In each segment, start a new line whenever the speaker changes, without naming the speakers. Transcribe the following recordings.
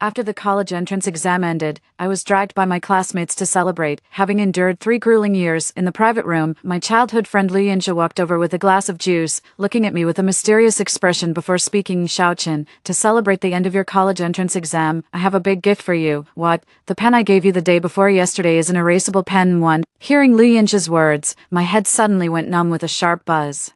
After the college entrance exam ended, I was dragged by my classmates to celebrate. Having endured 3 grueling years in the private room, my childhood friend Luyinja walked over with a glass of juice, looking at me with a mysterious expression before speaking. Xiaoqin, to celebrate the end of your college entrance exam, I have a big gift for you. What? The pen I gave you the day before yesterday is an erasable pen. One. Hearing Luyinja's words, my head suddenly went numb with a sharp buzz.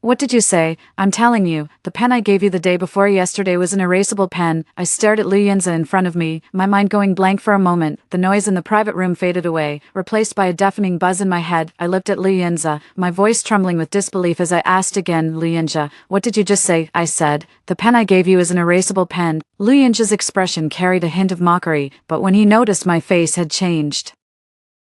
What did you say? I'm telling you, the pen I gave you the day before yesterday was an erasable pen. I stared at Luyinja in front of me, my mind going blank for a moment. The noise in the private room faded away, replaced by a deafening buzz in my head. I looked at Luyinja, my voice trembling with disbelief as I asked again, Luyinja, what did you just say? I said, the pen I gave you is an erasable pen. Luyinja's expression carried a hint of mockery, but when he noticed my face had changed,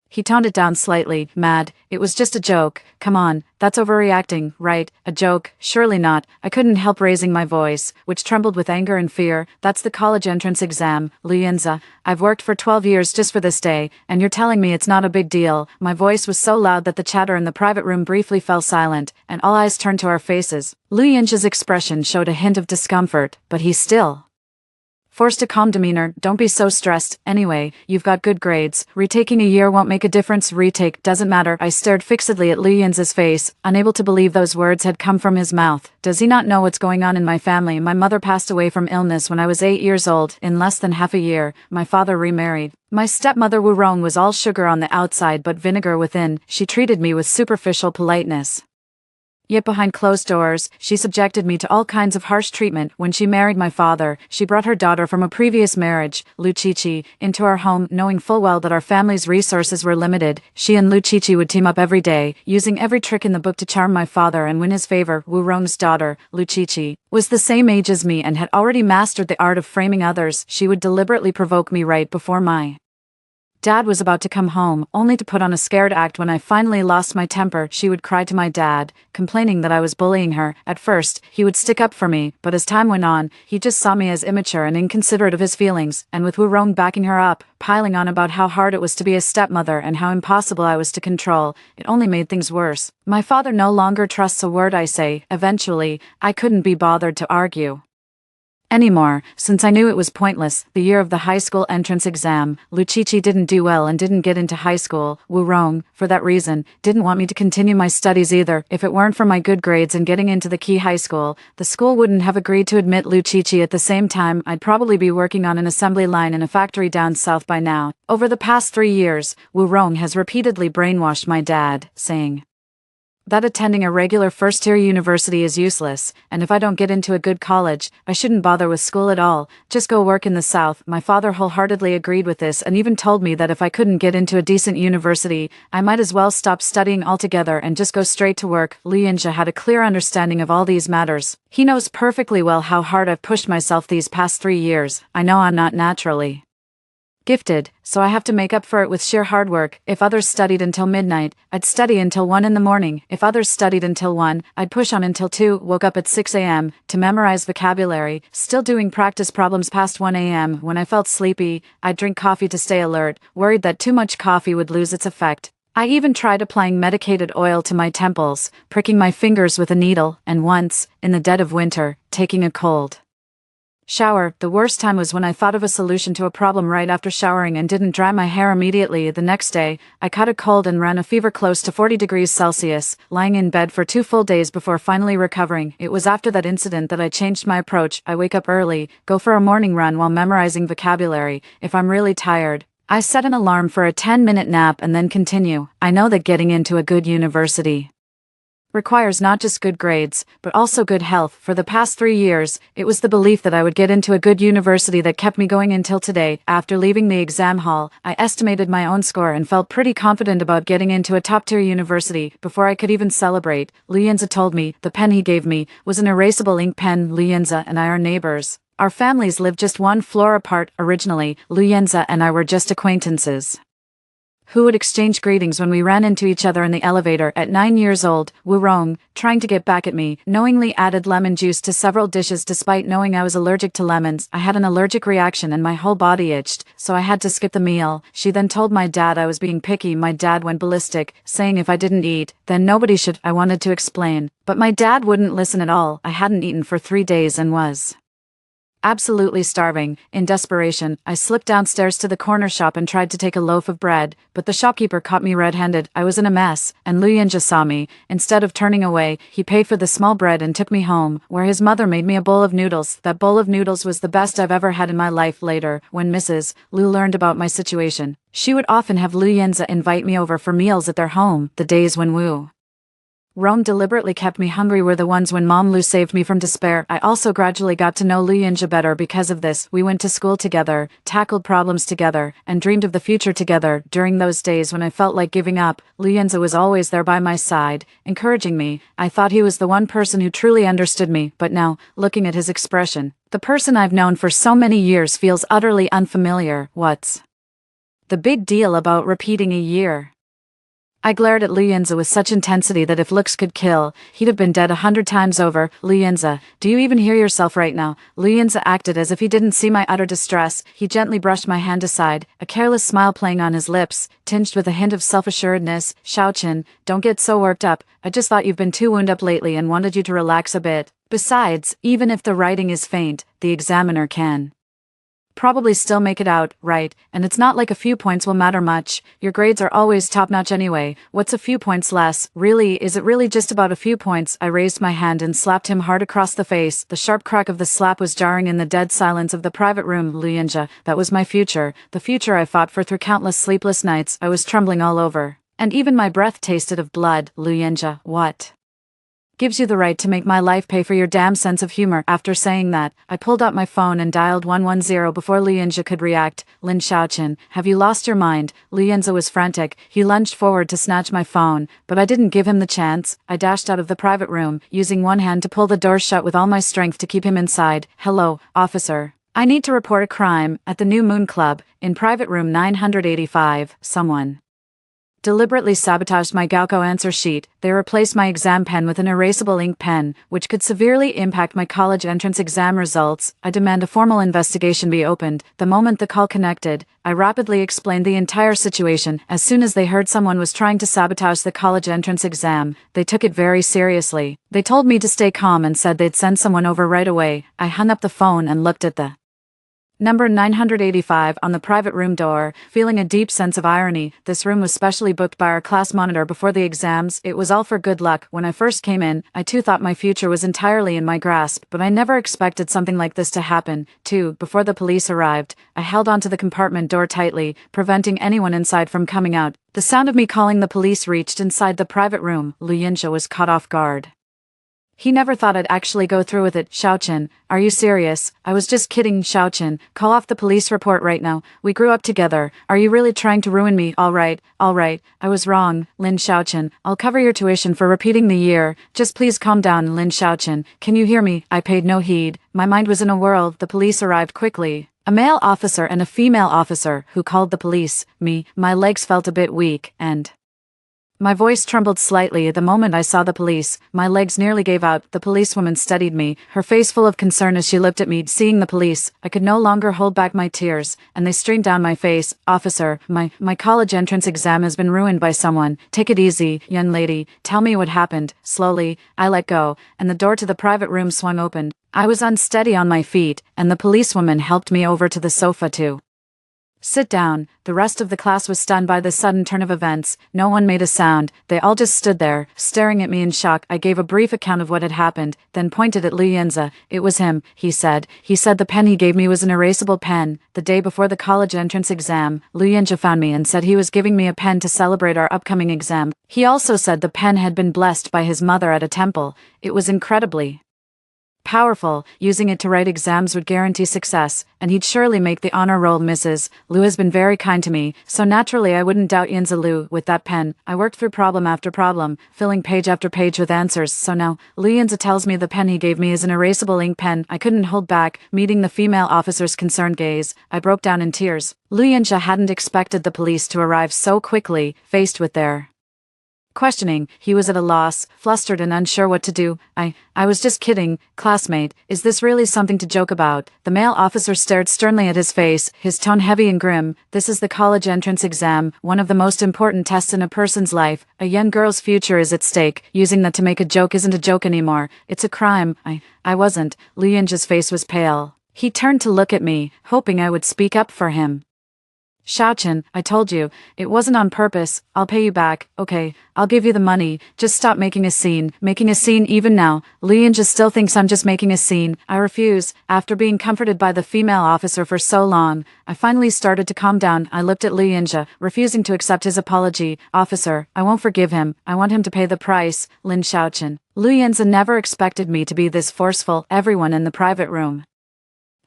he toned it down slightly. Mad, it was just a joke. Come on, that's overreacting, right? A joke? Surely not. I couldn't help raising my voice, which trembled with anger and fear. That's the college entrance exam, Luyinja. I've worked for 12 years just for this day, and you're telling me it's not a big deal. My voice was so loud that the chatter in the private room briefly fell silent, and all eyes turned to our faces. Luyinja's expression showed a hint of discomfort, but he still forced a calm demeanor. Don't be so stressed. Anyway, you've got good grades. Retaking a year won't make a difference. Retake doesn't matter. I stared fixedly at Luyinja's face, unable to believe those words had come from his mouth. Does he not know what's going on in my family? My mother passed away from illness when I was 8 years old. In less than half a year, my father remarried. My stepmother Wu Rong was all sugar on the outside but vinegar within. She treated me with superficial politeness. Yet behind closed doors, she subjected me to all kinds of harsh treatment. When she married my father, she brought her daughter from a previous marriage, Luqiqi, into our home, knowing full well that our family's resources were limited. She and Luqiqi would team up every day, using every trick in the book to charm my father and win his favor. Wu Rong's daughter, Luqiqi, was the same age as me and had already mastered the art of framing others. She would deliberately provoke me right before my Dad was about to come home, only to put on a scared act. When I finally lost my temper, she would cry to my dad, complaining that I was bullying her. At first, he would stick up for me, but as time went on, he just saw me as immature and inconsiderate of his feelings, and with Wu Rong backing her up, piling on about how hard it was to be a stepmother and how impossible I was to control, it only made things worse. My father no longer trusts a word I say. Eventually, I couldn't be bothered to argue anymore, since I knew it was pointless. The year of the high school entrance exam, Luqiqi didn't do well and didn't get into high school. Wu Rong, for that reason, didn't want me to continue my studies either. If it weren't for my good grades and getting into the key high school, the school wouldn't have agreed to admit Luqiqi. At the same time, I'd probably be working on an assembly line in a factory down south by now. Over the past 3 years, Wu Rong has repeatedly brainwashed my dad, saying that attending a regular first-tier university is useless, and if I don't get into a good college, I shouldn't bother with school at all, just go work in the South. My father wholeheartedly agreed with this and even told me that if I couldn't get into a decent university, I might as well stop studying altogether and just go straight to work. Luyinja had a clear understanding of all these matters. He knows perfectly well how hard I've pushed myself these past 3 years. I know I'm not naturally gifted, so I have to make up for it with sheer hard work. If others studied until midnight, I'd study until 1 in the morning. If others studied until 1, I'd push on until 2, woke up at 6 a.m. to memorize vocabulary, still doing practice problems past 1 a.m. When I felt sleepy, I'd drink coffee to stay alert, worried that too much coffee would lose its effect. I even tried applying medicated oil to my temples, pricking my fingers with a needle, and once, in the dead of winter, taking a cold shower. The worst time was when I thought of a solution to a problem right after showering and didn't dry my hair immediately. The next day, I caught a cold and ran a fever close to 40 degrees Celsius, lying in bed for 2 full days before finally recovering. It was after that incident that I changed my approach. I wake up early, go for a morning run while memorizing vocabulary. If I'm really tired, I set an alarm for a 10-minute nap and then continue. I know that getting into a good university requires not just good grades, but also good health. For the past 3 years, it was the belief that I would get into a good university that kept me going until today. After leaving the exam hall, I estimated my own score and felt pretty confident about getting into a top-tier university. Before I could even celebrate, Luyinja told me the pen he gave me was an erasable ink pen. Luyinja and I are neighbors. Our families lived just 1 floor apart. Originally, Luyinja and I were just acquaintances who would exchange greetings when we ran into each other in the elevator. At 9 years old, Wu Rong, trying to get back at me, knowingly added lemon juice to several dishes despite knowing I was allergic to lemons. I had an allergic reaction and my whole body itched, so I had to skip the meal. She then told my dad I was being picky. My dad went ballistic, saying if I didn't eat, then nobody should. I wanted to explain, but my dad wouldn't listen at all. I hadn't eaten for 3 days and was Absolutely starving. In desperation, I slipped downstairs to the corner shop and tried to take a loaf of bread, but the shopkeeper caught me red-handed. I was in a mess, and Lu Yinja saw me. Instead of turning away, he paid for the small bread and took me home, where his mother made me a bowl of noodles. That bowl of noodles was the best I've ever had in my life. Later, when Mrs. Lu learned about my situation, she would often have Lu Yinja invite me over for meals at their home. The days when Wu Rome deliberately kept me hungry were the ones when Mom Lu saved me from despair. I also gradually got to know Lu Yinja better because of this. We went to school together, tackled problems together, and dreamed of the future together. During those days when I felt like giving up, Lu Yinja was always there by my side, encouraging me. I thought he was the one person who truly understood me, but now, looking at his expression, the person I've known for so many years feels utterly unfamiliar. What's the big deal about repeating a year? I glared at Lu Yinza with such intensity that if looks could kill, he'd have been dead 100 times over. Lu Yinza, do you even hear yourself right now? Lu Yinza acted as if he didn't see my utter distress. He gently brushed my hand aside, a careless smile playing on his lips, tinged with a hint of self-assuredness. Xiaoqin, don't get so worked up. I just thought you've been too wound up lately and wanted you to relax a bit. Besides, even if the writing is faint, the examiner can probably still make it out, right? And it's not like a few points will matter much. Your grades are always top-notch anyway. What's a few points less? Really, is it really just about a few points? I raised my hand and slapped him hard across the face. The sharp crack of the slap was jarring in the dead silence of the private room. Lu Yinja, that was my future. The future I fought for through countless sleepless nights. I was trembling all over, and even my breath tasted of blood. Lu Yinja, what gives you the right to make my life pay for your damn sense of humor? After saying that, I pulled out my phone and dialed 110 before Lu Yinja could react. Lin Xiaoqin, have you lost your mind? Lu Yinja was frantic. He lunged forward to snatch my phone, but I didn't give him the chance. I dashed out of the private room, using one hand to pull the door shut with all my strength to keep him inside. Hello, officer. I need to report a crime at the New Moon Club, in private room 985. Someone deliberately sabotaged my Gaokao answer sheet. They replaced my exam pen with an erasable ink pen, which could severely impact my college entrance exam results. I demand a formal investigation be opened. The moment the call connected, I rapidly explained the entire situation. As soon as they heard someone was trying to sabotage the college entrance exam, they took it very seriously. They told me to stay calm and said they'd send someone over right away. I hung up the phone and looked at the number 985 on the private room door, feeling a deep sense of irony. This room was specially booked by our class monitor before the exams. It was all for good luck. When I first came in, I too thought my future was entirely in my grasp, but I never expected something like this to happen. Before the police arrived, I held onto the compartment door tightly, preventing anyone inside from coming out. The sound of me calling the police reached inside the private room. Lu Yinja was caught off guard. He never thought I'd actually go through with it. Xiaoqin, are you serious? I was just kidding. Xiaoqin, call off the police report right now. We grew up together. Are you really trying to ruin me? All right, I was wrong. Lin Xiaoqin, I'll cover your tuition for repeating the year. Just please calm down. Lin Xiaoqin, can you hear me? I paid no heed. My mind was in a whirl. The police arrived quickly. A male officer and a female officer who called the police. My legs felt a bit weak, and my voice trembled slightly the moment I saw the police. My legs nearly gave out. The policewoman studied me, her face full of concern as she looked at me. Seeing the police, I could no longer hold back my tears, and they streamed down my face. Officer, my college entrance exam has been ruined by someone. Take it easy, young lady. Tell me what happened. Slowly, I let go, and the door to the private room swung open. I was unsteady on my feet, and the policewoman helped me over to the sofa to sit down. The rest of the class was stunned by the sudden turn of events. No one made a sound. They all just stood there, staring at me in shock. I gave a brief account of what had happened, then pointed at Lu Yinza. It was him, he said. He said the pen he gave me was an erasable pen. The day before the college entrance exam, Lu Yinza found me and said he was giving me a pen to celebrate our upcoming exam. He also said the pen had been blessed by his mother at a temple. It was incredibly powerful. Using it to write exams would guarantee success, and he'd surely make the honor roll. Mrs. Lu has been very kind to me, so naturally I wouldn't doubt Yinza Lu. With that pen, I worked through problem after problem, filling page after page with answers. So now, Lu Yinza tells me the pen he gave me is an erasable ink pen. I couldn't hold back. Meeting the female officer's concerned gaze, I broke down in tears. Lu Yinza hadn't expected the police to arrive so quickly. Faced with their questioning, he was at a loss, flustered and unsure what to do. I was just kidding, classmate. Is this really something to joke about? The male officer stared sternly at his face, his tone heavy and grim. This is the college entrance exam, one of the most important tests in a person's life. A young girl's future is at stake. Using that to make a joke isn't a joke anymore. It's a crime. I wasn't. Lu Yinja's face was pale. He turned to look at me, hoping I would speak up for him. Xiaochen, I told you, it wasn't on purpose. I'll pay you back, okay? I'll give you the money. Just stop making a scene. Making a scene even now. Li Yinja still thinks I'm just making a scene. I refuse. After being comforted by the female officer for so long, I finally started to calm down. I looked at Li Yinja, refusing to accept his apology. Officer, I won't forgive him. I want him to pay the price. Lin Xiaochen. Li Yinja never expected me to be this forceful. Everyone in the private room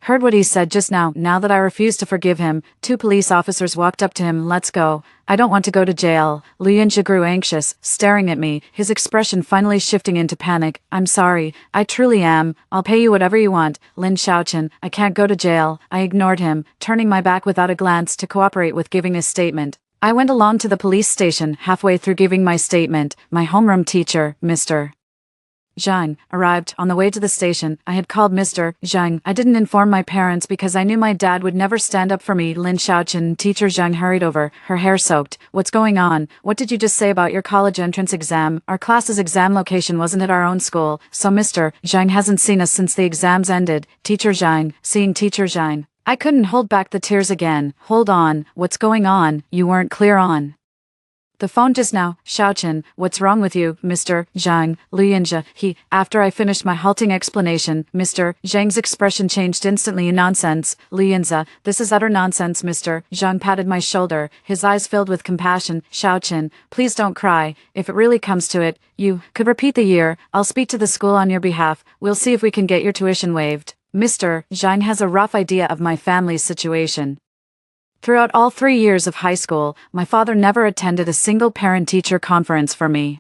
heard what he said just now. Now that I refused to forgive him, 2 police officers walked up to him. Let's go. I don't want to go to jail. Li Yinja grew anxious, staring at me, his expression finally shifting into panic. I'm sorry. I truly am. I'll pay you whatever you want. Lin Xiaochen, I can't go to jail. I ignored him, turning my back without a glance to cooperate with giving his statement. I went along to the police station. Halfway through giving my statement, my homeroom teacher, Mr. Zhang, arrived. On the way to the station, I had called Mr. Zhang. I didn't inform my parents because I knew my dad would never stand up for me. Lin Xiaochen. Teacher Zhang hurried over, her hair soaked. What's going on? What did you just say about your college entrance exam? Our class's exam location wasn't at our own school, so Mr. Zhang hasn't seen us since the exams ended. Teacher Zhang. Seeing Teacher Zhang, I couldn't hold back the tears again. Hold on. What's going on? You weren't clear on the phone just now. Xiaochen, what's wrong with you, Mr. Zhang? Li Yinja, after I finished my halting explanation, Mr. Zhang's expression changed instantly. Nonsense. Li Yinja, this is utter nonsense. Mr. Zhang patted my shoulder, his eyes filled with compassion. Xiaochen, please don't cry. If it really comes to it, you could repeat the year. I'll speak to the school on your behalf. We'll see if we can get your tuition waived. Mr. Zhang has a rough idea of my family's situation. Throughout all 3 years of high school, my father never attended a single parent-teacher conference for me.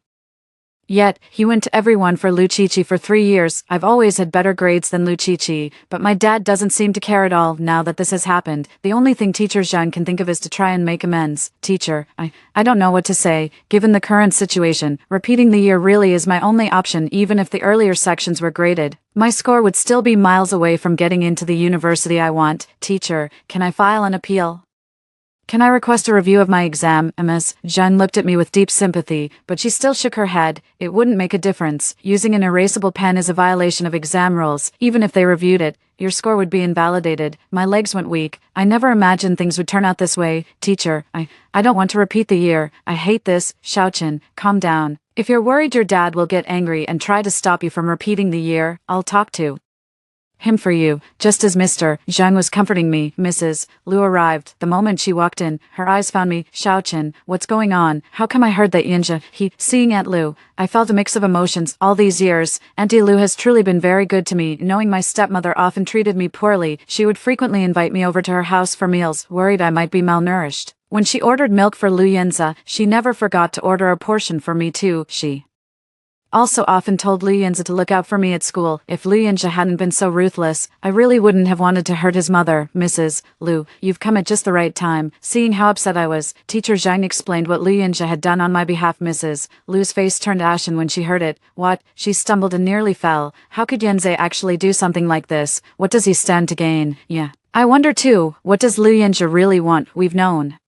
Yet, he went to everyone for Lu Qiqi for 3 years. I've always had better grades than Lu Qiqi, but my dad doesn't seem to care at all. Now that this has happened, the only thing Teacher Zhang can think of is to try and make amends. Teacher, I don't know what to say. Given the current situation, repeating the year really is my only option. Even if the earlier sections were graded, my score would still be miles away from getting into the university I want. Teacher, can I file an appeal? Can I request a review of my exam? Ms. Zhang looked at me with deep sympathy, but she still shook her head. It wouldn't make a difference. Using an erasable pen is a violation of exam rules. Even if they reviewed it, your score would be invalidated. My legs went weak. I never imagined things would turn out this way. Teacher, I don't want to repeat the year. I hate this. Xiaochen, calm down. If you're worried your dad will get angry and try to stop you from repeating the year, I'll talk to him for you. Just as Mr. Zhang was comforting me, Mrs. Lu arrived. The moment she walked in, her eyes found me. Xiaochen, what's going on? How come I heard that Yinja, seeing Aunt Lu, I felt a mix of emotions. All these years, Auntie Lu has truly been very good to me. Knowing my stepmother often treated me poorly, she would frequently invite me over to her house for meals, worried I might be malnourished. When she ordered milk for Lu Yinza, she never forgot to order a portion for me too. She also often told Lu Yinza to look out for me at school. If Lu Yinja hadn't been so ruthless, I really wouldn't have wanted to hurt his mother. Mrs. Lu, you've come at just the right time. Seeing how upset I was, Teacher Zhang explained what Lu Yinja had done on my behalf. Mrs. Lu's face turned ashen when she heard it. What? She stumbled and nearly fell. How could Yinze actually do something like this? What does he stand to gain? Yeah. I wonder too, what does Lu Yinja really want? We've known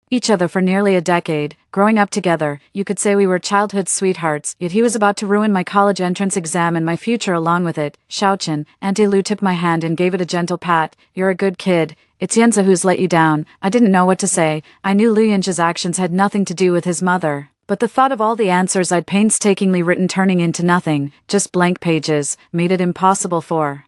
each other for nearly a decade, growing up together. You could say we were childhood sweethearts, yet he was about to ruin my college entrance exam and my future along with it. Xiaochen, Auntie Lu took my hand and gave it a gentle pat. You're a good kid. It's Yinza who's let you down. I didn't know what to say. I knew Lu Yinja's actions had nothing to do with his mother, but the thought of all the answers I'd painstakingly written turning into nothing, just blank pages, made it impossible for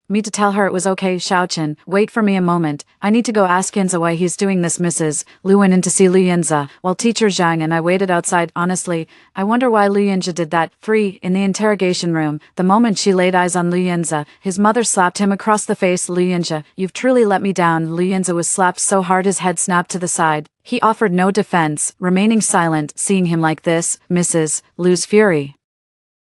me to tell her it was okay. Xiaochen, wait for me a moment. I need to go ask Yinza why he's doing this. Mrs. Lu went in to see Lu Yinza, while Teacher Zhang and I waited outside. Honestly, I wonder why Lu Yinza did that. 3. In the interrogation room, the moment she laid eyes on Lu Yinza, his mother slapped him across the face. Lu Yinza, you've truly let me down. Lu Yinza was slapped so hard his head snapped to the side. He offered no defense, remaining silent. Seeing him like this, Mrs. Lu's fury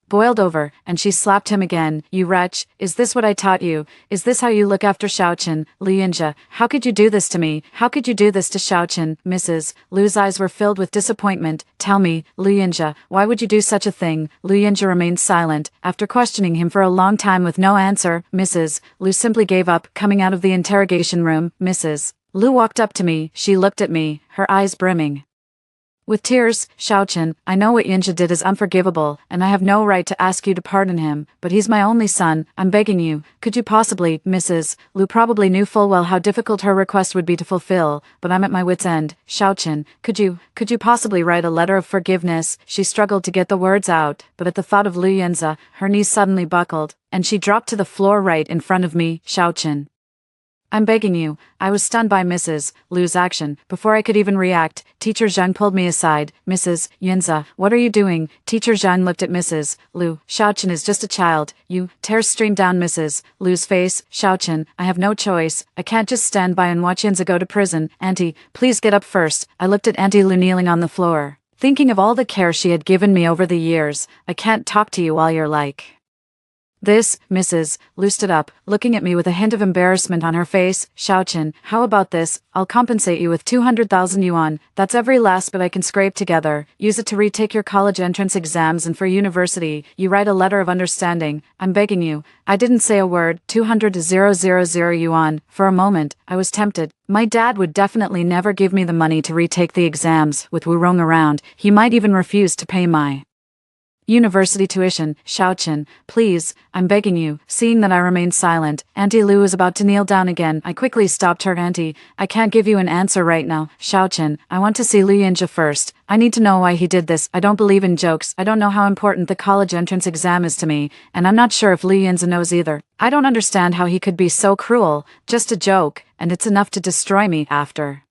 boiled over, and she slapped him again. You wretch, is this what I taught you? Is this how you look after Xiaochen? Lu Yinja, how could you do this to me? How could you do this to Xiaochen? Mrs. Lu's eyes were filled with disappointment. Tell me, Lu Yinja, why would you do such a thing? Lu Yinja remained silent. After questioning him for a long time with no answer, Mrs. Lu simply gave up. Coming out of the interrogation room, Mrs. Lu walked up to me. She looked at me, her eyes brimming With tears, Xiaochen, I know what Yinja did is unforgivable, and I have no right to ask you to pardon him, but he's my only son, I'm begging you, could you possibly, Mrs. Lu probably knew full well how difficult her request would be to fulfill, but I'm at my wit's end, Xiaochen, could you possibly write a letter of forgiveness? She struggled to get the words out, but at the thought of Lu Yinza, her knees suddenly buckled, and she dropped to the floor right in front of me, Xiaochen. I'm begging you. I was stunned by Mrs. Lu's action. Before I could even react, Teacher Zhang pulled me aside. Mrs. Yinza, what are you doing? Teacher Zhang looked at Mrs. Lu. Xiaochen is just a child. Tears streamed down Mrs. Lu's face. Xiaochen, I have no choice. I can't just stand by and watch Yinza go to prison. Auntie, please get up first. I looked at Auntie Lu kneeling on the floor. Thinking of all the care she had given me over the years, I can't talk to you while you're like this. Mrs. Lu stood up, looking at me with a hint of embarrassment on her face. Xiaochen, how about this? I'll compensate you with 200,000 yuan. That's every last bit I can scrape together. Use it to retake your college entrance exams, and for university, you write a letter of understanding. I'm begging you. I didn't say a word. 200,000 yuan. For a moment, I was tempted. My dad would definitely never give me the money to retake the exams. With Wu Rong around, he might even refuse to pay my university tuition. Xiaochen, please, I'm begging you. Seeing that I remained silent, Auntie Lu was about to kneel down again. I quickly stopped her. Auntie, I can't give you an answer right now. Xiaochen, I want to see Lu Yinja first. I need to know why he did this. I don't believe in jokes. I don't know how important the college entrance exam is to me, and I'm not sure if Lu Yinza knows either. I don't understand how he could be so cruel. Just a joke, and it's enough to destroy me after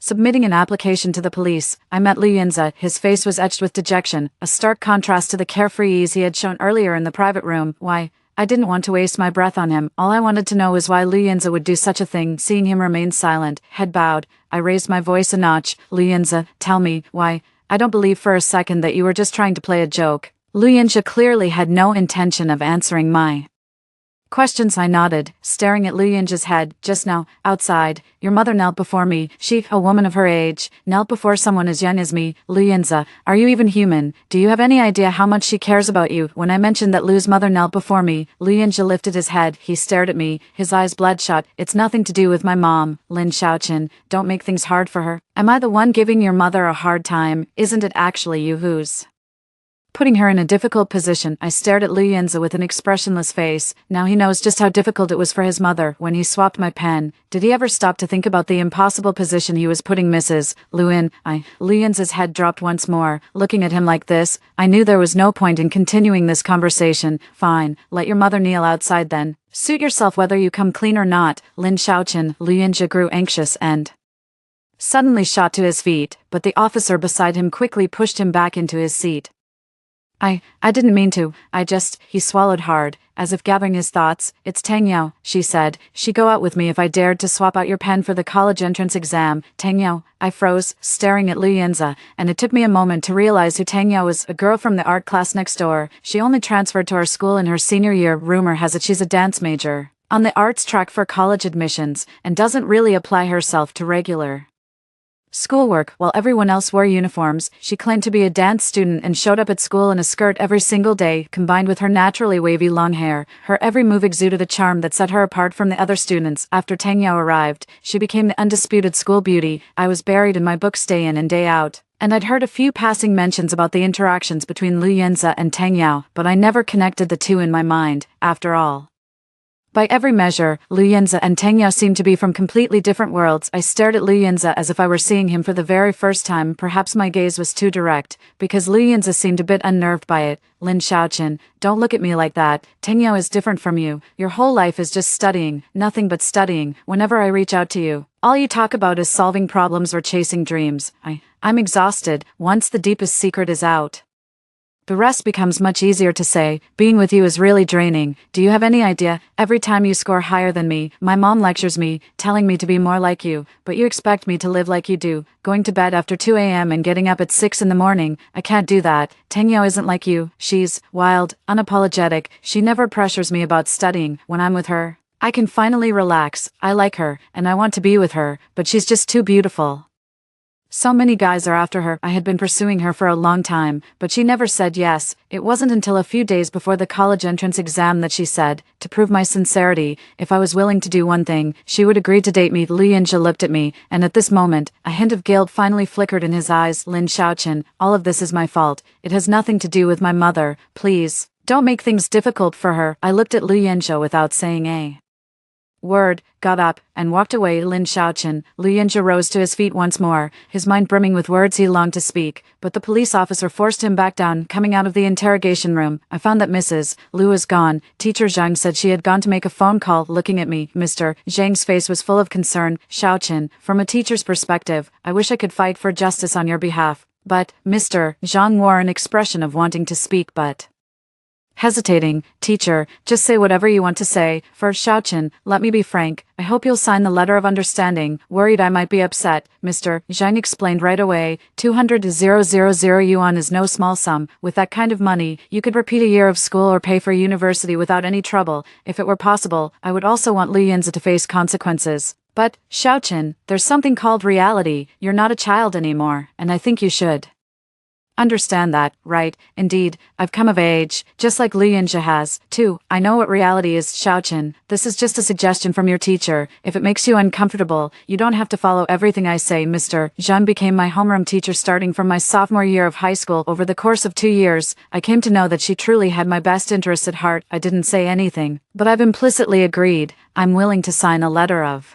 submitting an application to the police. I met Lu Yinza. His face was etched with dejection, a stark contrast to the carefree ease he had shown earlier in the private room. Why? I didn't want to waste my breath on him. All I wanted to know was why Lu Yinza would do such a thing. Seeing him remain silent, head bowed, I raised my voice a notch. Lu Yinza, tell me, why? I don't believe for a second that you were just trying to play a joke. Lu Yinza clearly had no intention of answering my questions. I nodded, staring at Lu Yinja's head. Just now, outside, your mother knelt before me. She, a woman of her age, knelt before someone as young as me. Lu Yinza, are you even human? Do you have any idea how much she cares about you? When I mentioned that Lu's mother knelt before me, Lu Yinja lifted his head. He stared at me, his eyes bloodshot. It's nothing to do with my mom, Lin Xiaochen. Don't make things hard for her. Am I the one giving your mother a hard time? Isn't it actually you who's putting her in a difficult position? I stared at Lu Yinza with an expressionless face. Now he knows just how difficult it was for his mother when he swapped my pen. Did he ever stop to think about the impossible position he was putting Mrs. Lu in? Lu Yinza's head dropped once more. Looking at him like this, I knew there was no point in continuing this conversation. Fine, let your mother kneel outside then. Suit yourself whether you come clean or not. Lin Xiaochen. Lu Yinza grew anxious and suddenly shot to his feet, but the officer beside him quickly pushed him back into his seat. I didn't mean to. He swallowed hard, as if gathering his thoughts. It's Tang Yao, she said. She'd go out with me if I dared to swap out your pen for the college entrance exam. Tang Yao. I froze, staring at Lu Yinza, and it took me a moment to realize who Tang Yao was. A girl from the art class next door. She only transferred to our school in her senior year. Rumor has it she's a dance major on the arts track for college admissions, and doesn't really apply herself to regular schoolwork. While everyone else wore uniforms, she claimed to be a dance student and showed up at school in a skirt every single day. Combined with her naturally wavy long hair, her every move exuded a charm that set her apart from the other students. After Tang Yao arrived, she became the undisputed school beauty. I was buried in my books day in and day out, and I'd heard a few passing mentions about the interactions between Lu Yinza and Tang Yao, but I never connected the two in my mind. After all, by every measure, Lu Yinza and Tang Yao seemed to be from completely different worlds. I stared at Lu Yinza as if I were seeing him for the very first time. Perhaps my gaze was too direct, because Lu Yinza seemed a bit unnerved by it. Lin Xiaochen, don't look at me like that. Tang Yao is different from you. Your whole life is just studying, nothing but studying. Whenever I reach out to you, all you talk about is solving problems or chasing dreams. I'm exhausted. Once the deepest secret is out, the rest becomes much easier to say. Being with you is really draining. Do you have any idea? Every time you score higher than me, my mom lectures me, telling me to be more like you, but you expect me to live like you do, going to bed after 2 a.m. and getting up at 6 in the morning. I can't do that. Tang Yao isn't like you. She's wild, unapologetic. She never pressures me about studying. When I'm with her, I can finally relax. I like her, and I want to be with her, but she's just too beautiful. So many guys are after her. I had been pursuing her for a long time, but she never said yes. It wasn't until a few days before the college entrance exam that she said, to prove my sincerity, if I was willing to do one thing, she would agree to date me. Li Yinzhe looked at me, and at this moment, a hint of guilt finally flickered in his eyes. Lin Xiaochen, all of this is my fault. It has nothing to do with my mother. Please, don't make things difficult for her. I looked at Li Yinzhe without saying a word, got up, and walked away. Lin Xiaochen. Li Yinzhe rose to his feet once more, his mind brimming with words he longed to speak, but the police officer forced him back down. Coming out of the interrogation room, I found that Mrs. Lu was gone. Teacher Zhang said she had gone to make a phone call. Looking at me, Mr. Zhang's face was full of concern. Xiaochen, from a teacher's perspective, I wish I could fight for justice on your behalf. But, Mr. Zhang wore an expression of wanting to speak but hesitating. Teacher, just say whatever you want to say. First, Xiaochen, let me be frank. I hope you'll sign the letter of understanding. Worried I might be upset, Mr. Zhang explained right away. 200,000 yuan is no small sum. With that kind of money, you could repeat a year of school or pay for university without any trouble. If it were possible, I would also want Li Yinzhe to face consequences. But, Xiaochen, there's something called reality. You're not a child anymore, and I think you should understand that, right? Indeed, I've come of age, just like Li Yinzhe has, too. I know what reality is. Xiaochen, this is just a suggestion from your teacher. If it makes you uncomfortable, you don't have to follow everything I say. Mr. Zhang became my homeroom teacher starting from my sophomore year of high school. Over the course of 2 years, I came to know that she truly had my best interests at heart. I didn't say anything, but I've implicitly agreed. I'm willing to sign a letter of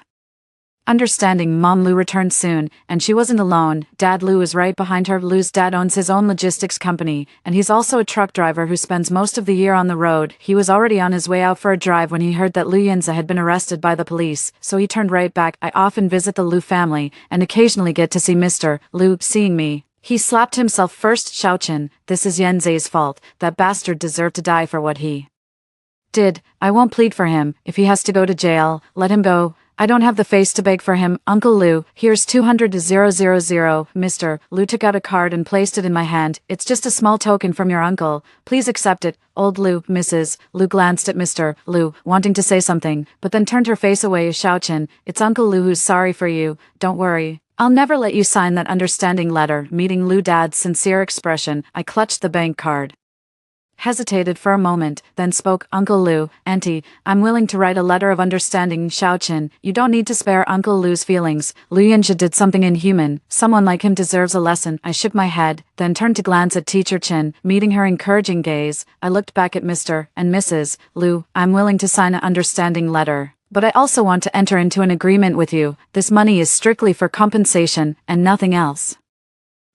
understanding. Mom Lu returned soon, and she wasn't alone. Dad Lu was right behind her. Lu's dad owns his own logistics company, and he's also a truck driver who spends most of the year on the road. He was already on his way out for a drive when he heard that Li Yinzhe had been arrested by the police, so he turned right back. I often visit the Lu family, and occasionally get to see Mr. Lu. Seeing me, he slapped himself. First, Xiaochen, this is Yinze's fault. That bastard deserved to die for what he did. I won't plead for him. If he has to go to jail, let him go. I don't have the face to beg for him. Uncle Lu, here's 200,000. Mr. Lu took out a card and placed it in my hand. It's just a small token from your uncle. Please accept it. Old Lu. Mrs. Lu glanced at Mr. Lu, wanting to say something, but then turned her face away. Xiaochen, it's Uncle Lu who's sorry for you. Don't worry. I'll never let you sign that understanding letter. Meeting Lu dad's sincere expression, I clutched the bank card, hesitated for a moment, then spoke. Uncle Lu, Auntie, I'm willing to write a letter of understanding. Xiaochen, you don't need to spare Uncle Lu's feelings. Li Yinzhe did something inhuman. Someone like him deserves a lesson. I shook my head, then turned to glance at Teacher Chen. Meeting her encouraging gaze, I looked back at Mr. and Mrs. Lu. I'm willing to sign an understanding letter, but I also want to enter into an agreement with you. This money is strictly for compensation, and nothing else.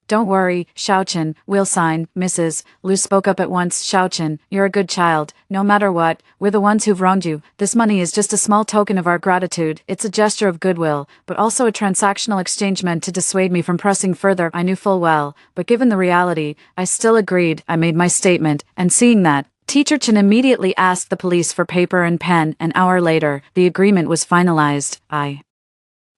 Don't worry, Xiaochen, we'll sign. Mrs. Lu spoke up at once. Xiaochen, you're a good child. No matter what, we're the ones who've wronged you. This money is just a small token of our gratitude. It's a gesture of goodwill, but also a transactional exchange meant to dissuade me from pressing further. I knew full well, but given the reality, I still agreed. I made my statement, and seeing that, Teacher Chen immediately asked the police for paper and pen. An hour later, the agreement was finalized. I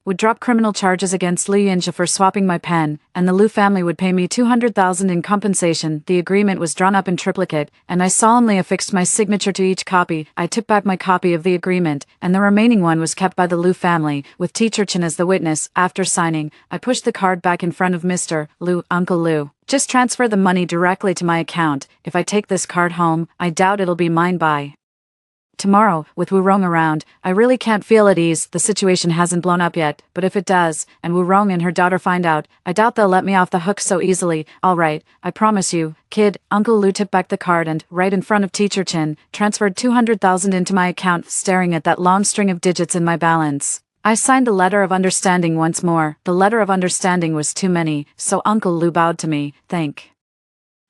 would drop criminal charges against Li Yinzhe for swapping my pen, and the Lu family would pay me 200,000 in compensation. The agreement was drawn up in triplicate, and I solemnly affixed my signature to each copy. I took back my copy of the agreement, and the remaining one was kept by the Lu family, with Teacher Chen as the witness. After signing, I pushed the card back in front of Mr. Lu. Uncle Lu, just transfer the money directly to my account. If I take this card home, I doubt it'll be mine by tomorrow. With Wurong around, I really can't feel at ease. The situation hasn't blown up yet, but if it does, and Wurong and her daughter find out, I doubt they'll let me off the hook so easily. Alright, I promise you, kid. Uncle Lu took back the card and, right in front of Teacher Chen, transferred 200,000 into my account. Staring at that long string of digits in my balance, I signed the letter of understanding once more. The letter of understanding was too many, so Uncle Lu bowed to me. Thank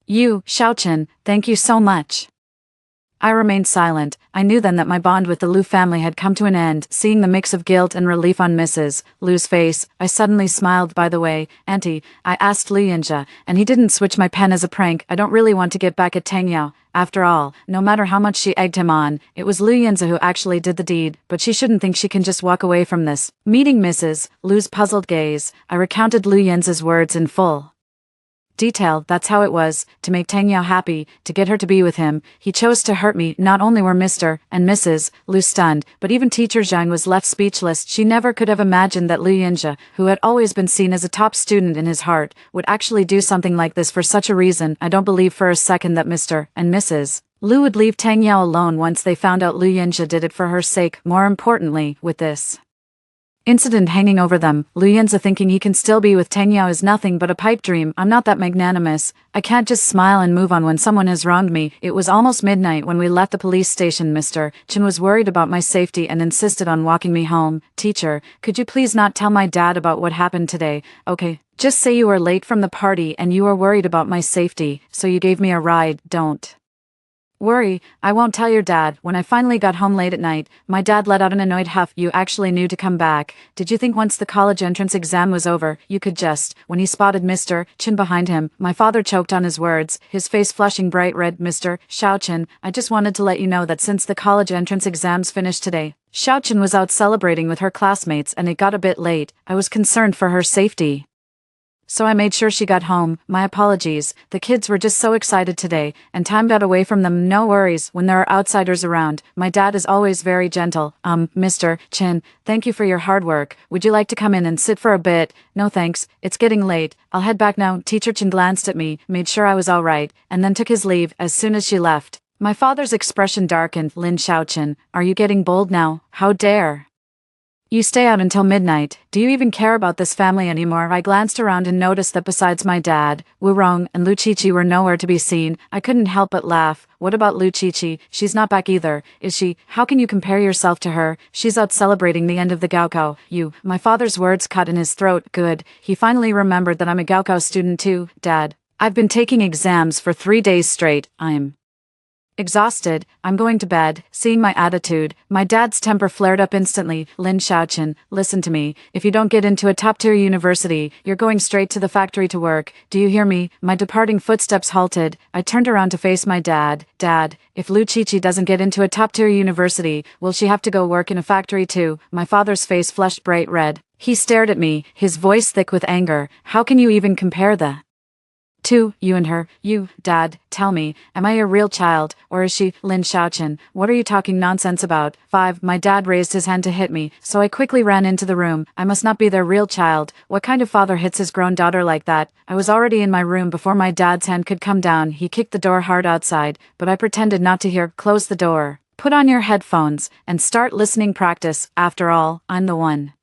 you, Xiaochen, thank you so much. I remained silent. I knew then that my bond with the Lu family had come to an end. Seeing the mix of guilt and relief on Mrs. Lu's face, I suddenly smiled. By the way, Auntie, I asked Li Yinzhe, and he didn't switch my pen as a prank. I don't really want to get back at Tang Yao. After all, no matter how much she egged him on, it was Li Yinzhe who actually did the deed, but she shouldn't think she can just walk away from this. Meeting Mrs. Lu's puzzled gaze, I recounted Li Yinzhe's words in full detail, that's how it was, to make Tang Yao happy, to get her to be with him. He chose to hurt me. Not only were Mr. and Mrs. Lu stunned, but even teacher Zhang was left speechless. She never could have imagined that Lu Yinjia, who had always been seen as a top student in his heart, would actually do something like this for such a reason. I don't believe for a second that Mr. and Mrs. Lu would leave Tang Yao alone once they found out Lu Yinjia did it for her sake. More importantly, with this incident hanging over them, Lu Yinjia thinking he can still be with Tang Yao is nothing but a pipe dream. I'm not that magnanimous. I can't just smile and move on when someone has wronged me. It was almost midnight when we left the police station. Mr. Chen was worried about my safety and insisted on walking me home. Teacher, could you please not tell my dad about what happened today? Okay, just say you were late from the party and you were worried about my safety, so you gave me a ride. Don't worry, I won't tell your dad. When I finally got home late at night, my dad let out an annoyed huff. You actually knew to come back. Did you think once the college entrance exam was over, you could just, when he spotted Mr. Chen behind him, my father choked on his words, his face flushing bright red. Mr. Xiaochen, I just wanted to let you know that since the college entrance exams finished today, Xiaochen was out celebrating with her classmates and it got a bit late. I was concerned for her safety, so I made sure she got home. My apologies. The kids were just so excited today, and time got away from them. No worries when there are outsiders around. My dad is always very gentle. Mr. Chen, thank you for your hard work. Would you like to come in and sit for a bit? No thanks. It's getting late. I'll head back now. Teacher Chen glanced at me, made sure I was all right, and then took his leave. As soon as she left, my father's expression darkened. Lin Xiaochen, are you getting bold now? How dare you stay out until midnight? Do you even care about this family anymore? I glanced around and noticed that besides my dad, Wu Rong and Lu Qiqi were nowhere to be seen. I couldn't help but laugh. What about Lu Qiqi? She's not back either, is she? How can you compare yourself to her? She's out celebrating the end of the Gaokao. My father's words cut in his throat. Good. He finally remembered that I'm a Gaokao student too. Dad, I've been taking exams for 3 days straight. I'm exhausted. I'm going to bed. Seeing my attitude, my dad's temper flared up instantly. Lin Xiaochen, listen to me. If you don't get into a top-tier university, you're going straight to the factory to work. Do you hear me? My departing footsteps halted. I turned around to face my dad. Dad, if Lu Qiqi doesn't get into a top-tier university, will she have to go work in a factory too? My father's face flushed bright red. He stared at me, his voice thick with anger. How can you even compare the two, you and her? Dad, tell me, am I a real child, or is she? Lin Xiaochen, what are you talking nonsense about? 5. My dad raised his hand to hit me, so I quickly ran into the room. I must not be their real child. What kind of father hits his grown daughter like that? I was already in my room before my dad's hand could come down. He kicked the door hard outside, but I pretended not to hear. Close the door. Put on your headphones, and start listening practice. After all, I'm the one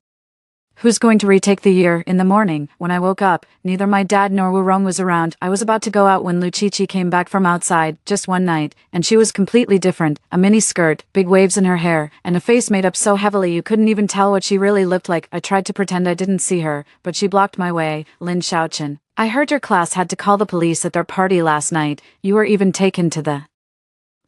who's going to retake the year. In the morning, when I woke up, neither my dad nor Wu Rong was around. I was about to go out when Lu Qiqi came back from outside, just one night, and she was completely different. A mini skirt, big waves in her hair, and a face made up so heavily you couldn't even tell what she really looked like. I tried to pretend I didn't see her, but she blocked my way. Lin Xiaochen, I heard your class had to call the police at their party last night. You were even taken to the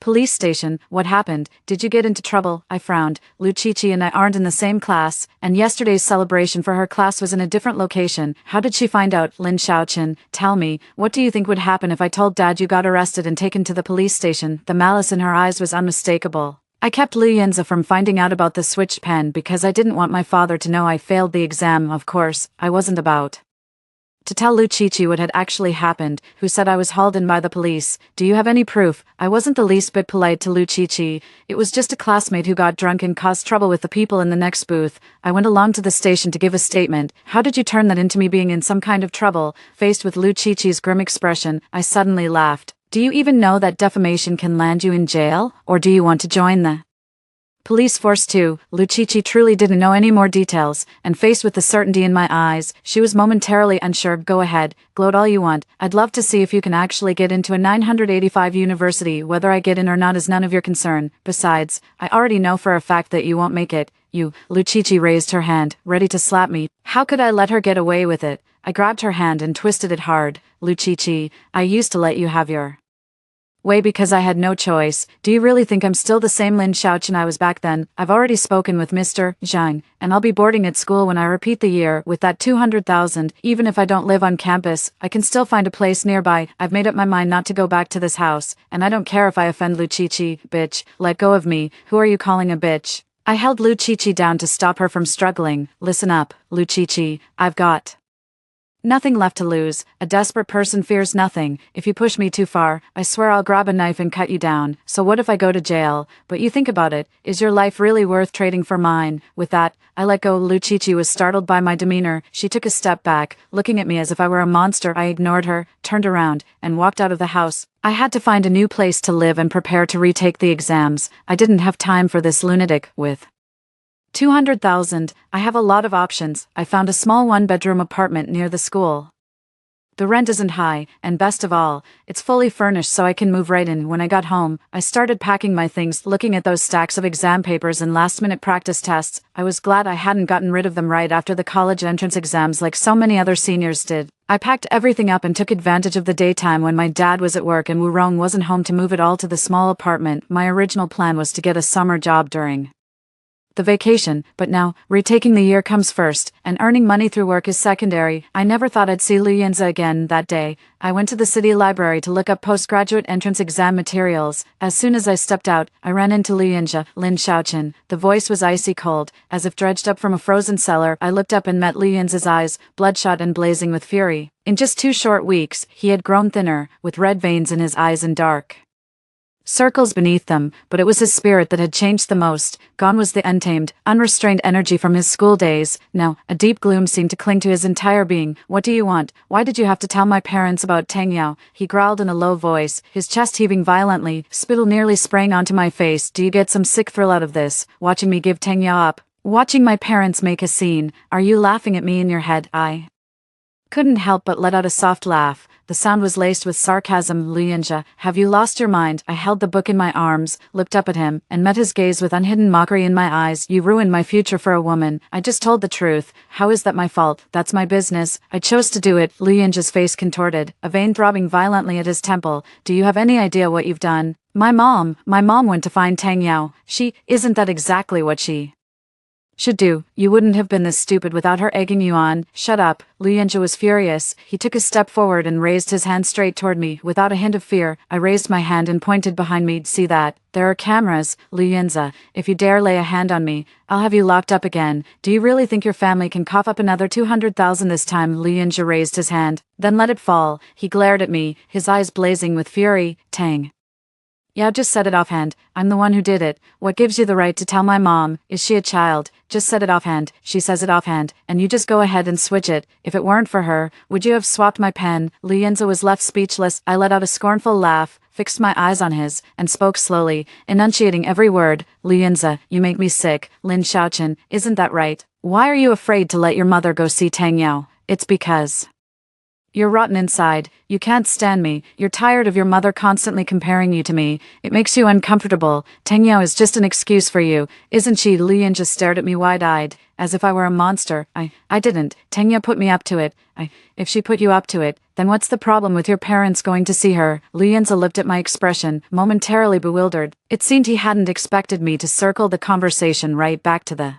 police station. What happened? Did you get into trouble? I frowned. Lu Qiqi and I aren't in the same class, and yesterday's celebration for her class was in a different location. How did she find out? Lin Xiaochen, tell me, what do you think would happen if I told Dad you got arrested and taken to the police station? The malice in her eyes was unmistakable. I kept Lu Yinjia from finding out about the switched pen because I didn't want my father to know I failed the exam. Of course, I wasn't about to tell Lu Qiqi what had actually happened, who said I was hauled in by the police. Do you have any proof? I wasn't the least bit polite to Lu Qiqi. It was just a classmate who got drunk and caused trouble with the people in the next booth. I went along to the station to give a statement. How did you turn that into me being in some kind of trouble? Faced with Lu Qiqi's grim expression, I suddenly laughed. Do you even know that defamation can land you in jail? Or do you want to join the police force too? Lu Qiqi truly didn't know any more details, and faced with the certainty in my eyes, she was momentarily unsure. Go ahead, gloat all you want. I'd love to see if you can actually get into a 985 university. Whether I get in or not is none of your concern. Besides, I already know for a fact that you won't make it. Lu Qiqi raised her hand, ready to slap me. How could I let her get away with it? I grabbed her hand and twisted it hard. Lu Qiqi, I used to let you have your way because I had no choice. Do you really think I'm still the same Lin Xiaochen I was back then? I've already spoken with Mr. Zhang, and I'll be boarding at school when I repeat the year. With that 200,000, even if I don't live on campus, I can still find a place nearby. I've made up my mind not to go back to this house, and I don't care if I offend Lu Qiqi. Bitch, let go of me. Who are you calling a bitch? I held Lu Qiqi down to stop her from struggling. Listen up, Lu Qiqi, I've got Nothing left to lose. A desperate person fears nothing. If you push me too far, I swear I'll grab a knife and cut you down. So what if I go to jail? But you think about it, is your life really worth trading for mine? With that, I let go. Luchichi was startled by my demeanor. She took a step back, looking at me as if I were a monster. I ignored her, turned around, and walked out of the house. I had to find a new place to live and prepare to retake the exams. I didn't have time for this lunatic. With 200,000, I have a lot of options. I found a small one-bedroom apartment near the school. The rent isn't high, and best of all, it's fully furnished so I can move right in. When I got home, I started packing my things, looking at those stacks of exam papers and last-minute practice tests. I was glad I hadn't gotten rid of them right after the college entrance exams like so many other seniors did. I packed everything up and took advantage of the daytime when my dad was at work and Wurong wasn't home to move it all to the small apartment. My original plan was to get a summer job during the vacation, but now, retaking the year comes first, and earning money through work is secondary. I never thought I'd see Liu Yinze again that day. I went to the city library to look up postgraduate entrance exam materials. As soon as I stepped out, I ran into Liu Yinze, Lin Xiaoqin. The voice was icy cold, as if dredged up from a frozen cellar. I looked up and met Liu Yinze's eyes, bloodshot and blazing with fury. In just 2 short weeks, he had grown thinner, with red veins in his eyes and dark circles beneath them, but it was his spirit that had changed the most. Gone was the untamed, unrestrained energy from his school days. Now, a deep gloom seemed to cling to his entire being. What do you want? Why did you have to tell my parents about Tang Yao? He growled in a low voice, his chest heaving violently, spittle nearly spraying onto my face. Do you get some sick thrill out of this? Watching me give Tang Yao up? Watching my parents make a scene? Are you laughing at me in your head? I couldn't help but let out a soft laugh. The sound was laced with sarcasm. Liu Yinze, have you lost your mind? I held the book in my arms, looked up at him, and met his gaze with unhidden mockery in my eyes. You ruined my future for a woman. I just told the truth. How is that my fault? That's my business. I chose to do it. Liu Yinze's face contorted, a vein throbbing violently at his temple. Do you have any idea what you've done? My mom went to find Tang Yao. Isn't that exactly what she should do? You wouldn't have been this stupid without her egging you on. Shut up. Liu Yinze was furious. He took a step forward and raised his hand straight toward me. Without a hint of fear, I raised my hand and pointed behind me. See that? There are cameras. Liu Yinze, if you dare lay a hand on me, I'll have you locked up again. Do you really think your family can cough up another 200,000 this time? Liu Yinze raised his hand, then let it fall. He glared at me, his eyes blazing with fury. Tang Yao just said it offhand. I'm the one who did it. What gives you the right to tell my mom? Is she a child? Just said it offhand. She says it offhand, and you just go ahead and switch it. If it weren't for her, would you have swapped my pen? Liu Yinze was left speechless. I let out a scornful laugh, fixed my eyes on his, and spoke slowly, enunciating every word. Liu Yinze, you make me sick. Lin Xiaoqin, isn't that right? Why are you afraid to let your mother go see Tang Yao? It's because you're rotten inside. You can't stand me. You're tired of your mother constantly comparing you to me. It makes you uncomfortable. Tang Yao is just an excuse for you, isn't she? Liu Yinze just stared at me wide-eyed, as if I were a monster. I didn't. Tang Yao put me up to it. If she put you up to it, then what's the problem with your parents going to see her? Liu Yinze looked at my expression, momentarily bewildered. It seemed he hadn't expected me to circle the conversation right back to the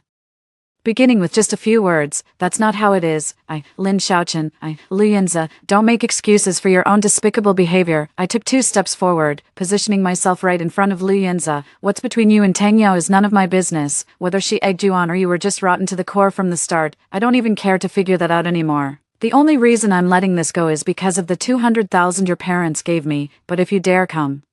beginning with just a few words. That's not how it is. Lin Xiaoqin, Liu Yinze, don't make excuses for your own despicable behavior. I took 2 steps forward, positioning myself right in front of Liu Yinze. What's between you and Tang Yao is none of my business. Whether she egged you on or you were just rotten to the core from the start, I don't even care to figure that out anymore. The only reason I'm letting this go is because of the 200,000 your parents gave me, but if you dare come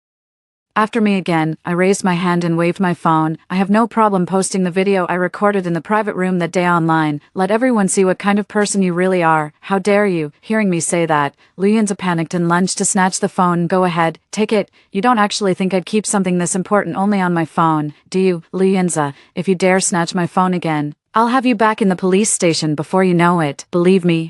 after me again, I raised my hand and waved my phone. I have no problem posting the video I recorded in the private room that day online. Let everyone see what kind of person you really are. How dare you? Hearing me say that, Liu Yinze panicked and lunged to snatch the phone. Go ahead, take it. You don't actually think I'd keep something this important only on my phone, do you? Liu Yinze, if you dare snatch my phone again, I'll have you back in the police station before you know it. Believe me.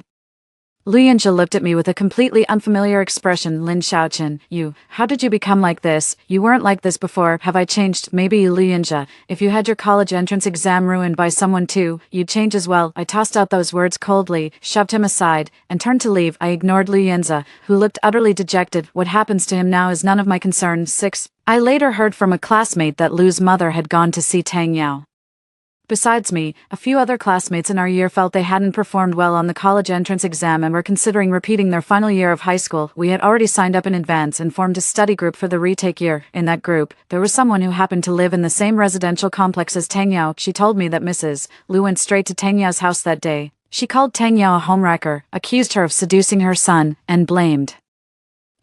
Liu Yinze looked at me with a completely unfamiliar expression. Lin Xiaoqin, how did you become like this? You weren't like this before. Have I changed? Maybe. Liu Yinze, if you had your college entrance exam ruined by someone too, you'd change as well. I tossed out those words coldly, shoved him aside, and turned to leave. I ignored Liu Yinze, who looked utterly dejected. What happens to him now is none of my concern. 6. I later heard from a classmate that Liu's mother had gone to see Tang Yao. Besides me, a few other classmates in our year felt they hadn't performed well on the college entrance exam and were considering repeating their final year of high school. We had already signed up in advance and formed a study group for the retake year. In that group, there was someone who happened to live in the same residential complex as Tang Yao. She told me that Mrs. Liu went straight to Tang Yao's house that day. She called Tang Yao a homewrecker, accused her of seducing her son, and blamed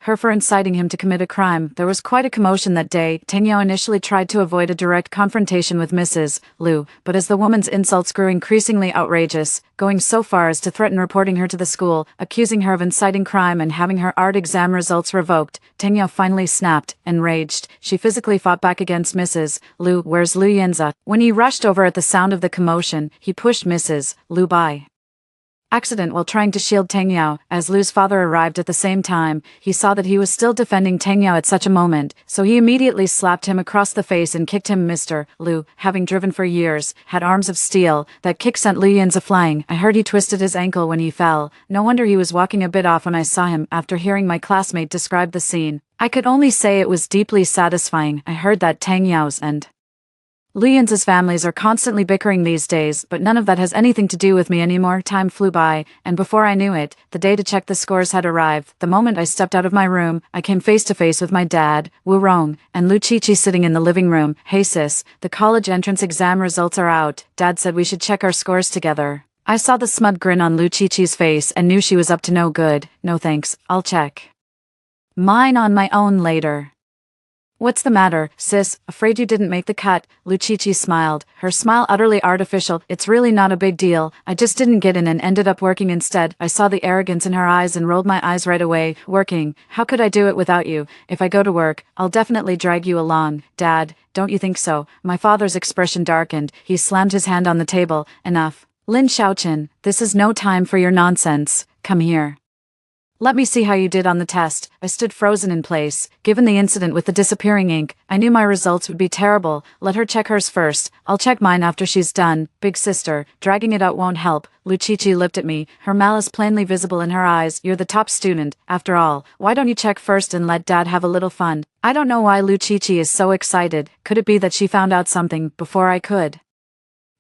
her for inciting him to commit a crime. There was quite a commotion that day. Tang Yao initially tried to avoid a direct confrontation with Mrs. Liu, but as the woman's insults grew increasingly outrageous, going so far as to threaten reporting her to the school, accusing her of inciting crime and having her art exam results revoked, Tang Yao finally snapped. Enraged, she physically fought back against Mrs. Liu. Where's Liu Yanzi? When he rushed over at the sound of the commotion, he pushed Mrs. Liu by accident while trying to shield Tang Yao. As Lu's father arrived at the same time, he saw that he was still defending Tang Yao at such a moment, so he immediately slapped him across the face and kicked him. Mr. Lu, having driven for years, had arms of steel. That kick sent Liu Yanzi flying. I heard he twisted his ankle when he fell. No wonder he was walking a bit off when I saw him. After hearing my classmate describe the scene, I could only say it was deeply satisfying. I heard that Tang Yao's and Liu Yanzi's families are constantly bickering these days, but none of that has anything to do with me anymore. Time flew by, and before I knew it, the day to check the scores had arrived. The moment I stepped out of my room, I came face to face with my dad, Wu Rong, and Lu Qiqi sitting in the living room. Hey sis, the college entrance exam results are out. Dad said we should check our scores together. I saw the smug grin on Lu Qiqi's face and knew she was up to no good. No thanks, I'll check mine on my own later. What's the matter, sis? Afraid you didn't make the cut? Lu Qiqi smiled, her smile utterly artificial. It's really not a big deal. I just didn't get in and ended up working instead. I saw the arrogance in her eyes and rolled my eyes right away. Working? How could I do it without you? If I go to work, I'll definitely drag you along. Dad, don't you think so? My father's expression darkened. He slammed his hand on the table. Enough. Lin Xiaoqin, this is no time for your nonsense. Come here. Let me see how you did on the test. I stood frozen in place. Given the incident with the disappearing ink, I knew my results would be terrible. Let her check hers first. I'll check mine after she's done. Big sister, dragging it out won't help. Lu Qiqi looked at me, her malice plainly visible in her eyes. You're the top student. After all, why don't you check first and let Dad have a little fun? I don't know why Lu Qiqi is so excited. Could it be that she found out something before I could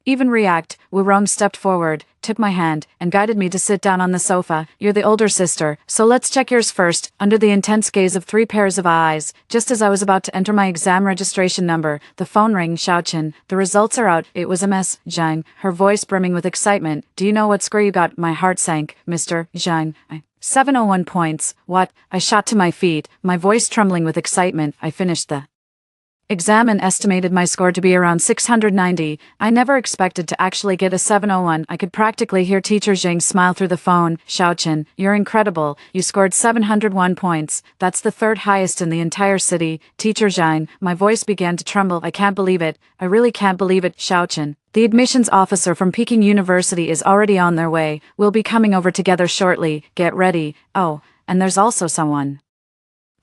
even react? Wu Rong stepped forward, took my hand, and guided me to sit down on the sofa. You're the older sister, so let's check yours first. Under the intense gaze of 3 pairs of eyes, just as I was about to enter my exam registration number, the phone rang. Xiaoqin, the results are out. It was a mess. Zhang, her voice brimming with excitement. Do you know what score you got? My heart sank. Mr. Zhang, 701 points. What? I shot to my feet, my voice trembling with excitement. I finished the exam and estimated my score to be around 690. I never expected to actually get a 701. I could practically hear Teacher Zhang smile through the phone. Xiaoqin, you're incredible. You scored 701 points. That's the 3rd highest in the entire city. Teacher Zhang, my voice began to tremble. I can't believe it. I really can't believe it. Xiaoqin, the admissions officer from Peking University is already on their way. We'll be coming over together shortly. Get ready. Oh, and there's also someone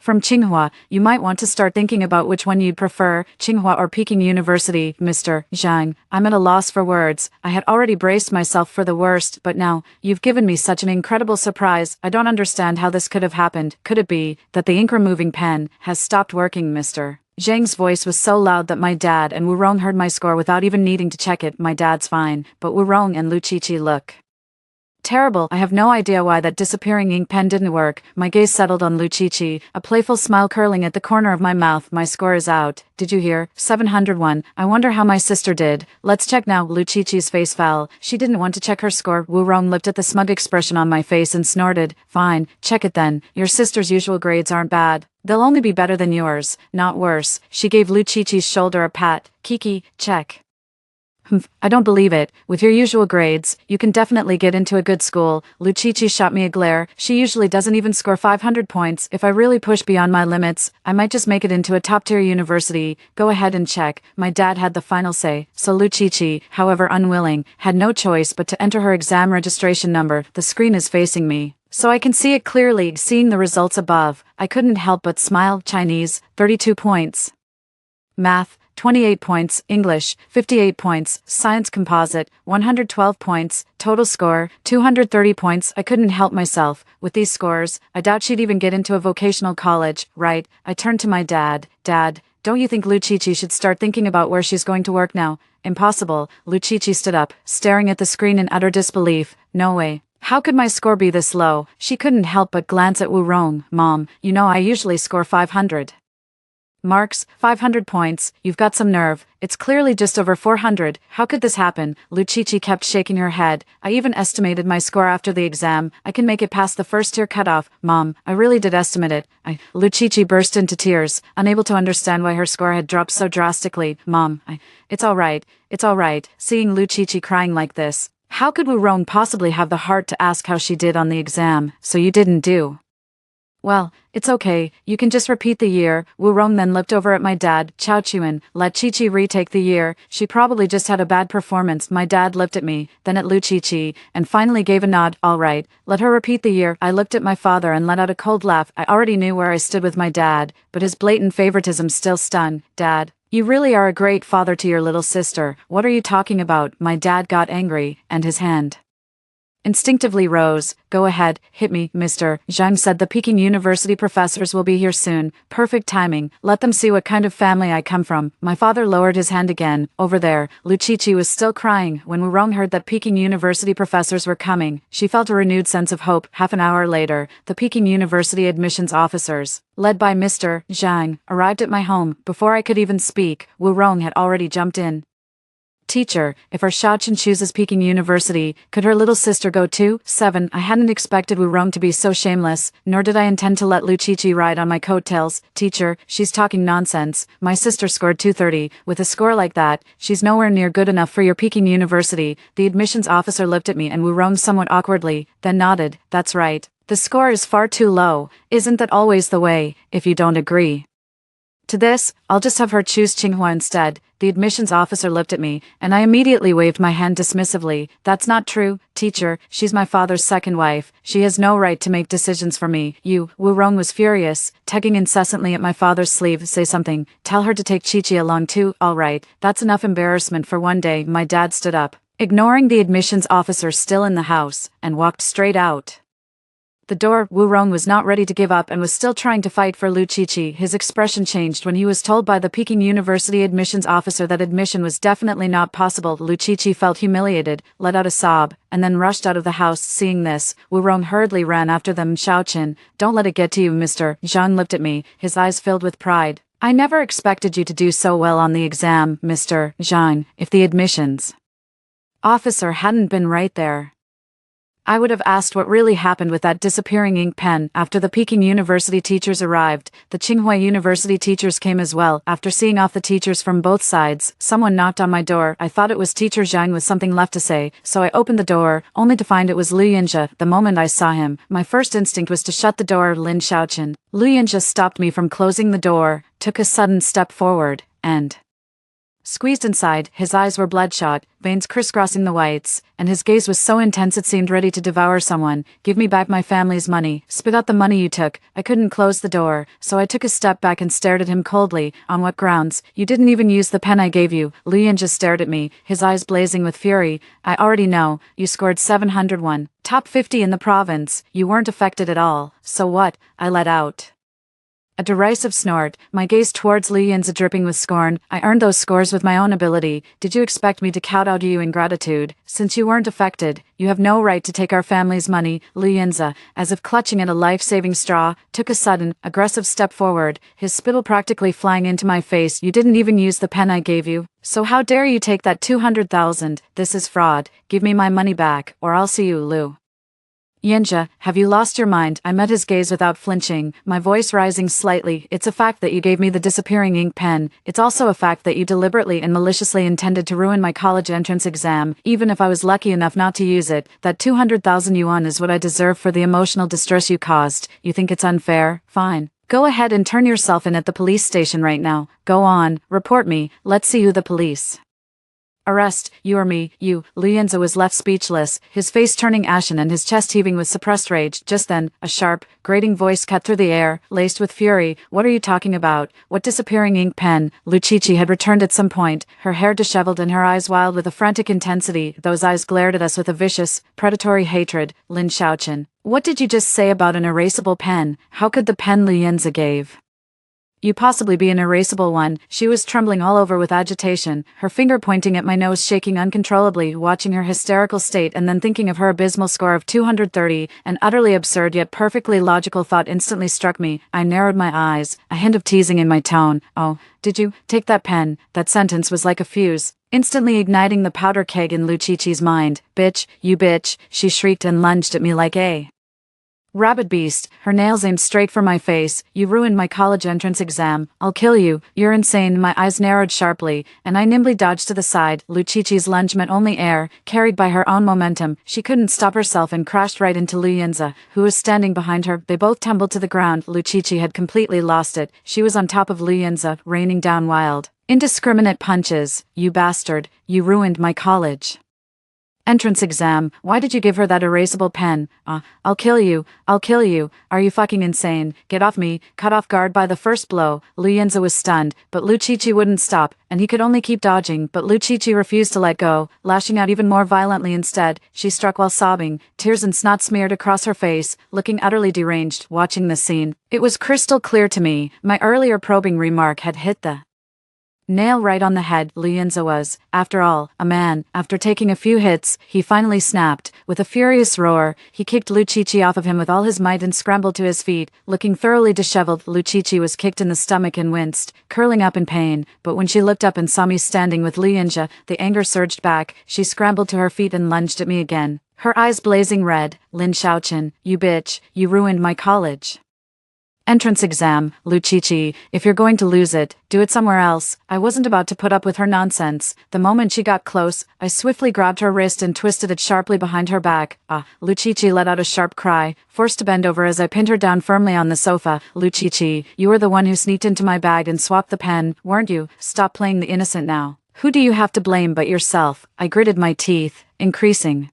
from Tsinghua. You might want to start thinking about which one you'd prefer, Tsinghua or Peking University. Mr. Zhang, I'm at a loss for words. I had already braced myself for the worst, but now, you've given me such an incredible surprise. I don't understand how this could have happened. Could it be that the ink-removing pen has stopped working? Mr. Zhang's voice was so loud that my dad and Wu Rong heard my score without even needing to check it. My dad's fine, but Wu Rong and Lu Qiqi look terrible. I have no idea why that disappearing ink pen didn't work. My gaze settled on Lu Qiqi, a playful smile curling at the corner of my mouth. My score is out. Did you hear? 701. I wonder how my sister did. Let's check now. Lu Qiqi's face fell. She didn't want to check her score. Wu Rong looked at the smug expression on my face and snorted. Fine, check it then. Your sister's usual grades aren't bad. They'll only be better than yours, not worse. She gave Lu Qiqi's shoulder a pat. Kiki, check. I don't believe it. With your usual grades, you can definitely get into a good school. Lu Qiqi shot me a glare. She usually doesn't even score 500 points. If I really push beyond my limits, I might just make it into a top-tier university. Go ahead and check. My dad had the final say, so Lu Qiqi, however unwilling, had no choice but to enter her exam registration number. The screen is facing me, so I can see it clearly. Seeing the results above, I couldn't help but smile. Chinese, 32 points. Math, 28 points, English, 58 points, Science Composite, 112 points, total score, 230 points. I couldn't help myself. With these scores, I doubt she'd even get into a vocational college, right? I turned to my dad. Dad, don't you think Lu Qiqi should start thinking about where she's going to work now? Impossible. Lu Qiqi stood up, staring at the screen in utter disbelief. No way. How could my score be this low? She couldn't help but glance at Wu Rong. Mom, you know I usually score 500. Marks, 500 points, you've got some nerve. It's clearly just over 400. How could this happen? Lucici kept shaking her head. I even estimated my score after the exam. I can make it past the first tier cutoff. Mom, I really did estimate it. Lucici burst into tears, unable to understand why her score had dropped so drastically. Mom, it's all right. It's all right. Seeing Lucici crying like this. How could Wu Rong possibly have the heart to ask how she did on the exam? So you didn't do? Well, it's okay, you can just repeat the year. Wu Rong then looked over at my dad, Chao Chuan. Let Chi-Chi retake the year. She probably just had a bad performance. My dad looked at me, then at Lu Chi-Chi, and finally gave a nod. All right, let her repeat the year. I looked at my father and let out a cold laugh. I already knew where I stood with my dad, but his blatant favoritism still stung. Dad, you really are a great father to your little sister. What are you talking about? My dad got angry, and his hand instinctively rose. Go ahead, hit me, Mr. Zhang said. The Peking University professors will be here soon. Perfect timing. Let them see what kind of family I come from. My father lowered his hand again. Over there. Lucici was still crying. When Wu Rong heard that Peking University professors were coming, she felt a renewed sense of hope. Half an hour later, the Peking University admissions officers, led by Mr. Zhang, arrived at my home. Before I could even speak, Wu Rong had already jumped in. Teacher, if our Xiaochen chooses Peking University, could her little sister go too? 7. I hadn't expected Wu Rong to be so shameless, nor did I intend to let Lucici ride on my coattails. Teacher, she's talking nonsense. My sister scored 230. With a score like that, she's nowhere near good enough for your Peking University. The admissions officer looked at me and Wu Rong somewhat awkwardly, then nodded. That's right. The score is far too low. Isn't that always the way, if you don't agree? To this, I'll just have her choose Tsinghua instead. The admissions officer looked at me, and I immediately waved my hand dismissively. That's not true, teacher. She's my father's second wife. She has no right to make decisions for me. You, Wu Rong was furious, tugging incessantly at my father's sleeve. Say something. Tell her to take Chi-Chi along too. All right, that's enough embarrassment for one day. My dad stood up, ignoring the admissions officer still in the house, and walked straight out the door. Wu Rong was not ready to give up and was still trying to fight for Lu Chi-Chi. His expression changed when he was told by the Peking University admissions officer that admission was definitely not possible. Lu Chi-Chi felt humiliated, let out a sob, and then rushed out of the house. Seeing this, Wu Rong hurriedly ran after them. Xiaochen, don't let it get to you, Mr. Zhang looked at me, his eyes filled with pride. I never expected you to do so well on the exam, Mr. Zhang. If the admissions officer hadn't been right there, I would have asked what really happened with that disappearing ink pen. After the Peking University teachers arrived, the Tsinghua University teachers came as well. After seeing off the teachers from both sides, someone knocked on my door. I thought it was Teacher Zhang with something left to say, so I opened the door, only to find it was Lu Yinjia. The moment I saw him, my first instinct was to shut the door. Lin Xiaochen. Lu Yinjia stopped me from closing the door, took a sudden step forward, and squeezed inside. His eyes were bloodshot, veins crisscrossing the whites, and his gaze was so intense it seemed ready to devour someone. Give me back my family's money. Spit out the money you took. I couldn't close the door, so I took a step back and stared at him coldly. On what grounds? You didn't even use the pen I gave you. Lu Yin just stared at me, his eyes blazing with fury. I already know. You scored 701. Top 50 in the province. You weren't affected at all. So what? I let out a derisive snort, my gaze towards Li Yinza dripping with scorn. I earned those scores with my own ability. Did you expect me to kowtow to you in gratitude? Since you weren't affected, you have no right to take our family's money. Li Yinza, as if clutching at a life-saving straw, took a sudden, aggressive step forward, his spittle practically flying into my face. You didn't even use the pen I gave you. So how dare you take that 200,000? This is fraud. Give me my money back, or I'll see you, Lu Yinjia, have you lost your mind? I met his gaze without flinching, my voice rising slightly. It's a fact that you gave me the disappearing ink pen. It's also a fact that you deliberately and maliciously intended to ruin my college entrance exam. Even if I was lucky enough not to use it, that 200,000 yuan is what I deserve for the emotional distress you caused. You think it's unfair? Fine. Go ahead and turn yourself in at the police station right now. Go on, report me. Let's see who the police arrest, you or me. You. Lu Yinza was left speechless, his face turning ashen and his chest heaving with suppressed rage. Just then, a sharp, grating voice cut through the air, laced with fury. What are you talking about? What disappearing ink pen? Lu Chi-Chi had returned at some point, her hair disheveled and her eyes wild with a frantic intensity. Those eyes glared at us with a vicious, predatory hatred. Lin Xiaochen. What did you just say about an erasable pen? How could the pen Lu Yinza gave You possibly be an erasable one. She was trembling all over with agitation, her finger pointing at my nose, shaking uncontrollably, watching her hysterical state and then thinking of her abysmal score of 230. An utterly absurd yet perfectly logical thought instantly struck me. I narrowed my eyes, a hint of teasing in my tone. "Oh, did you take that pen?" That sentence was like a fuse, instantly igniting the powder keg in Lucichi's mind. "Bitch, you bitch," she shrieked and lunged at me like a rabid beast, her nails aimed straight for my face. "You ruined my college entrance exam. I'll kill you. You're insane." My eyes narrowed sharply, and I nimbly dodged to the side. Lucichi's lunge met only air, carried by her own momentum. She couldn't stop herself and crashed right into Luyenza, who was standing behind her. They both tumbled to the ground. Lucichi had completely lost it. She was on top of Luyenza, raining down wild, indiscriminate punches. "You bastard. You ruined my college entrance exam. Why did you give her that erasable pen? I'll kill you. I'll kill you. Are you fucking insane? Get off me." Caught off guard by the first blow, Luyenza was stunned, but Lucichi wouldn't stop, and he could only keep dodging. But Lucichi refused to let go, lashing out even more violently instead. She struck while sobbing, tears and snot smeared across her face, looking utterly deranged. Watching the scene, it was crystal clear to me. My earlier probing remark had hit the nail right on the head. Luyenza was, after all, a man. After taking a few hits, he finally snapped. With a furious roar, he kicked Lucichi off of him with all his might and scrambled to his feet. Looking thoroughly disheveled, Lucichi was kicked in the stomach and winced, curling up in pain. But when she looked up and saw me standing with Luyenza, the anger surged back. She scrambled to her feet and lunged at me again, her eyes blazing red. "Lin Shaochen, you bitch, you ruined my college entrance exam. Lucichi, if you're going to lose it, do it somewhere else." I wasn't about to put up with her nonsense. The moment she got close, I swiftly grabbed her wrist and twisted it sharply behind her back. Lucichi let out a sharp cry, forced to bend over as I pinned her down firmly on the sofa. "Lucichi, you were the one who sneaked into my bag and swapped the pen, weren't you? Stop playing the innocent now. Who do you have to blame but yourself?" I gritted my teeth, increasing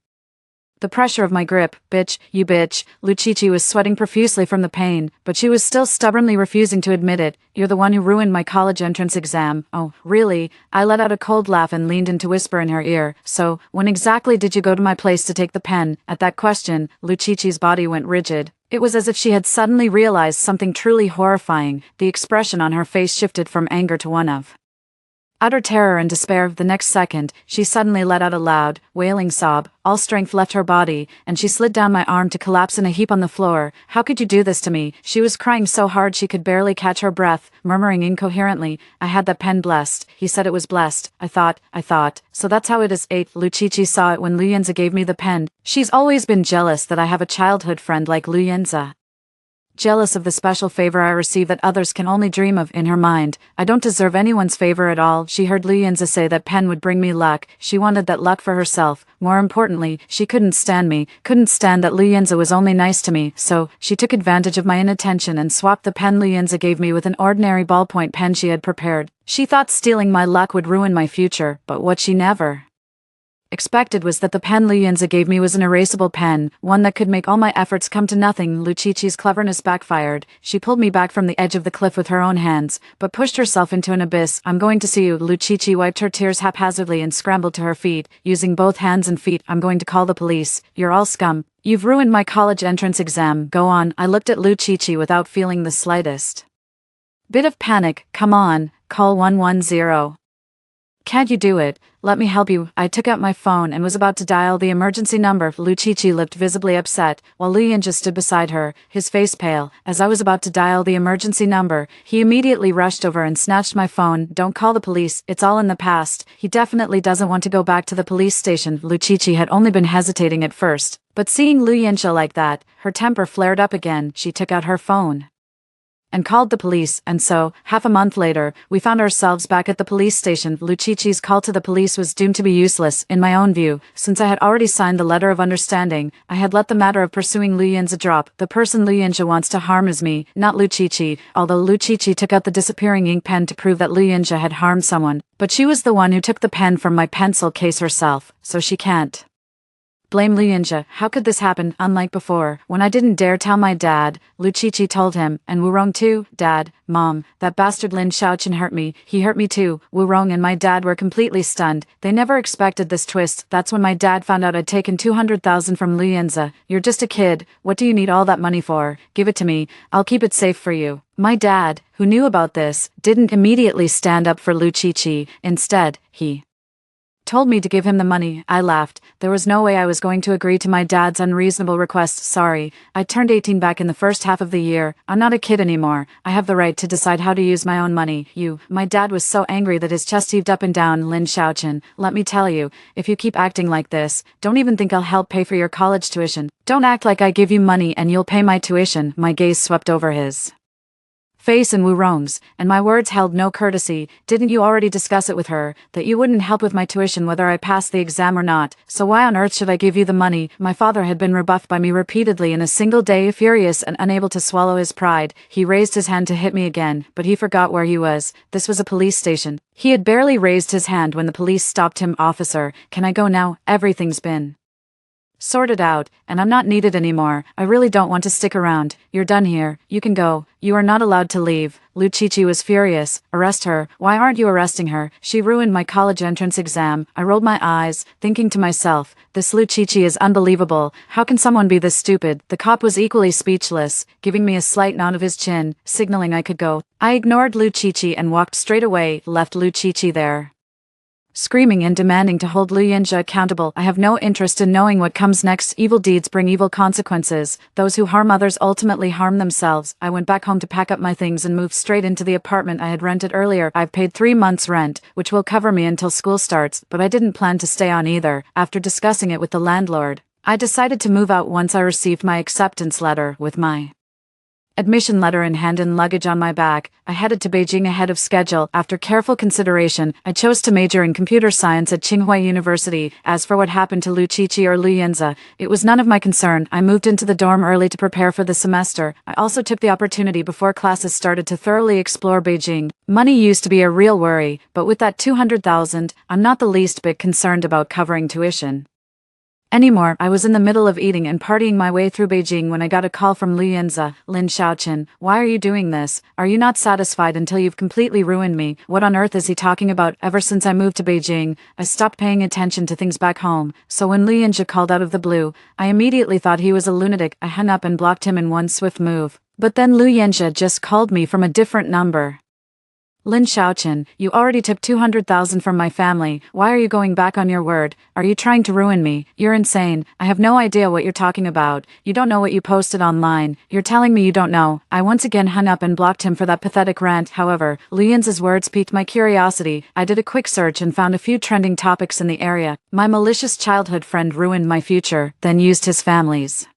the pressure of my grip. "Bitch, you bitch." Lucichi was sweating profusely from the pain, but she was still stubbornly refusing to admit it. "You're the one who ruined my college entrance exam." "Oh, really?" I let out a cold laugh and leaned in to whisper in her ear. "So, when exactly did you go to my place to take the pen?" At that question, Lucichi's body went rigid. It was as if she had suddenly realized something truly horrifying. The expression on her face shifted from anger to one of utter terror and despair. The next second, she suddenly let out a loud, wailing sob. All strength left her body, and she slid down my arm to collapse in a heap on the floor. "How could you do this to me?" She was crying so hard she could barely catch her breath, murmuring incoherently, "I had that pen blessed. He said it was blessed. I thought. So that's how it is." 8. Lucichi saw it when Luyenza gave me the pen. She's always been jealous that I have a childhood friend like Luyenza. Jealous of the special favor I receive that others can only dream of. In her mind, I don't deserve anyone's favor at all. She heard Luyenza say that pen would bring me luck. She wanted that luck for herself. More importantly, she couldn't stand me, couldn't stand that Luyenza was only nice to me. So, she took advantage of my inattention and swapped the pen Luyenza gave me with an ordinary ballpoint pen she had prepared. She thought stealing my luck would ruin my future, but what she never expected was that the pen Luyenza gave me was an erasable pen, one that could make all my efforts come to nothing. Lucichi's cleverness backfired. She pulled me back from the edge of the cliff with her own hands, but pushed herself into an abyss. "I'm going to see you." Lucichi wiped her tears haphazardly and scrambled to her feet, using both hands and feet. "I'm going to call the police. You're all scum. You've ruined my college entrance exam. Go on." I looked at Lucichi without feeling the slightest bit of panic. "Come on, call 110. Can't you do it? Let me help you." I took out my phone and was about to dial the emergency number. Lucichi looked visibly upset, while Luyenza stood beside her, his face pale. As I was about to dial the emergency number, he immediately rushed over and snatched my phone. "Don't call the police. It's all in the past. He definitely doesn't want to go back to the police station." Lucichi had only been hesitating at first, but seeing Luyenza like that, her temper flared up again. She took out her phone and called the police, and so, half a month later, we found ourselves back at the police station. Lucichi's call to the police was doomed to be useless, in my own view. Since I had already signed the letter of understanding, I had let the matter of pursuing Luyenza drop. The person Luyenza wants to harm is me, not Lucichi, although Lucichi took out the disappearing ink pen to prove that Luyenza had harmed someone. But she was the one who took the pen from my pencil case herself, so she can't blame Luyenza. How could this happen? Unlike before, when I didn't dare tell my dad, Lucichi told him, and Wurong too. "Dad, Mom, that bastard Lin Shaochen hurt me. He hurt me too." Wurong and my dad were completely stunned. They never expected this twist. That's when my dad found out I'd taken 200,000 from Luyenza. "You're just a kid. What do you need all that money for? Give it to me. I'll keep it safe for you." My dad, who knew about this, didn't immediately stand up for Lu Qiqi. Instead, he told me to give him the money. I laughed. There was no way I was going to agree to my dad's unreasonable request. Sorry, I turned 18 back in the first half of the year. I'm not a kid anymore. I have the right to decide how to use my own money. My dad was so angry that his chest heaved up and down. Lin Xiaochen, let me tell you, if you keep acting like this, don't even think I'll help pay for your college tuition. Don't act like I give you money and you'll pay my tuition. My gaze swept over his face and Wu Rong's, and my words held no courtesy. Didn't you already discuss it with her, that you wouldn't help with my tuition whether I passed the exam or not, so why on earth should I give you the money? My father had been rebuffed by me repeatedly in a single day. Furious and unable to swallow his pride, he raised his hand to hit me again, but he forgot where he was. This was a police station. He had barely raised his hand when the police stopped him. Officer, can I go now? Everything's been sorted out, and I'm not needed anymore. I really don't want to stick around. You're done here. You can go. You are not allowed to leave. Lu Qiqi was furious. Arrest her. Why aren't you arresting her? She ruined my college entrance exam. I rolled my eyes, thinking to myself, this Lu Qiqi is unbelievable. How can someone be this stupid? The cop was equally speechless, giving me a slight nod of his chin, signaling I could go. I ignored Lu Qiqi and walked straight away, left Lu Qiqi there, screaming and demanding to hold Lu Yinzhe accountable. I have no interest in knowing what comes next. Evil deeds bring evil consequences. Those who harm others ultimately harm themselves. I went back home to pack up my things and move straight into the apartment I had rented earlier. I've paid 3 months' rent, which will cover me until school starts, but I didn't plan to stay on either. After discussing it with the landlord, I decided to move out once I received my acceptance letter. With my admission letter in hand and luggage on my back, I headed to Beijing ahead of schedule. After careful consideration, I chose to major in computer science at Tsinghua University. As for what happened to Lu Qiqi or Lu Yinzhe, it was none of my concern. I moved into the dorm early to prepare for the semester. I also took the opportunity before classes started to thoroughly explore Beijing. Money used to be a real worry, but with that 200,000, I'm not the least bit concerned about covering tuition anymore. I was in the middle of eating and partying my way through Beijing when I got a call from Lu Yinzhe. Lin Xiaochen, why are you doing this? Are you not satisfied until you've completely ruined me? What on earth is he talking about? Ever since I moved to Beijing, I stopped paying attention to things back home, so when Lu Yinzhe called out of the blue, I immediately thought he was a lunatic. I hung up and blocked him in one swift move. But then Lu Yinzhe just called me from a different number. Lin Xiaochen, you already took 200,000 from my family. Why are you going back on your word? Are you trying to ruin me? You're insane. I have no idea what you're talking about. You don't know what you posted online. You're telling me you don't know. I once again hung up and blocked him for that pathetic rant. However, Lu Yinzhe's words piqued my curiosity. I did a quick search and found a few trending topics in the area. My malicious childhood friend ruined my future, then used his family's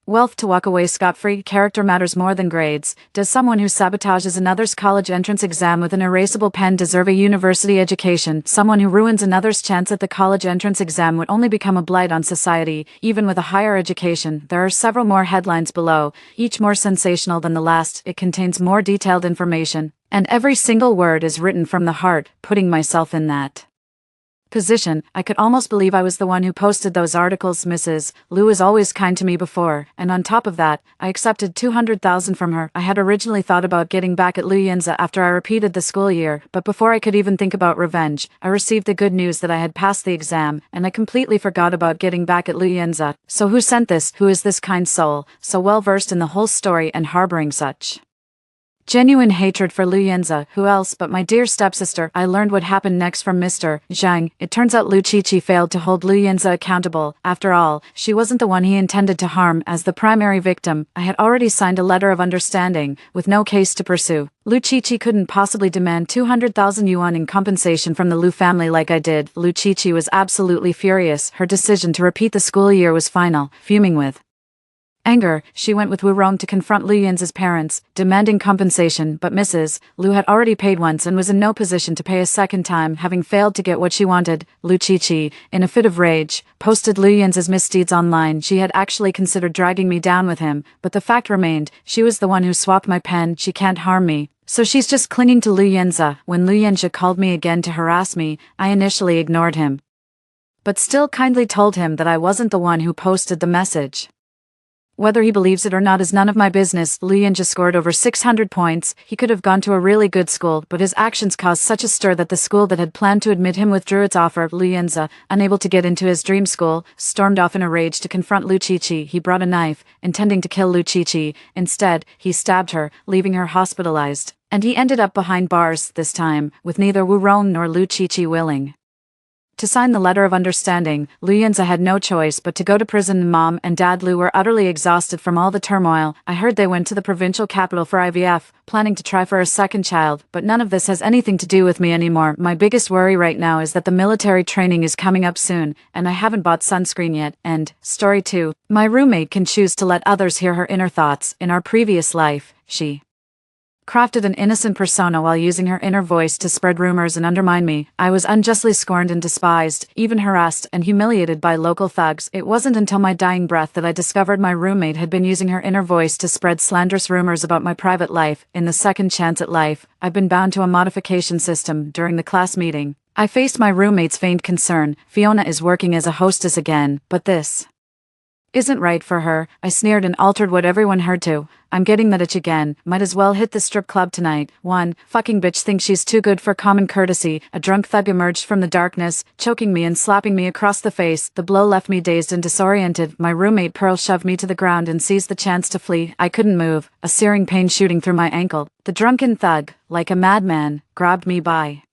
wealth to walk away scot-free. Character matters more than grades. Does someone who sabotages another's college entrance exam with an erasable pen deserve a university education? Someone who ruins another's chance at the college entrance exam would only become a blight on society, even with a higher education. There are several more headlines below, each more sensational than the last. It contains more detailed information, and every single word is written from the heart. Putting myself in that position, I could almost believe I was the one who posted those articles. Mrs. Lu was always kind to me before, and on top of that, I accepted 200,000 from her. I had originally thought about getting back at Lu Yinzhe after I repeated the school year, but before I could even think about revenge, I received the good news that I had passed the exam, and I completely forgot about getting back at Lu Yinzhe. So who sent this? Who is this kind soul, so well versed in the whole story and harboring such genuine hatred for Lu Yinzhe? Who else but my dear stepsister? I learned what happened next from Mr. Zhang. It turns out Lu Qiqi failed to hold Lu Yinzhe accountable. After all, she wasn't the one he intended to harm. As the primary victim, I had already signed a letter of understanding, with no case to pursue. Lu Qiqi couldn't possibly demand 200,000 yuan in compensation from the Lu family like I did. Lu Qiqi was absolutely furious. Her decision to repeat the school year was final. Fuming with anger, she went with Wu Rong to confront Lu Yinzhe's parents, demanding compensation, but Mrs. Lu had already paid once and was in no position to pay a second time, having failed to get what she wanted. Lu Qiqi, in a fit of rage, posted Lu Yinzhe's misdeeds online. She had actually considered dragging me down with him, but the fact remained, she was the one who swapped my pen. She can't harm me, so she's just clinging to Lu Yinzhe. When Lu Yinzhe called me again to harass me, I initially ignored him, but still kindly told him that I wasn't the one who posted the message. Whether he believes it or not is none of my business. Lian just scored over 600 points. He could have gone to a really good school, but his actions caused such a stir that the school that had planned to admit him withdrew its offer. Lianza, unable to get into his dream school, stormed off in a rage to confront Lu Qiqi. He brought a knife, intending to kill Lu Qiqi. Instead, he stabbed her, leaving her hospitalized. And he ended up behind bars this time, with neither Wu Rong nor Lu Qiqi willing to sign the letter of understanding. Lu Yanzi had no choice but to go to prison. Mom and Dad Lu were utterly exhausted from all the turmoil. I heard they went to the provincial capital for IVF, planning to try for a second child, but none of this has anything to do with me anymore. My biggest worry right now is that the military training is coming up soon, and I haven't bought sunscreen yet. And, story 2, my roommate can choose to let others hear her inner thoughts. In our previous life, she crafted an innocent persona while using her inner voice to spread rumors and undermine me. I was unjustly scorned and despised, even harassed and humiliated by local thugs. It wasn't until my dying breath that I discovered my roommate had been using her inner voice to spread slanderous rumors about my private life. In the second chance at life, I've been bound to a modification system. During the class meeting, I faced my roommate's feigned concern. Fiona is working as a hostess again, but this isn't right for her. I sneered and altered what everyone heard to. I'm getting that itch again. Might as well hit the strip club tonight. One fucking bitch thinks she's too good for common courtesy. A drunk thug emerged from the darkness, choking me and slapping me across the face. The blow left me dazed and disoriented. My roommate Pearl shoved me to the ground and seized the chance to flee. I couldn't move, a searing pain shooting through my ankle. The drunken thug, like a madman, grabbed me by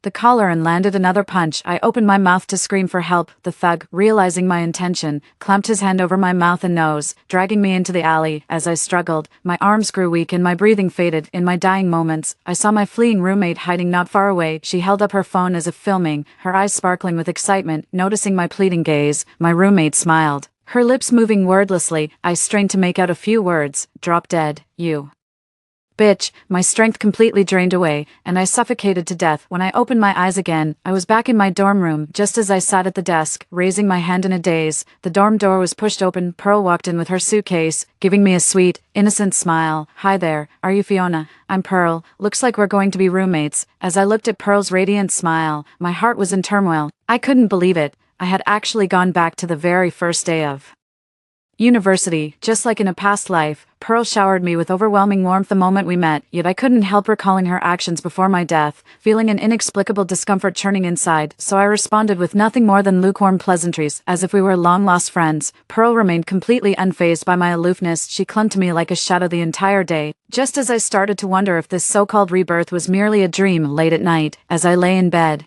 the collar and landed another punch. I opened my mouth to scream for help. The thug, realizing my intention, clamped his hand over my mouth and nose, dragging me into the alley. As I struggled, my arms grew weak and my breathing faded. In my dying moments, I saw my fleeing roommate hiding not far away. She held up her phone as if filming, her eyes sparkling with excitement. Noticing my pleading gaze, my roommate smiled, her lips moving wordlessly. I strained to make out a few words. Drop dead, you bitch. My strength completely drained away, and I suffocated to death. When I opened my eyes again, I was back in my dorm room. Just as I sat at the desk, raising my hand in a daze, the dorm door was pushed open. Pearl walked in with her suitcase, giving me a sweet, innocent smile. Hi there, are you Fiona? I'm Pearl. Looks like we're going to be roommates. As I looked at Pearl's radiant smile, my heart was in turmoil. I couldn't believe it. I had actually gone back to the very first day of university. Just like in a past life, Pearl showered me with overwhelming warmth the moment we met, yet I couldn't help recalling her actions before my death, feeling an inexplicable discomfort churning inside, so I responded with nothing more than lukewarm pleasantries, as if we were long-lost friends. Pearl remained completely unfazed by my aloofness. She clung to me like a shadow the entire day, just as I started to wonder if this so-called rebirth was merely a dream. Late at night, as I lay in bed,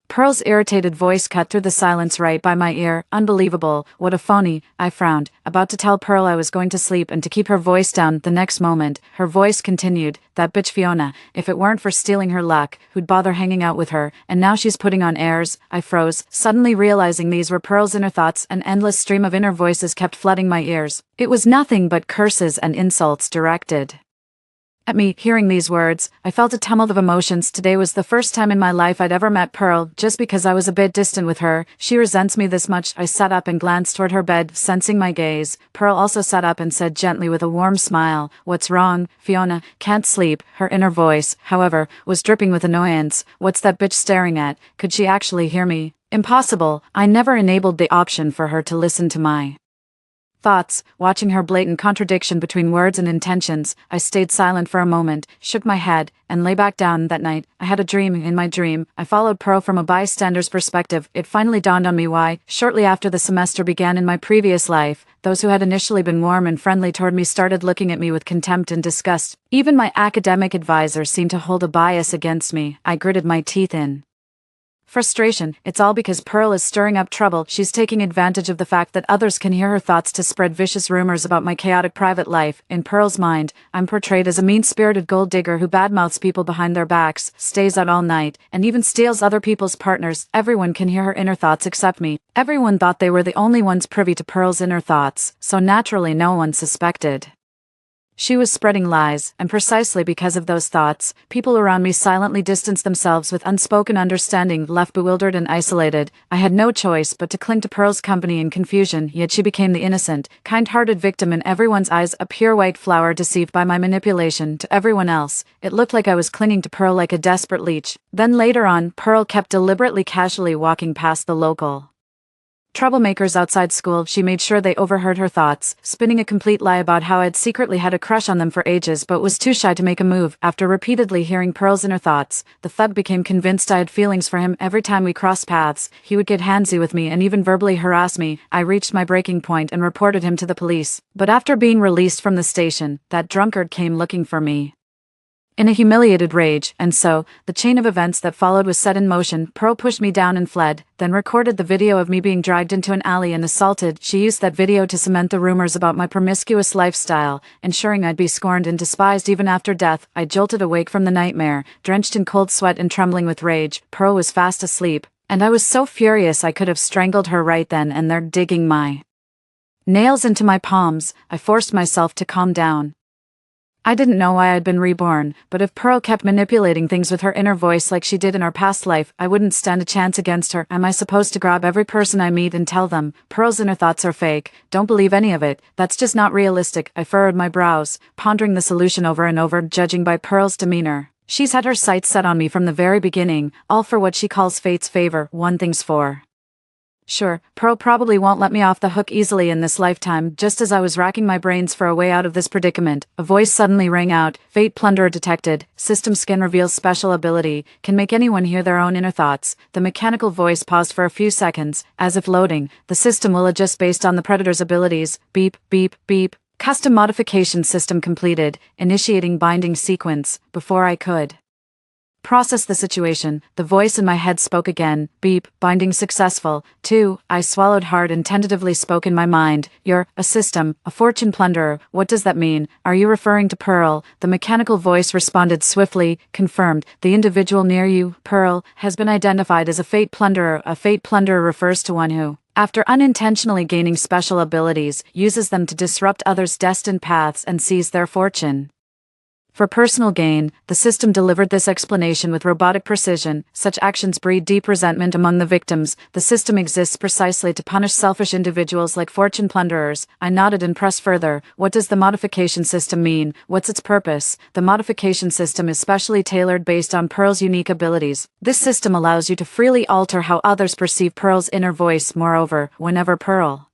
Pearl's irritated voice cut through the silence right by my ear. Unbelievable, what a phony. I frowned, about to tell Pearl I was going to sleep and to keep her voice down. The next moment, her voice continued, that bitch Fiona, if it weren't for stealing her luck, who'd bother hanging out with her, and now she's putting on airs. I froze, suddenly realizing these were Pearl's inner thoughts. An endless stream of inner voices kept flooding my ears. It was nothing but curses and insults directed at me. Hearing these words, I felt a tumult of emotions. Today was the first time in my life I'd ever met Pearl. Just because I was a bit distant with her, she resents me this much. I sat up and glanced toward her bed, sensing my gaze. Pearl also sat up and said gently with a warm smile, "What's wrong, Fiona? Can't sleep?" Her inner voice, however, was dripping with annoyance. What's that bitch staring at? Could she actually hear me? Impossible. I never enabled the option for her to listen to my thoughts. Watching her blatant contradiction between words and intentions, I stayed silent for a moment, shook my head, and lay back down. That night, I had a dream. In my dream, I followed Pearl from a bystander's perspective. It finally dawned on me why. Shortly after the semester began in my previous life, those who had initially been warm and friendly toward me started looking at me with contempt and disgust. Even my academic advisor seemed to hold a bias against me. I gritted my teeth in frustration. It's all because Pearl is stirring up trouble. She's taking advantage of the fact that others can hear her thoughts to spread vicious rumors about my chaotic private life. In Pearl's mind, I'm portrayed as a mean-spirited gold digger who badmouths people behind their backs, stays out all night, and even steals other people's partners. Everyone can hear her inner thoughts except me. Everyone thought they were the only ones privy to Pearl's inner thoughts, so naturally no one suspected she was spreading lies, and precisely because of those thoughts, people around me silently distanced themselves with unspoken understanding. Left bewildered and isolated, I had no choice but to cling to Pearl's company in confusion, yet she became the innocent, kind-hearted victim in everyone's eyes, a pure white flower deceived by my manipulation. To everyone else, it looked like I was clinging to Pearl like a desperate leech. Then later on, Pearl kept deliberately casually walking past the local troublemakers outside school. She made sure they overheard her thoughts, spinning a complete lie about how I'd secretly had a crush on them for ages but was too shy to make a move. After repeatedly hearing Pearl's inner thoughts, the thug became convinced I had feelings for him. Every time we crossed paths, he would get handsy with me and even verbally harass me. I reached my breaking point and reported him to the police. But after being released from the station, that drunkard came looking for me in a humiliated rage, and so, the chain of events that followed was set in motion. Pearl pushed me down and fled, then recorded the video of me being dragged into an alley and assaulted. She used that video to cement the rumors about my promiscuous lifestyle, ensuring I'd be scorned and despised even after death. I jolted awake from the nightmare, drenched in cold sweat and trembling with rage. Pearl was fast asleep, and I was so furious I could have strangled her right then and there, digging my nails into my palms. I forced myself to calm down. I didn't know why I'd been reborn, but if Pearl kept manipulating things with her inner voice like she did in our past life, I wouldn't stand a chance against her. Am I supposed to grab every person I meet and tell them, Pearl's inner thoughts are fake, don't believe any of it, that's just not realistic? I furrowed my brows, pondering the solution over and over, judging by Pearl's demeanor. She's had her sights set on me from the very beginning, all for what she calls fate's favor. One thing's for sure, Pearl probably won't let me off the hook easily in this lifetime. Just as I was racking my brains for a way out of this predicament, a voice suddenly rang out. Fate plunderer detected. System skin reveals special ability. Can make anyone hear their own inner thoughts. The mechanical voice paused for a few seconds, as if loading. The system will adjust based on the predator's abilities. Beep, beep, beep. Custom modification system completed. Initiating binding sequence. Before I could process the situation, the voice in my head spoke again. Beep, binding successful. 2. I swallowed hard and tentatively spoke in my mind. You're a system, a fortune plunderer. What does that mean? Are you referring to Pearl? The mechanical voice responded swiftly. Confirmed. The individual near you, Pearl, has been identified as a fate plunderer. A fate plunderer refers to one who, after unintentionally gaining special abilities, uses them to disrupt others' destined paths and seize their fortune for personal gain. The system delivered this explanation with robotic precision. Such actions breed deep resentment among the victims. The system exists precisely to punish selfish individuals like fortune plunderers. I nodded and pressed further. What does the modification system mean? What's its purpose? The modification system is specially tailored based on Pearl's unique abilities. This system allows you to freely alter how others perceive Pearl's inner voice. Moreover, whenever Pearl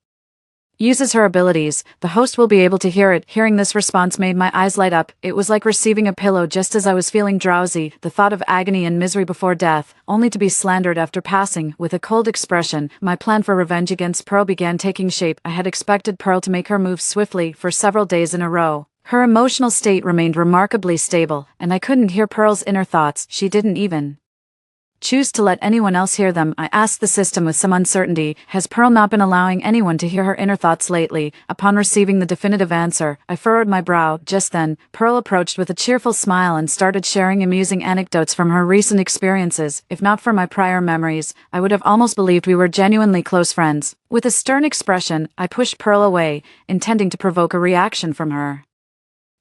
uses her abilities, the host will be able to hear it. Hearing this response made my eyes light up. It was like receiving a pillow just as I was feeling drowsy, the thought of agony and misery before death, only to be slandered after passing. With a cold expression, my plan for revenge against Pearl began taking shape. I had expected Pearl to make her move swiftly for several days in a row. Her emotional state remained remarkably stable, and I couldn't hear Pearl's inner thoughts. She didn't even choose to let anyone else hear them. I asked the system with some uncertainty, has Pearl not been allowing anyone to hear her inner thoughts lately? Upon receiving the definitive answer, I furrowed my brow. Just then, Pearl approached with a cheerful smile and started sharing amusing anecdotes from her recent experiences. If not for my prior memories, I would have almost believed we were genuinely close friends. With a stern expression, I pushed Pearl away, intending to provoke a reaction from her.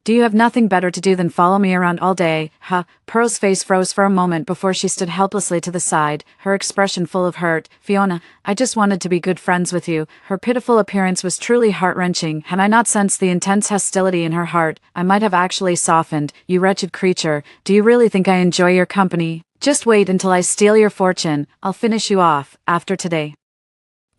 Do you have nothing better to do than follow me around all day? Huh? Pearl's face froze for a moment before she stood helplessly to the side, her expression full of hurt. Fiona, I just wanted to be good friends with you. Her pitiful appearance was truly heart-wrenching. Had I not sensed the intense hostility in her heart, I might have actually softened. You wretched creature, do you really think I enjoy your company? Just wait until I steal your fortune. I'll finish you off, after today.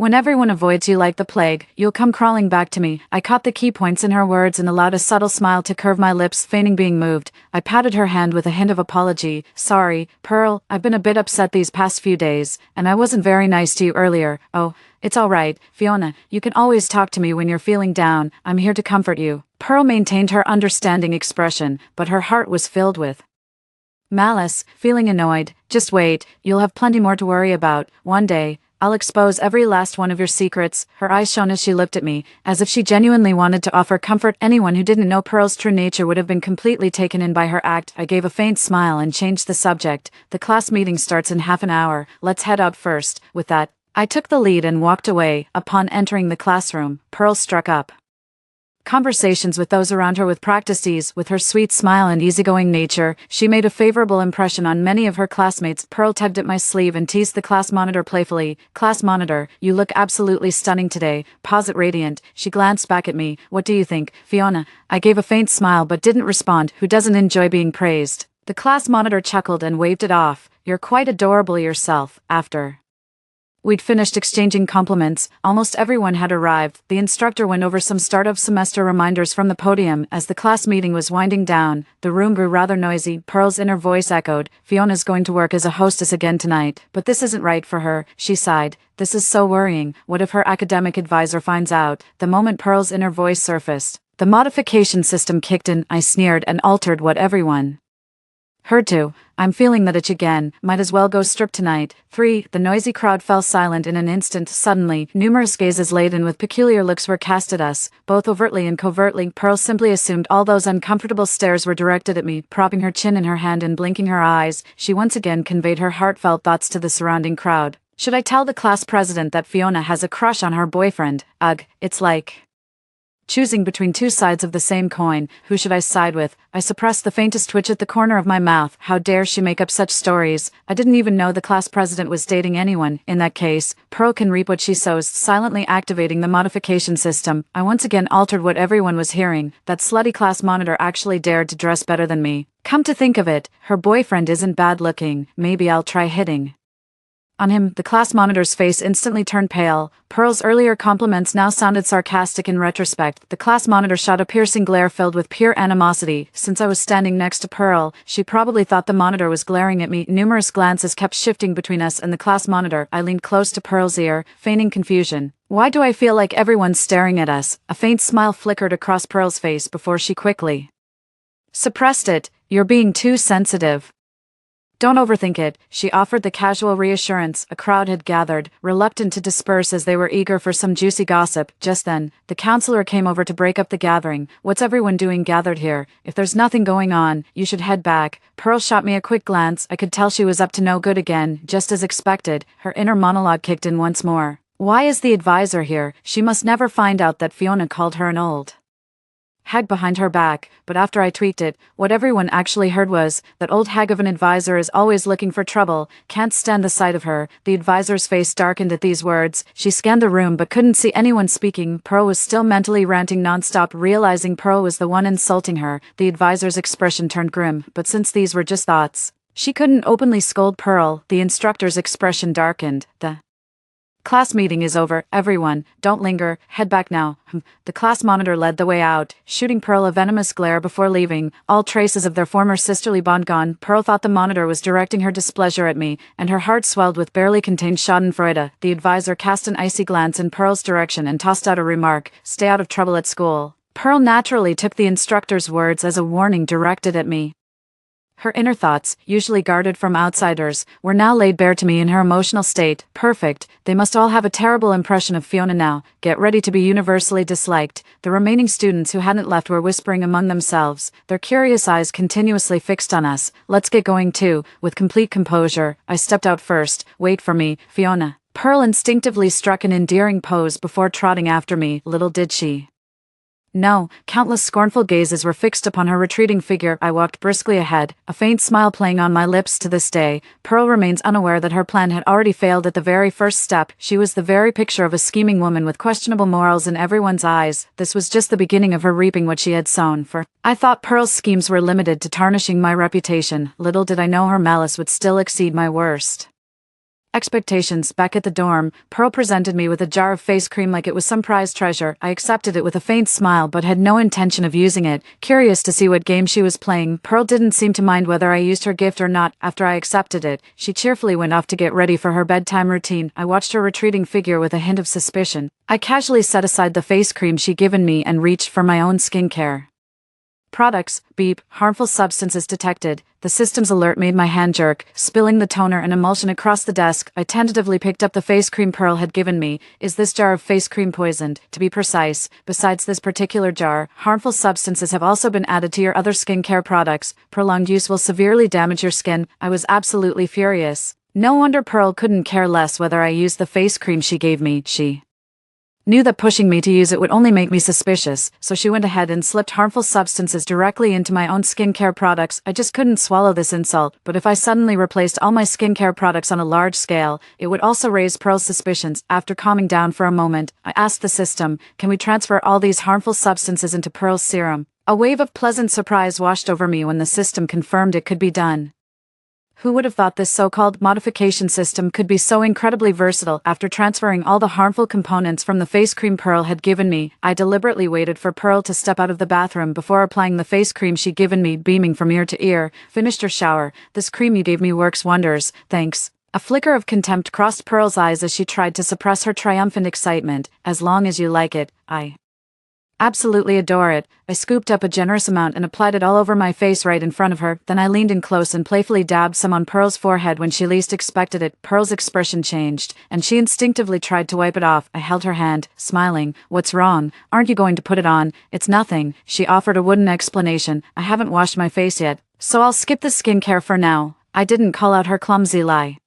When everyone avoids you like the plague, you'll come crawling back to me. I caught the key points in her words and allowed a subtle smile to curve my lips, feigning being moved. I patted her hand with a hint of apology. Sorry, Pearl, I've been a bit upset these past few days, and I wasn't very nice to you earlier. Oh, it's all right, Fiona, you can always talk to me when you're feeling down. I'm here to comfort you. Pearl maintained her understanding expression, but her heart was filled with malice, feeling annoyed. Just wait, you'll have plenty more to worry about. One day, I'll expose every last one of your secrets. Her eyes shone as she looked at me, as if she genuinely wanted to offer comfort. Anyone who didn't know Pearl's true nature would have been completely taken in by her act. I gave a faint smile and changed the subject. The class meeting starts in half an hour. Let's head out first. With that, I took the lead and walked away. Upon entering the classroom, Pearl struck up conversations with those around her with practiced ease. With her sweet smile and easygoing nature, she made a favorable impression on many of her classmates. Pearl tugged at my sleeve and teased the class monitor playfully. Class monitor, you look absolutely stunning today. Posit radiant. She glanced back at me. What do you think, Fiona? I gave a faint smile but didn't respond. Who doesn't enjoy being praised? The class monitor chuckled and waved it off. You're quite adorable yourself, after We'd finished exchanging compliments, almost everyone had arrived. The instructor went over some start of semester reminders from the podium. As the class meeting was winding down, the room grew rather noisy. Pearl's inner voice echoed, "Fiona's going to work as a hostess again tonight, but this isn't right for her," she sighed. "This is so worrying. What if her academic advisor finds out?" The moment Pearl's inner voice surfaced, the modification system kicked in. I sneered and altered what everyone heard to. "I'm feeling that itch again, might as well go strip tonight." 3. The noisy crowd fell silent in an instant. Suddenly, numerous gazes laden with peculiar looks were cast at us, both overtly and covertly. Pearl simply assumed all those uncomfortable stares were directed at me. Propping her chin in her hand and blinking her eyes, she once again conveyed her heartfelt thoughts to the surrounding crowd. "Should I tell the class president that Fiona has a crush on her boyfriend? Ugh, it's like choosing between two sides of the same coin. Who should I side with?" I suppressed the faintest twitch at the corner of my mouth. How dare she make up such stories? I didn't even know the class president was dating anyone. In that case, Pearl can reap what she sows. Silently activating the modification system, I once again altered what everyone was hearing. That slutty class monitor actually dared to dress better than me. Come to think of it, her boyfriend isn't bad looking. Maybe I'll try hitting on him. The class monitor's face instantly turned pale. Pearl's earlier compliments now sounded sarcastic in retrospect. The class monitor shot a piercing glare filled with pure animosity. Since I was standing next to Pearl, she probably thought the monitor was glaring at me. Numerous glances kept shifting between us and the class monitor. I leaned close to Pearl's ear, feigning confusion. "Why do I feel like everyone's staring at us?" A faint smile flickered across Pearl's face before she quickly suppressed it. "You're being too sensitive. Don't overthink it," she offered the casual reassurance. A crowd had gathered, reluctant to disperse as they were eager for some juicy gossip. Just then, the counselor came over to break up the gathering. "What's everyone doing gathered here? If there's nothing going on, you should head back." Pearl shot me a quick glance. I could tell she was up to no good again. Just as expected, her inner monologue kicked in once more. "Why is the advisor here? She must never find out that Fiona called her an old hag behind her back." But after I tweaked it, what everyone actually heard was, "That old hag of an advisor is always looking for trouble. Can't stand the sight of her." The advisor's face darkened at these words. She scanned the room but couldn't see anyone speaking. Pearl was still mentally ranting nonstop. Realizing Pearl was the one insulting her, the advisor's expression turned grim. But since these were just thoughts, she couldn't openly scold Pearl. The instructor's expression darkened. "The class meeting is over. Everyone, don't linger. Head back now." The class monitor led the way out, shooting Pearl a venomous glare before leaving. All traces of their former sisterly bond gone. Pearl thought the monitor was directing her displeasure at me, and her heart swelled with barely contained schadenfreude. The advisor cast an icy glance in Pearl's direction and tossed out a remark, "Stay out of trouble at school." Pearl naturally took the instructor's words as a warning directed at me. Her inner thoughts, usually guarded from outsiders, were now laid bare to me in her emotional state. Perfect. They must all have a terrible impression of Fiona now. Get ready to be universally disliked. The remaining students who hadn't left were whispering among themselves, their curious eyes continuously fixed on us. "Let's get going too." With complete composure, I stepped out first. "Wait for me, Fiona." Pearl instinctively struck an endearing pose before trotting after me. Little did she no, countless scornful gazes were fixed upon her retreating figure. I walked briskly ahead, a faint smile playing on my lips to this day. Pearl remains unaware that her plan had already failed at the very first step. She was the very picture of a scheming woman with questionable morals in everyone's eyes. This was just the beginning of her reaping what she had sown, for I thought Pearl's schemes were limited to tarnishing my reputation. Little did I know her malice would still exceed my worst expectations. Back at the dorm, Pearl presented me with a jar of face cream like it was some prized treasure. I accepted it with a faint smile but had no intention of using it. Curious to see what game she was playing, Pearl didn't seem to mind whether I used her gift or not. After I accepted it, she cheerfully went off to get ready for her bedtime routine. I watched her retreating figure with a hint of suspicion. I casually set aside the face cream she'd given me and reached for my own skincare products. Beep. Harmful substances detected. The system's alert made my hand jerk, spilling the toner and emulsion across the desk. I tentatively picked up the face cream Pearl had given me. Is this jar of face cream poisoned? To be precise, besides this particular jar, harmful substances have also been added to your other skincare products. Prolonged use will severely damage your skin. I was absolutely furious. No wonder Pearl couldn't care less whether I used the face cream she gave me. She knew that pushing me to use it would only make me suspicious, so she went ahead and slipped harmful substances directly into my own skincare products. I just couldn't swallow this insult, but if I suddenly replaced all my skincare products on a large scale, it would also raise Pearl's suspicions. After calming down for a moment, I asked the system, can we transfer all these harmful substances into Pearl's serum? A wave of pleasant surprise washed over me when the system confirmed it could be done. Who would have thought this so-called modification system could be so incredibly versatile? After transferring all the harmful components from the face cream Pearl had given me, I deliberately waited for Pearl to step out of the bathroom before applying the face cream she'd given me, beaming from ear to ear. Finished her shower. This cream you gave me works wonders, thanks. A flicker of contempt crossed Pearl's eyes as she tried to suppress her triumphant excitement. As long as you like it, I absolutely adore it. I scooped up a generous amount and applied it all over my face right in front of her. Then I leaned in close and playfully dabbed some on Pearl's forehead. When she least expected it, Pearl's expression changed, and she instinctively tried to wipe it off. I held her hand, smiling. What's wrong? Aren't you going to put it on? It's nothing, she offered a wooden explanation. I haven't washed my face yet, so I'll skip the skincare for now. I didn't call out her clumsy lie.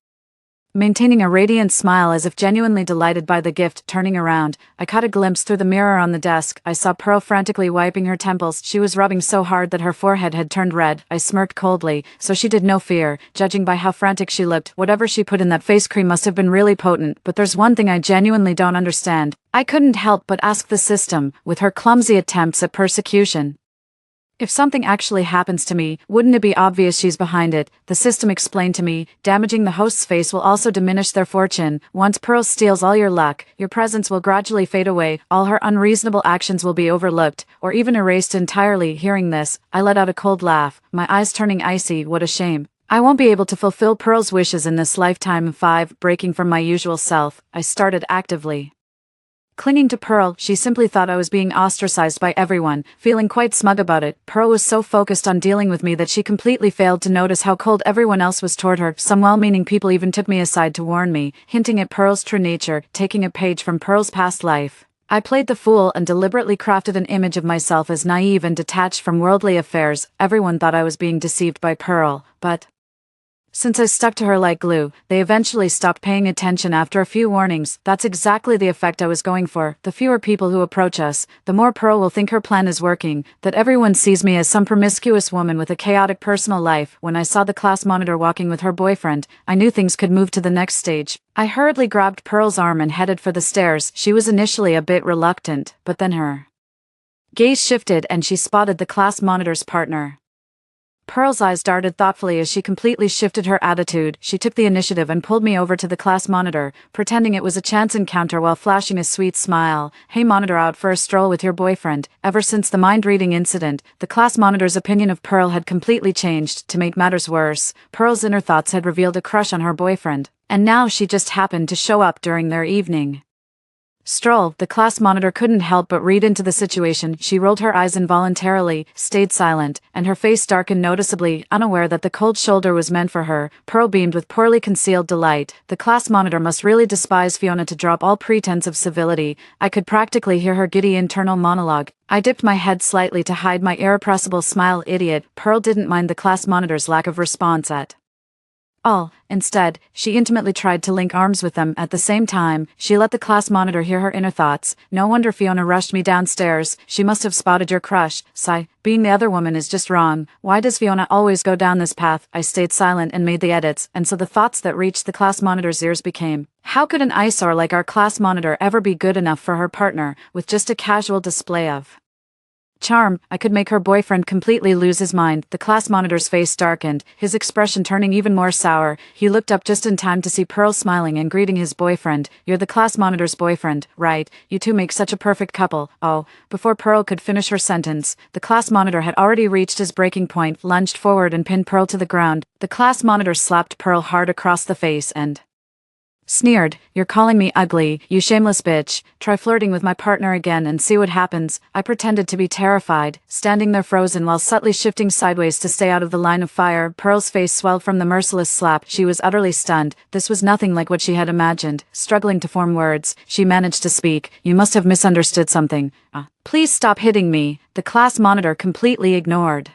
Maintaining a radiant smile as if genuinely delighted by the gift, turning around, I caught a glimpse through the mirror on the desk. I saw Pearl frantically wiping her temples. She was rubbing so hard that her forehead had turned red. I smirked coldly, so she did no fear, judging by how frantic she looked. Whatever she put in that face cream must have been really potent, but there's one thing I genuinely don't understand. I couldn't help but ask the system, with her clumsy attempts at persecution. If something actually happens to me, wouldn't it be obvious she's behind it? The system explained to me, damaging the host's face will also diminish their fortune. Once Pearl steals all your luck, your presence will gradually fade away, all her unreasonable actions will be overlooked, or even erased entirely. Hearing this, I let out a cold laugh, my eyes turning icy. What a shame. I won't be able to fulfill Pearl's wishes in this lifetime. 5. Breaking from my usual self, I started actively clinging to Pearl. She simply thought I was being ostracized by everyone, feeling quite smug about it. Pearl was so focused on dealing with me that she completely failed to notice how cold everyone else was toward her. Some well-meaning people even took me aside to warn me, hinting at Pearl's true nature, taking a page from Pearl's past life. I played the fool and deliberately crafted an image of myself as naive and detached from worldly affairs. Everyone thought I was being deceived by Pearl, but since I stuck to her like glue, they eventually stopped paying attention after a few warnings. That's exactly the effect I was going for. The fewer people who approach us, the more Pearl will think her plan is working, that everyone sees me as some promiscuous woman with a chaotic personal life. When I saw the class monitor walking with her boyfriend, I knew things could move to the next stage. I hurriedly grabbed Pearl's arm and headed for the stairs. She was initially a bit reluctant, but then her gaze shifted and she spotted the class monitor's partner. Pearl's eyes darted thoughtfully as she completely shifted her attitude. She took the initiative and pulled me over to the class monitor, pretending it was a chance encounter while flashing a sweet smile. Hey monitor, out for a stroll with your boyfriend. Ever since the mind-reading incident, the class monitor's opinion of Pearl had completely changed. To make matters worse, Pearl's inner thoughts had revealed a crush on her boyfriend, and now she just happened to show up during their evening stroll. The class monitor couldn't help but read into the situation. She rolled her eyes involuntarily, stayed silent, and her face darkened noticeably, unaware that the cold shoulder was meant for her. Pearl beamed with poorly concealed delight. The class monitor must really despise Fiona to drop all pretense of civility. I could practically hear her giddy internal monologue. I dipped my head slightly to hide my irrepressible smile. Idiot. Pearl didn't mind the class monitor's lack of response at all. Instead, she intimately tried to link arms with them. At the same time, she let the class monitor hear her inner thoughts. No wonder Fiona rushed me downstairs. She must have spotted your crush. Sigh. Being the other woman is just wrong. Why does Fiona always go down this path? I stayed silent and made the edits, and so the thoughts that reached the class monitor's ears became, how could an eyesore like our class monitor ever be good enough for her partner, with just a casual display of charm? I could make her boyfriend completely lose his mind. The class monitor's face darkened, his expression turning even more sour. He looked up just in time to see Pearl smiling and greeting his boyfriend. You're the class monitor's boyfriend, right? You two make such a perfect couple. Oh. Before Pearl could finish her sentence, the class monitor had already reached his breaking point, lunged forward and pinned Pearl to the ground. The class monitor slapped Pearl hard across the face and sneered. You're calling me ugly, you shameless bitch. Try flirting with my partner again and see what happens. I pretended to be terrified, standing there frozen while subtly shifting sideways to stay out of the line of fire. Pearl's face swelled from the merciless slap. She was utterly stunned. This was nothing like what she had imagined. Struggling to form words, she managed to speak. You must have misunderstood something. Please stop hitting me. The class monitor completely ignored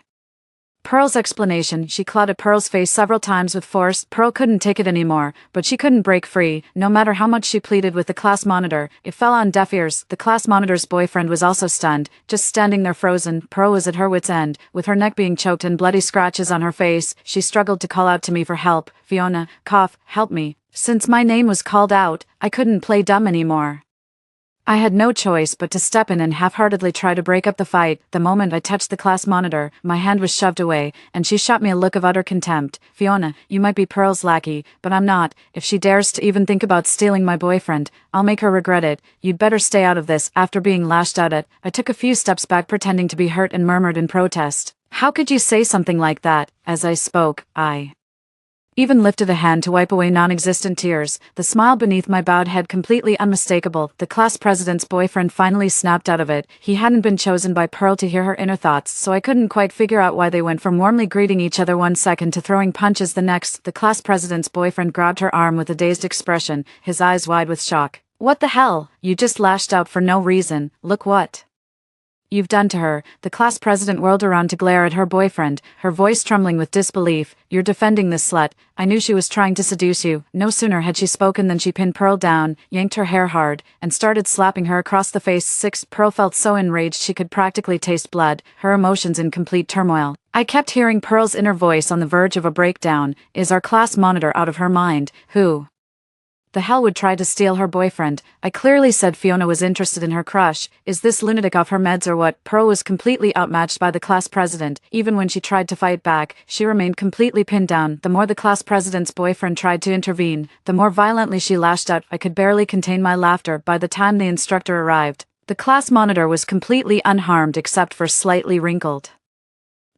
Pearl's explanation. She clawed at Pearl's face several times with force. Pearl couldn't take it anymore, but she couldn't break free. No matter how much she pleaded with the class monitor, it fell on deaf ears. The class monitor's boyfriend was also stunned, just standing there frozen. Pearl was at her wit's end, with her neck being choked and bloody scratches on her face. She struggled to call out to me for help. Fiona, cough, help me. Since my name was called out, I couldn't play dumb anymore. I had no choice but to step in and half-heartedly try to break up the fight. The moment I touched the class monitor, my hand was shoved away, and she shot me a look of utter contempt. Fiona, you might be Pearl's lackey, but I'm not. If she dares to even think about stealing my boyfriend, I'll make her regret it. You'd better stay out of this. After being lashed out at, I took a few steps back pretending to be hurt and murmured in protest. How could you say something like that? As I spoke, I even lifted a hand to wipe away non-existent tears, the smile beneath my bowed head completely unmistakable. The class president's boyfriend finally snapped out of it. He hadn't been chosen by Pearl to hear her inner thoughts, so I couldn't quite figure out why they went from warmly greeting each other one second to throwing punches the next. The class president's boyfriend grabbed her arm with a dazed expression, his eyes wide with shock. What the hell? You just lashed out for no reason. Look what you've done to her. The class president whirled around to glare at her boyfriend, her voice trembling with disbelief. You're defending this slut. I knew she was trying to seduce you. No sooner had she spoken than she pinned Pearl down, yanked her hair hard, and started slapping her across the face. 6. Pearl felt so enraged she could practically taste blood, her emotions in complete turmoil. I kept hearing Pearl's inner voice on the verge of a breakdown. Is our class monitor out of her mind? Who the hell would try to steal her boyfriend? I clearly said Fiona was interested in her crush. Is this lunatic off her meds or what? Pearl was completely outmatched by the class president. Even when she tried to fight back, she remained completely pinned down. The more the class president's boyfriend tried to intervene, the more violently she lashed out. I could barely contain my laughter. By the time the instructor arrived, the class monitor was completely unharmed except for slightly wrinkled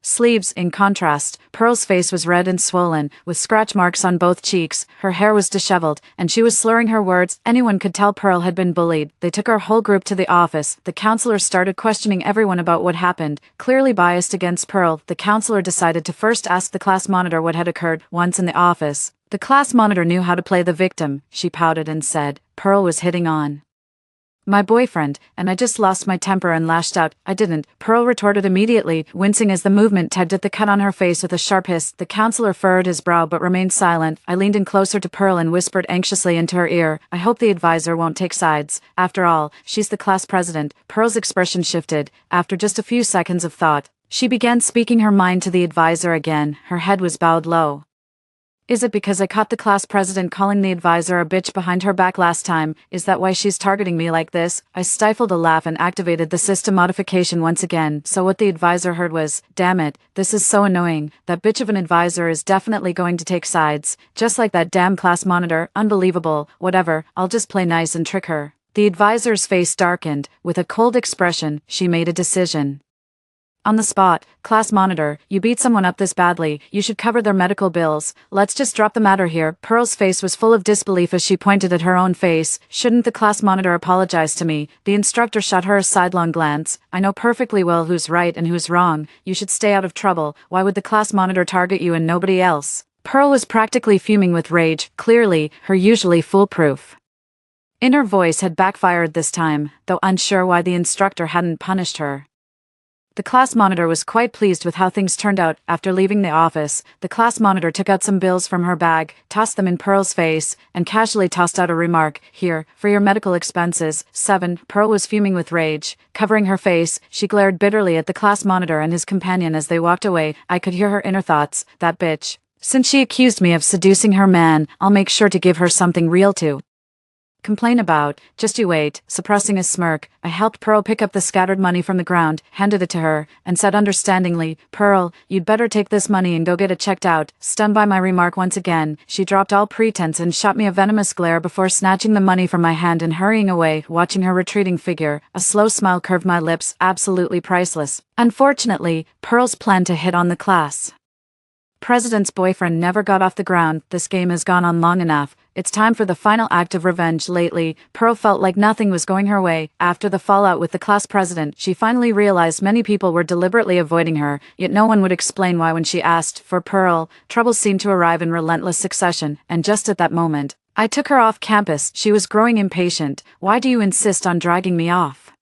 sleeves. In contrast, Pearl's face was red and swollen, with scratch marks on both cheeks. Her hair was disheveled, and she was slurring her words. Anyone could tell Pearl had been bullied. They took our whole group to the office. The counselor started questioning everyone about what happened. Clearly biased against Pearl, the counselor decided to first ask the class monitor what had occurred. Once in the office, the class monitor knew how to play the victim. She pouted and said, Pearl was hitting on my boyfriend, and I just lost my temper and lashed out. I didn't, Pearl retorted immediately, wincing as the movement tugged at the cut on her face with a sharp hiss. The counselor furrowed his brow but remained silent. I leaned in closer to Pearl and whispered anxiously into her ear, I hope the advisor won't take sides. After all, she's the class president. Pearl's expression shifted. After just a few seconds of thought, she began speaking her mind to the advisor again. Her head was bowed low. Is it because I caught the class president calling the advisor a bitch behind her back last time? Is that why she's targeting me like this? I stifled a laugh and activated the system modification once again. So what the advisor heard was, damn it, this is so annoying. That bitch of an advisor is definitely going to take sides. Just like that damn class monitor. Unbelievable. Whatever, I'll just play nice and trick her. The advisor's face darkened. With a cold expression, she made a decision. On the spot, class monitor, you beat someone up this badly, you should cover their medical bills. Let's just drop the matter here. Pearl's face was full of disbelief as she pointed at her own face. Shouldn't the class monitor apologize to me? The instructor shot her a sidelong glance. I know perfectly well who's right and who's wrong. You should stay out of trouble. Why would the class monitor target you and nobody else? Pearl was practically fuming with rage. Clearly, her usually foolproof inner voice had backfired this time, though unsure why the instructor hadn't punished her. The class monitor was quite pleased with how things turned out. After leaving the office, the class monitor took out some bills from her bag, tossed them in Pearl's face, and casually tossed out a remark, here, for your medical expenses. 7. Pearl was fuming with rage. Covering her face, she glared bitterly at the class monitor and his companion as they walked away. I could hear her inner thoughts, that bitch. Since she accused me of seducing her man, I'll make sure to give her something real to complain about. Just you wait. Suppressing a smirk, I helped Pearl pick up the scattered money from the ground, handed it to her, and said understandingly, Pearl, you'd better take this money and go get it checked out. Stunned by my remark once again, she dropped all pretense and shot me a venomous glare before snatching the money from my hand and hurrying away. Watching her retreating figure, a slow smile curved my lips. Absolutely priceless. Unfortunately, Pearl's plan to hit on the class president's boyfriend never got off the ground. This game has gone on long enough. It's time for the final act of revenge. Lately, Pearl felt like nothing was going her way. After the fallout with the class president, she finally realized many people were deliberately avoiding her, yet no one would explain why. When she asked for Pearl, troubles seemed to arrive in relentless succession, and just at that moment, I took her off campus. She was growing impatient. Why do you insist on dragging me off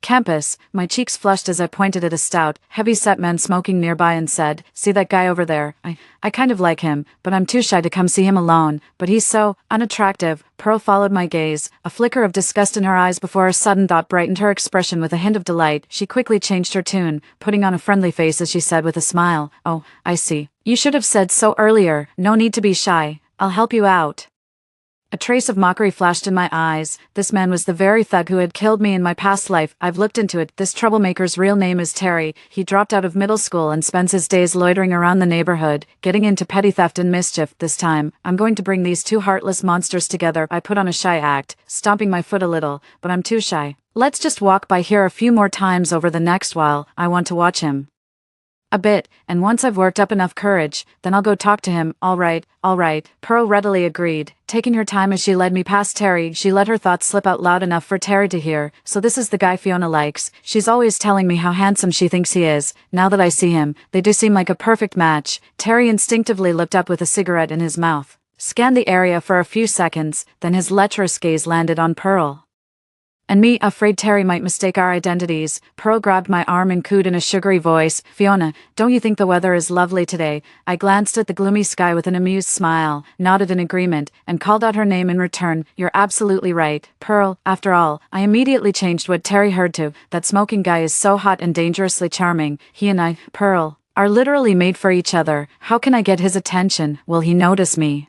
campus? My cheeks flushed as I pointed at a stout, heavy-set man smoking nearby and said, see that guy over there? I kind of like him, but I'm too shy to come see him alone. But he's so unattractive. Pearl followed my gaze, a flicker of disgust in her eyes before a sudden thought brightened her expression with a hint of delight. She quickly changed her tune, putting on a friendly face as she said with a smile, oh, I see. You should have said so earlier. No need to be shy. I'll help you out. A trace of mockery flashed in my eyes. This man was the very thug who had killed me in my past life. I've looked into it. This troublemaker's real name is Terry. He dropped out of middle school and spends his days loitering around the neighborhood, getting into petty theft and mischief. This time, I'm going to bring these two heartless monsters together. I put on a shy act, stomping my foot a little, but I'm too shy. Let's just walk by here a few more times over the next while. I want to watch him a bit, and once I've worked up enough courage, then I'll go talk to him. All right, Pearl readily agreed. Taking her time as she led me past Terry, she let her thoughts slip out loud enough for Terry to hear. So this is the guy Fiona likes. She's always telling me how handsome she thinks he is. Now that I see him, they do seem like a perfect match. Terry instinctively looked up with a cigarette in his mouth, scanned the area for a few seconds, then his lecherous gaze landed on Pearl. And me, afraid Terry might mistake our identities. Pearl grabbed my arm and cooed in a sugary voice, "Fiona, don't you think the weather is lovely today?" I glanced at the gloomy sky with an amused smile, nodded in agreement, and called out her name in return. "You're absolutely right, Pearl." After all, I immediately changed what Terry heard to, "That smoking guy is so hot and dangerously charming. He and I, Pearl, are literally made for each other. How can I get his attention? Will he notice me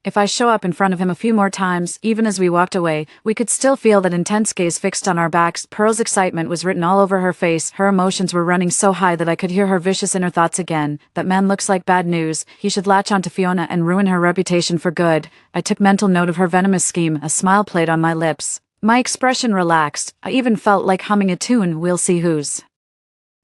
if I show up in front of him a few more times?" Even as we walked away, we could still feel that intense gaze fixed on our backs. Pearl's excitement was written all over her face. Her emotions were running so high that I could hear her vicious inner thoughts again. That man looks like bad news. He should latch onto Fiona and ruin her reputation for good. I took mental note of her venomous scheme. A smile played on my lips. My expression relaxed. I even felt like humming a tune. We'll see whose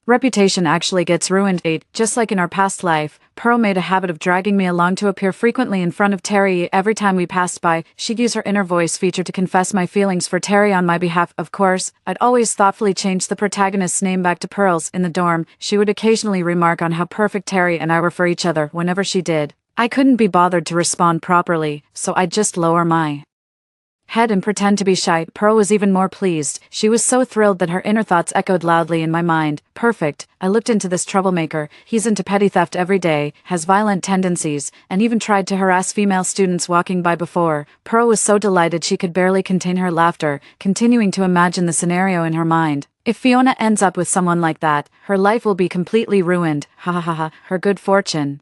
reputation actually gets ruined. Just like in our past life, Pearl made a habit of dragging me along to appear frequently in front of Terry. Every time we passed by, she'd use her inner voice feature to confess my feelings for Terry on my behalf. Of course, I'd always thoughtfully change the protagonist's name back to Pearl's. In the dorm, she would occasionally remark on how perfect Terry and I were for each other. Whenever she did, I couldn't be bothered to respond properly, so I'd just lower my head and pretend to be shy. Pearl was even more pleased. She was so thrilled that her inner thoughts echoed loudly in my mind. Perfect. I looked into this troublemaker. He's into petty theft every day, has violent tendencies, and even tried to harass female students walking by before. Pearl was so delighted she could barely contain her laughter, continuing to imagine the scenario in her mind. If Fiona ends up with someone like that, her life will be completely ruined. Ha ha ha ha. Her good fortune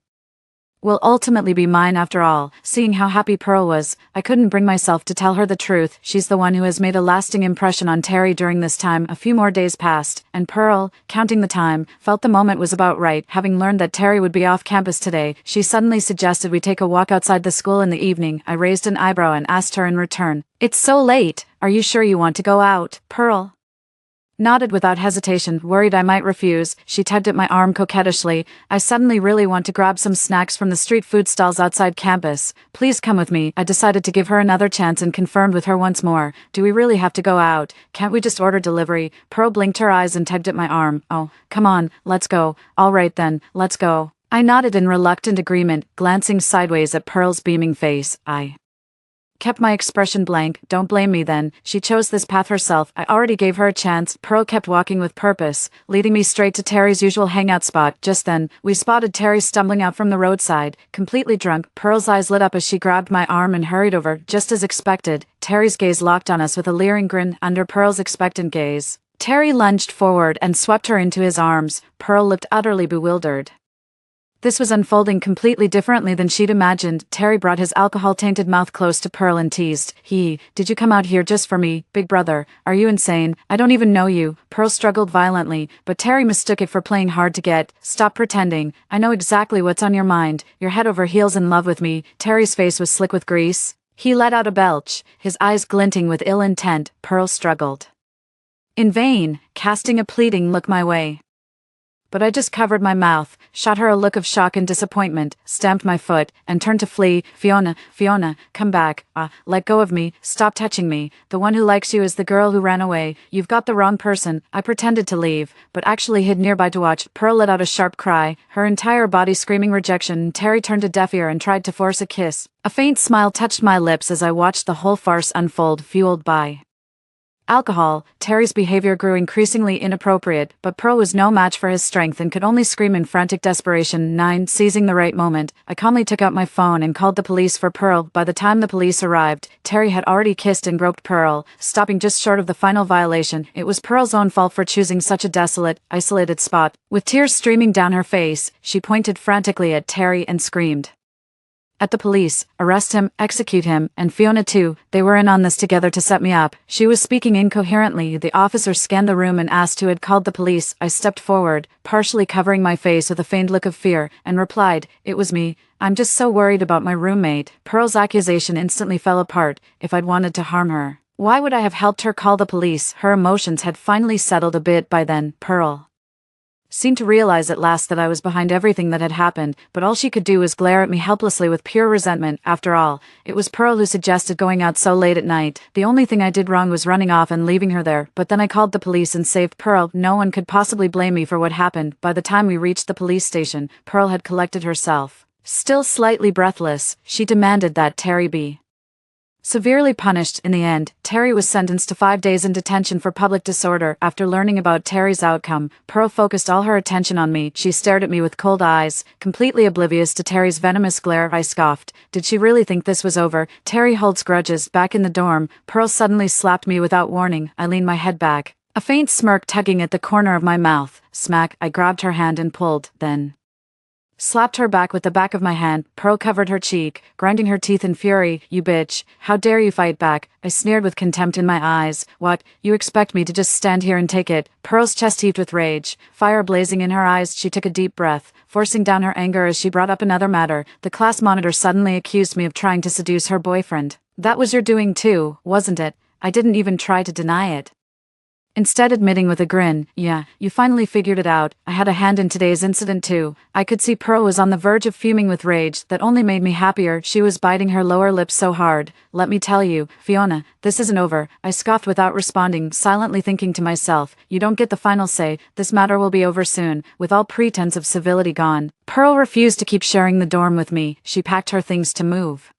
will ultimately be mine after all. Seeing how happy Pearl was, I couldn't bring myself to tell her the truth. She's the one who has made a lasting impression on Terry during this time. A few more days passed, and Pearl, counting the time, felt the moment was about right. Having learned that Terry would be off campus today, she suddenly suggested we take a walk outside the school in the evening. I raised an eyebrow and asked her in return, "It's so late. Are you sure you want to go out?" Pearl nodded without hesitation. Worried I might refuse, she tugged at my arm coquettishly. "I suddenly really want to grab some snacks from the street food stalls outside campus. Please come with me." I decided to give her another chance and confirmed with her once more. "Do we really have to go out? Can't we just order delivery?" Pearl blinked her eyes and tugged at my arm. "Oh, come on, let's go." "All right then, let's go." I nodded in reluctant agreement, glancing sideways at Pearl's beaming face. I kept my expression blank. "Don't blame me then. She chose this path herself. I already gave her a chance." Pearl kept walking with purpose, leading me straight to Terry's usual hangout spot. Just then, we spotted Terry stumbling out from the roadside, completely drunk. Pearl's eyes lit up as she grabbed my arm and hurried over. Just as expected, Terry's gaze locked on us with a leering grin. Under Pearl's expectant gaze, Terry lunged forward and swept her into his arms. Pearl looked utterly bewildered. This was unfolding completely differently than she'd imagined. Terry brought his alcohol-tainted mouth close to Pearl and teased, "Did you come out here just for me, big brother? Are you insane? I don't even know you." Pearl struggled violently, but Terry mistook it for playing hard to get. "Stop pretending. I know exactly what's on your mind. You're head over heels in love with me." Terry's face was slick with grease. He let out a belch, his eyes glinting with ill intent. Pearl struggled in vain, casting a pleading look my way. But I just covered my mouth, shot her a look of shock and disappointment, stamped my foot, and turned to flee. Fiona, come back. Let go of me. Stop touching me. The one who likes you is the girl who ran away. You've got the wrong person." I pretended to leave, but actually hid nearby to watch. Pearl let out a sharp cry, her entire body screaming rejection. Terry turned a deaf ear and tried to force a kiss. A faint smile touched my lips as I watched the whole farce unfold. Fueled by alcohol, Terry's behavior grew increasingly inappropriate, but Pearl was no match for his strength and could only scream in frantic desperation. Seizing the right moment, I calmly took out my phone and called the police for Pearl. By the time the police arrived, Terry had already kissed and groped Pearl, stopping just short of the final violation. It was Pearl's own fault for choosing such a desolate, isolated spot. With tears streaming down her face, she pointed frantically at Terry and screamed At the police, arrest him, execute him, and Fiona too, they were in on this together to set me up. She was speaking incoherently. The officer scanned the room and asked who had called the police. I stepped forward, partially covering my face with a feigned look of fear, and replied, "It was me. I'm just so worried about my roommate." Pearl's accusation instantly fell apart. If I'd wanted to harm her, why would I have helped her call the police? Her emotions had finally settled a bit by then. Pearl seemed to realize at last that I was behind everything that had happened, but all she could do was glare at me helplessly with pure resentment. After all, it was Pearl who suggested going out so late at night. The only thing I did wrong was running off and leaving her there, but then I called the police and saved Pearl. No one could possibly blame me for what happened. By the time we reached the police station, Pearl had collected herself. Still slightly breathless, she demanded that Terry be severely punished. In the end, Terry was sentenced to 5 days in detention for public disorder. After learning about Terry's outcome, Pearl focused all her attention on me. She stared at me with cold eyes, completely oblivious to Terry's venomous glare. I scoffed. Did she really think this was over? Terry holds grudges. Back in the dorm, Pearl suddenly slapped me without warning. I leaned my head back, a faint smirk tugging at the corner of my mouth. Smack! I grabbed her hand and pulled, then slapped her back with the back of my hand. Pearl covered her cheek, grinding her teeth in fury. "You bitch, how dare you fight back?" I sneered with contempt in my eyes. "What, you expect me to just stand here and take it?" Pearl's chest heaved with rage, fire blazing in her eyes. She took a deep breath, forcing down her anger as she brought up another matter. The class monitor suddenly accused me of trying to seduce her boyfriend. "That was your doing too, wasn't it?" I didn't even try to deny it, instead admitting with a grin, "Yeah, you finally figured it out. I had a hand in today's incident too." I could see Pearl was on the verge of fuming with rage. That only made me happier. She was biting her lower lip so hard. "Let me tell you, Fiona, this isn't over." I scoffed without responding, silently thinking to myself, "You don't get the final say. This matter will be over soon." With all pretense of civility gone, Pearl refused to keep sharing the dorm with me. She packed her things to move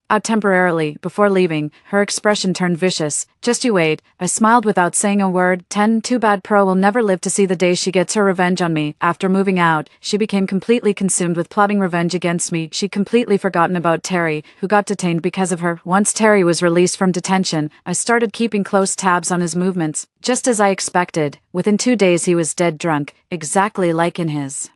out temporarily. Before leaving, her expression turned vicious. "Just you wait." I smiled without saying a word. Too bad Pearl will never live to see the day she gets her revenge on me. After moving out, she became completely consumed with plotting revenge against me. She'd completely forgotten about Terry, who got detained because of her. Once Terry was released from detention, I started keeping close tabs on his movements. Just as I expected, within 2 days he was dead drunk, exactly like in his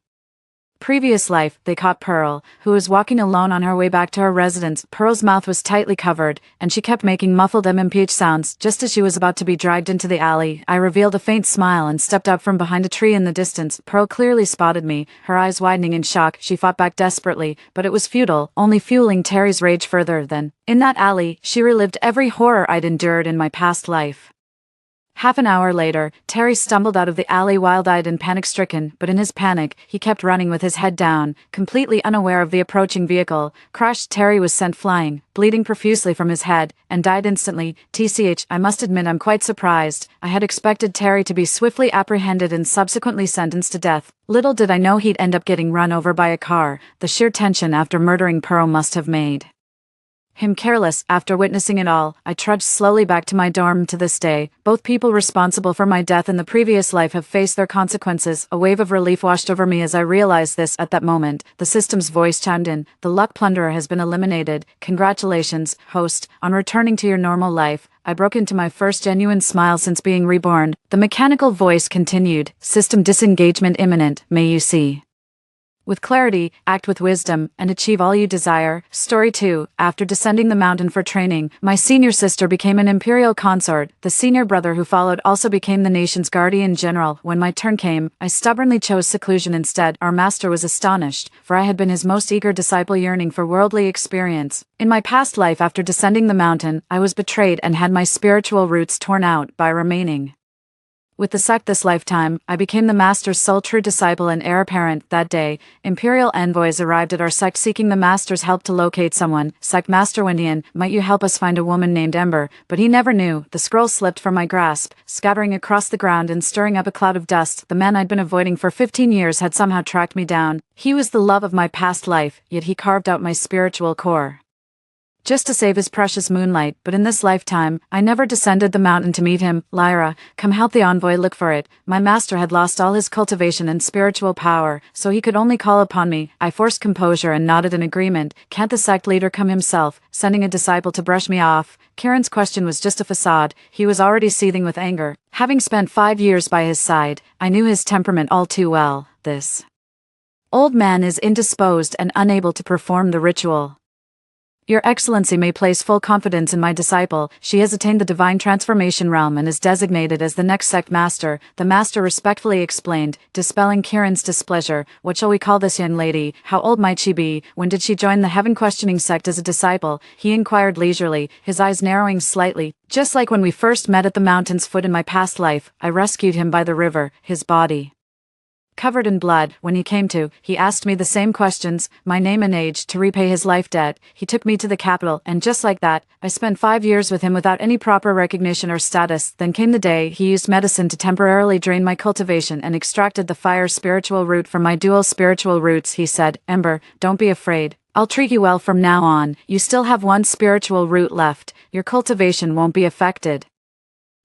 previous life. They caught Pearl, who was walking alone on her way back to her residence. Pearl's mouth was tightly covered, and she kept making muffled MMPH sounds. Just as she was about to be dragged into the alley, I revealed a faint smile and stepped up from behind a tree in the distance. Pearl clearly spotted me, her eyes widening in shock. She fought back desperately, but it was futile, only fueling Terry's rage further. Then, in that alley, she relived every horror I'd endured in my past life. Half an hour later, Terry stumbled out of the alley wild-eyed and panic-stricken, but in his panic, he kept running with his head down, completely unaware of the approaching vehicle. Crashed. Terry was sent flying, bleeding profusely from his head, and died instantly. I must admit I'm quite surprised. I had expected Terry to be swiftly apprehended and subsequently sentenced to death. Little did I know he'd end up getting run over by a car. The sheer tension after murdering Pearl must have made him careless. After witnessing it all, I trudged slowly back to my dorm. To this day, both people responsible for my death in the previous life have faced their consequences. A wave of relief washed over me as I realized this. At that moment, the system's voice chimed in. "The luck plunderer has been eliminated. Congratulations, host, on returning to your normal life." I broke into my first genuine smile since being reborn. The mechanical voice continued, "System disengagement imminent. May you see with clarity, act with wisdom, and achieve all you desire." Story 2. After descending the mountain for training, my senior sister became an imperial consort. The senior brother who followed also became the nation's guardian general. When my turn came, I stubbornly chose seclusion instead. Our master was astonished, for I had been his most eager disciple yearning for worldly experience. In my past life after descending the mountain, I was betrayed and had my spiritual roots torn out by remaining with the sect. This lifetime, I became the master's sole true disciple and heir apparent. That day, imperial envoys arrived at our sect seeking the master's help to locate someone. Sect Master Wendian, might you help us find a woman named Ember? But he never knew. The scroll slipped from my grasp, scattering across the ground and stirring up a cloud of dust. The man I'd been avoiding for 15 years had somehow tracked me down. He was the love of my past life, yet he carved out my spiritual core just to save his precious moonlight. But in this lifetime, I never descended the mountain to meet him. Lyra, come help the envoy look for it. My master had lost all his cultivation and spiritual power, so he could only call upon me. I forced composure and nodded in agreement. Can't the sect leader come himself, sending a disciple to brush me off? Kieran's question was just a facade. He was already seething with anger. Having spent 5 years by his side, I knew his temperament all too well. This Old man is indisposed and unable to perform the ritual. Your Excellency may place full confidence in my disciple. She has attained the divine transformation realm and is designated as the next sect master, the master respectfully explained, dispelling Kiran's displeasure. What shall we call this young lady? How old might she be? When did she join the heaven-questioning sect as a disciple? He inquired leisurely, his eyes narrowing slightly. Just like when we first met at the mountain's foot in my past life, I rescued him by the river, his body covered in blood. When he came to, he asked me the same questions, my name and age, to repay his life debt. He took me to the capital, and just like that, I spent 5 years with him without any proper recognition or status. Then came the day he used medicine to temporarily drain my cultivation and extracted the fire spiritual root from my dual spiritual roots. He said, Ember, don't be afraid. I'll treat you well from now on. You still have one spiritual root left. Your cultivation won't be affected.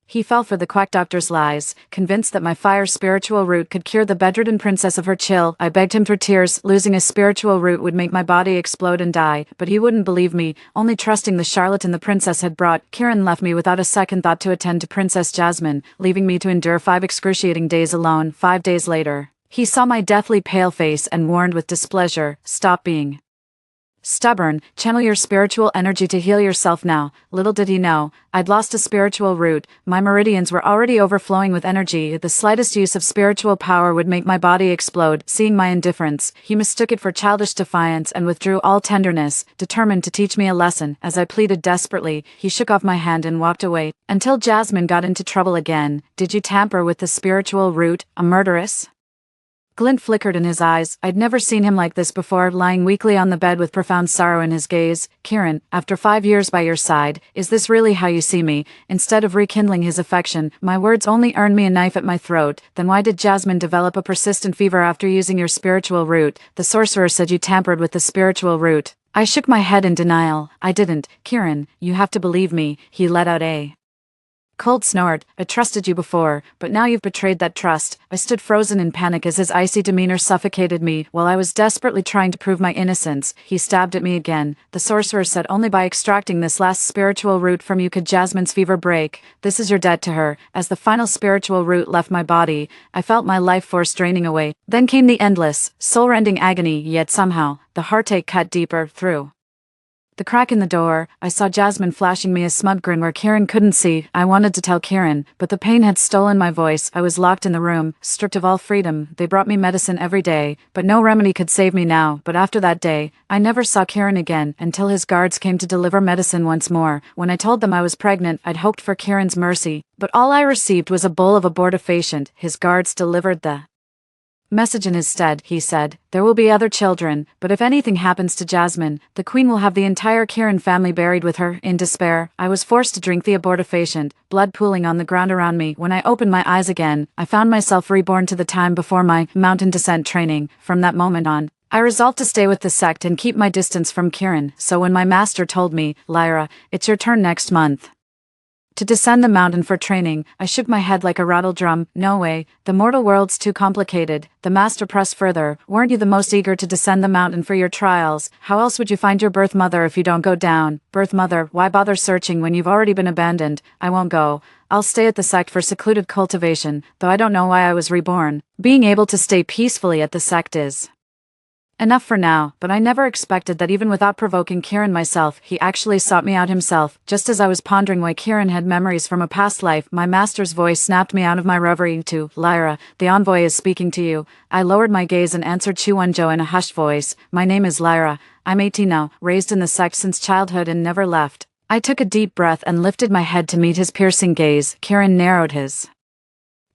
He fell for the quack doctor's lies, convinced that my fire spiritual root could cure the bedridden princess of her chill. I begged him through tears. Losing a spiritual root would make my body explode and die, but he wouldn't believe me, only trusting the charlatan the princess had brought. Kiran left me without a second thought to attend to Princess Jasmine, leaving me to endure 5 excruciating days alone. 5 days later, he saw my deathly pale face and warned with displeasure, stop being stubborn, channel your spiritual energy to heal yourself now. Little did he know, I'd lost a spiritual root. My meridians were already overflowing with energy. The slightest use of spiritual power would make my body explode. Seeing my indifference, he mistook it for childish defiance and withdrew all tenderness, determined to teach me a lesson. As I pleaded desperately, he shook off my hand and walked away. Until Jasmine got into trouble again. Did you tamper with the spiritual root, a murderess? Glint flickered in his eyes. I'd never seen him like this before, lying weakly on the bed with profound sorrow in his gaze. Kiran, after 5 years by your side, is this really how you see me? Instead of rekindling his affection, my words only earned me a knife at my throat. Then why did Jasmine develop a persistent fever after using your spiritual root? The sorcerer said you tampered with the spiritual root. I shook my head in denial. I didn't. Kiran, you have to believe me. He let out a cold snort. I trusted you before, but now you've betrayed that trust. I stood frozen in panic as his icy demeanor suffocated me. While I was desperately trying to prove my innocence, he stabbed at me again. The sorcerer said only by extracting this last spiritual root from you could Jasmine's fever break. This is your debt to her. As the final spiritual root left my body, I felt my life force draining away. Then came the endless, soul-rending agony, yet somehow, the heartache cut deeper through the crack in the door. I saw Jasmine flashing me a smug grin where Kiran couldn't see. I wanted to tell Kiran, but the pain had stolen my voice. I was locked in the room, stripped of all freedom. They brought me medicine every day, but no remedy could save me now. But after that day, I never saw Kiran again, until his guards came to deliver medicine once more. When I told them I was pregnant, I'd hoped for Kiran's mercy, but all I received was a bowl of abortifacient. His guards delivered the message in his stead. He said, there will be other children, but if anything happens to Jasmine, the queen will have the entire Kiran family buried with her. In despair, I was forced to drink the abortifacient, blood pooling on the ground around me. When I opened my eyes again, I found myself reborn to the time before my mountain descent training. From that moment on, I resolved to stay with the sect and keep my distance from Kiran. So when my master told me, Lyra, it's your turn next month to descend the mountain for training, I shook my head like a rattle drum. No way, the mortal world's too complicated. The master pressed further. Weren't you the most eager to descend the mountain for your trials? How else would you find your birth mother if you don't go down? Birth mother, why bother searching when you've already been abandoned? I won't go. I'll stay at the sect for secluded cultivation, though I don't know why I was reborn. Being able to stay peacefully at the sect is enough for now, but I never expected that even without provoking Kiran myself, he actually sought me out himself. Just as I was pondering why Kiran had memories from a past life, my master's voice snapped me out of my reverie to, Lyra, the envoy is speaking to you. I lowered my gaze and answered Chuanjo in a hushed voice. My name is Lyra. I'm 18 now, raised in the sect since childhood and never left. I took a deep breath and lifted my head to meet his piercing gaze. Kiran narrowed his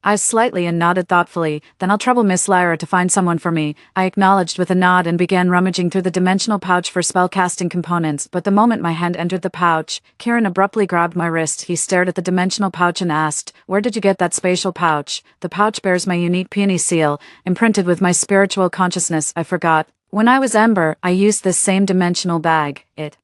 eyes slightly and nodded thoughtfully. Then I'll trouble Miss Lyra to find someone for me. I acknowledged with a nod and began rummaging through the dimensional pouch for spellcasting components, but the moment my hand entered the pouch, Kiran abruptly grabbed my wrist. He stared at the dimensional pouch and asked, where did you get that spatial pouch? The pouch bears my unique peony seal, imprinted with my spiritual consciousness. I forgot. When I was Ember, I used this same dimensional bag. It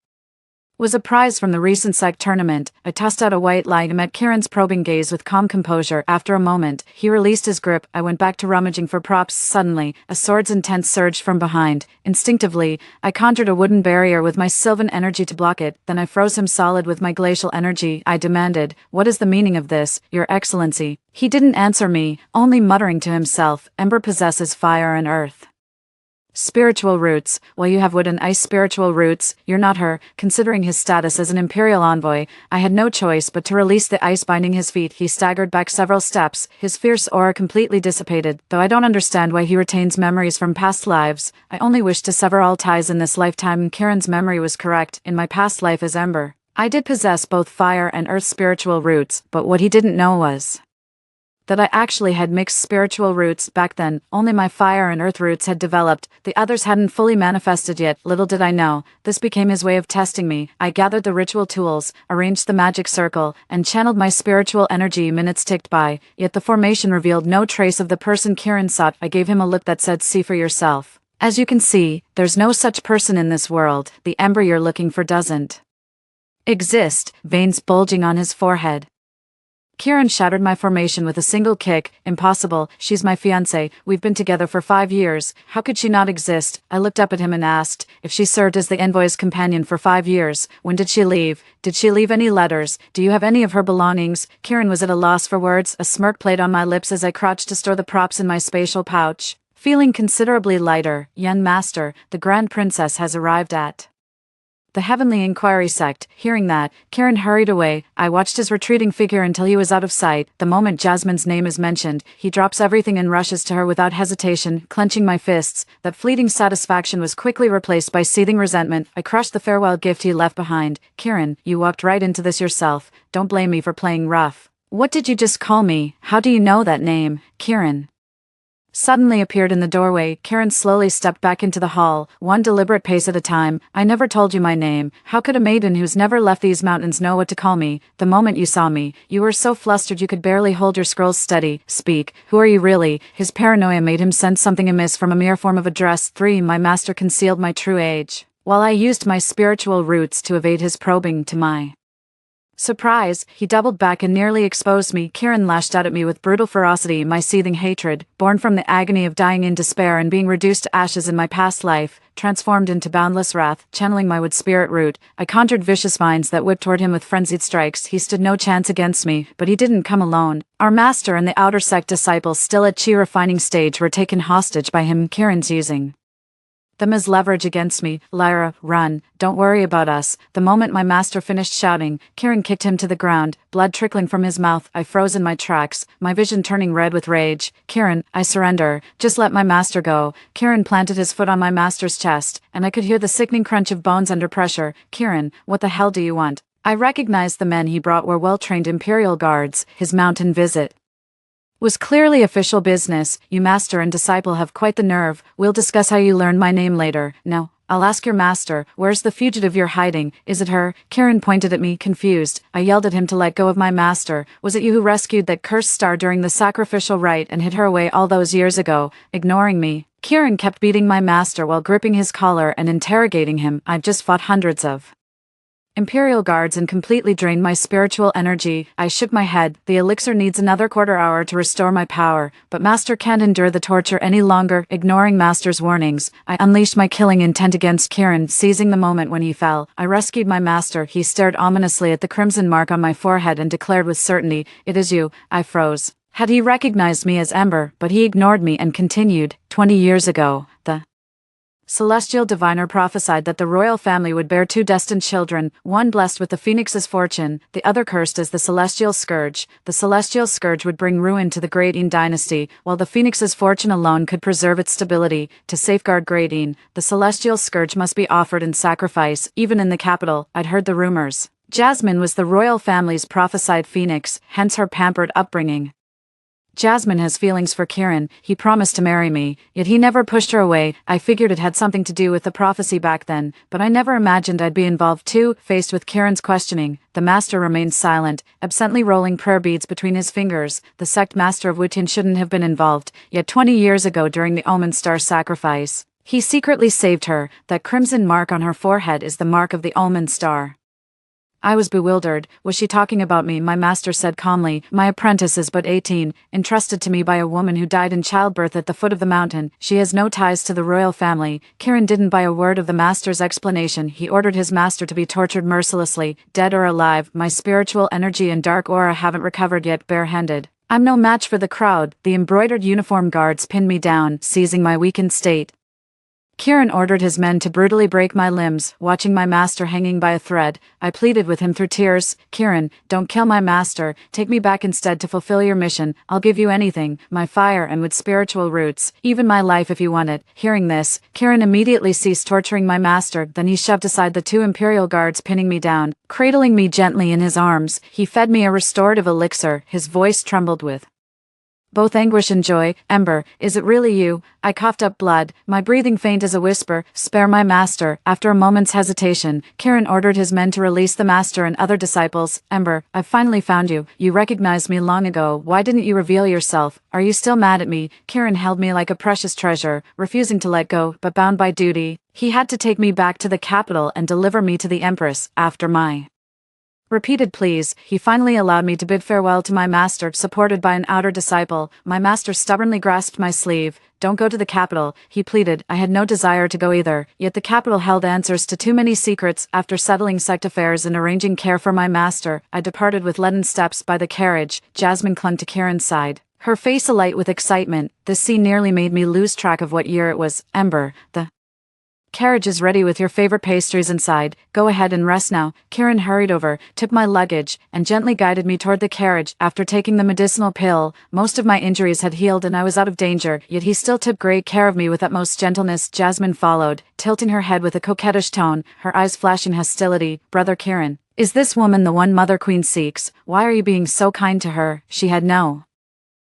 was a prize from the recent psych tournament. I tossed out a white lie and met Kiran's probing gaze with calm composure. After a moment, he released his grip. I went back to rummaging for props. Suddenly, a sword's intent surged from behind. Instinctively, I conjured a wooden barrier with my sylvan energy to block it. Then I froze him solid with my glacial energy. I demanded, what is the meaning of this, Your Excellency? He didn't answer me, only muttering to himself, Ember possesses fire and earth. Spiritual roots. While you have wood and ice spiritual roots, you're not her. Considering his status as an imperial envoy, I had no choice but to release the ice binding his feet. He staggered back several steps, his fierce aura completely dissipated. Though I don't understand why he retains memories from past lives, I only wish to sever all ties in this lifetime. Karen's memory was correct. In my past life as Ember, I did possess both fire and earth spiritual roots, but what he didn't know was that I actually had mixed spiritual roots. Back then, only my fire and earth roots had developed, the others hadn't fully manifested yet. Little did I know, this became his way of testing me. I gathered the ritual tools, arranged the magic circle, and channeled my spiritual energy. Minutes ticked by, yet the formation revealed no trace of the person Kieran sought. I gave him a look that said, "See for yourself. As you can see, there's no such person in this world. The Ember you're looking for doesn't exist," veins bulging on his forehead. Kieran shattered my formation with a single kick. "Impossible, she's my fiancée, we've been together for 5 years, how could she not exist?" I looked up at him and asked, "If she served as the envoy's companion for 5 years, when did she leave? Did she leave any letters? Do you have any of her belongings?" Kieran was at a loss for words, a smirk played on my lips as I crouched to store the props in my spatial pouch. Feeling considerably lighter, "Young master, the Grand Princess has arrived at the Heavenly Inquiry Sect." Hearing that, Kieran hurried away. I watched his retreating figure until he was out of sight. The moment Jasmine's name is mentioned, he drops everything and rushes to her without hesitation, clenching my fists. That fleeting satisfaction was quickly replaced by seething resentment. I crushed the farewell gift he left behind. "Kieran, you walked right into this yourself. Don't blame me for playing rough." "What did you just call me? How do you know that name?" Kieran suddenly appeared in the doorway. Kieran slowly stepped back into the hall, one deliberate pace at a time. "I never told you my name. How could a maiden who's never left these mountains know what to call me? The moment you saw me, you were so flustered you could barely hold your scrolls steady. Speak, who are you really?" His paranoia made him sense something amiss from a mere form of address. 3. My master concealed my true age, while I used my spiritual roots to evade his probing. To my surprise, he doubled back and nearly exposed me. Kieran lashed out at me with brutal ferocity. My seething hatred, born from the agony of dying in despair and being reduced to ashes in my past life, transformed into boundless wrath. Channeling my wood spirit root, I conjured vicious vines that whipped toward him with frenzied strikes. He stood no chance against me, but he didn't come alone. Our master and the outer sect disciples still at Chi refining stage were taken hostage by him. Kieran's using them as leverage against me. "Lyra, run, don't worry about us." The moment my master finished shouting, Kieran kicked him to the ground, blood trickling from his mouth. I froze in my tracks, my vision turning red with rage. "Kieran, I surrender, just let my master go." Kieran planted his foot on my master's chest, and I could hear the sickening crunch of bones under pressure. "Kieran, what the hell do you want?" I recognized the men he brought were well-trained Imperial guards. His mountain visit was clearly official business. "You master and disciple have quite the nerve. We'll discuss how you learned my name later. Now, I'll ask your master, where's the fugitive you're hiding? Is it her?" Kieran pointed at me, confused. I yelled at him to let go of my master. "Was it you who rescued that cursed star during the sacrificial rite and hid her away all those years ago?" Ignoring me, Kieran kept beating my master while gripping his collar and interrogating him. "I've just fought hundreds of Imperial guards and completely drained my spiritual energy." I shook my head. "The elixir needs another quarter hour to restore my power, but master can't endure the torture any longer." Ignoring master's warnings, I unleashed my killing intent against Kieran. Seizing the moment when he fell, I rescued my master. He stared ominously at the crimson mark on my forehead and declared with certainty, "It is you." I froze. Had he recognized me as Ember? But he ignored me and continued, 20 years ago, the celestial diviner prophesied that the royal family would bear 2 destined children, one blessed with the phoenix's fortune, the other cursed as the celestial scourge. The celestial scourge would bring ruin to the Great-Een dynasty, while the phoenix's fortune alone could preserve its stability. To safeguard Great-Een, the celestial scourge must be offered in sacrifice, even in the capital. I'd heard the rumors. Jasmine was the royal family's prophesied phoenix, hence her pampered upbringing. Jasmine has feelings for Kieran. He promised to marry me, yet he never pushed her away. I figured it had something to do with the prophecy back then, but I never imagined I'd be involved too. Faced with Kieran's questioning, the master remained silent, absently rolling prayer beads between his fingers. The sect master of Wutin shouldn't have been involved, yet 20 years ago during the Omen Star sacrifice, he secretly saved her. That crimson mark on her forehead is the mark of the Omen Star. I was bewildered. Was she talking about me? My master said calmly, "My apprentice is but 18, entrusted to me by a woman who died in childbirth at the foot of the mountain. She has no ties to the royal family." Kieran didn't buy a word of the master's explanation. He ordered his master to be tortured mercilessly, dead or alive. My spiritual energy and dark aura haven't recovered yet. Barehanded, I'm no match for the crowd. The embroidered uniform guards pinned me down, seizing my weakened state. Kieran ordered his men to brutally break my limbs, watching my master hanging by a thread. I pleaded with him through tears, "Kieran, don't kill my master, take me back instead to fulfill your mission. I'll give you anything, my fire and with spiritual roots, even my life if you want it." Hearing this, Kieran immediately ceased torturing my master, then he shoved aside the 2 Imperial guards pinning me down. Cradling me gently in his arms, he fed me a restorative elixir. His voice trembled with both anguish and joy. "Ember, is it really you?" I coughed up blood, my breathing faint as a whisper. "Spare my master." After a moment's hesitation, Kieran ordered his men to release the master and other disciples. "Ember, I've finally found you. You recognized me long ago. Why didn't you reveal yourself? Are you still mad at me?" Kieran held me like a precious treasure, refusing to let go, but bound by duty. He had to take me back to the capital and deliver me to the Empress. After my repeated pleas, he finally allowed me to bid farewell to my master, supported by an outer disciple. My master stubbornly grasped my sleeve. "Don't go to the capital," he pleaded. I had no desire to go either, yet the capital held answers to too many secrets. After settling sect affairs and arranging care for my master, I departed with leaden steps by the carriage. Jasmine clung to Kieran's side, her face alight with excitement. This scene nearly made me lose track of what year it was. "Ember, the carriage is ready with your favorite pastries inside. Go ahead and rest now." Kieran hurried over, took my luggage, and gently guided me toward the carriage. After taking the medicinal pill, most of my injuries had healed and I was out of danger, yet he still took great care of me with utmost gentleness. Jasmine followed, tilting her head with a coquettish tone, her eyes flashing hostility. "Brother Kieran, is this woman the one Mother Queen seeks? Why are you being so kind to her?" She had no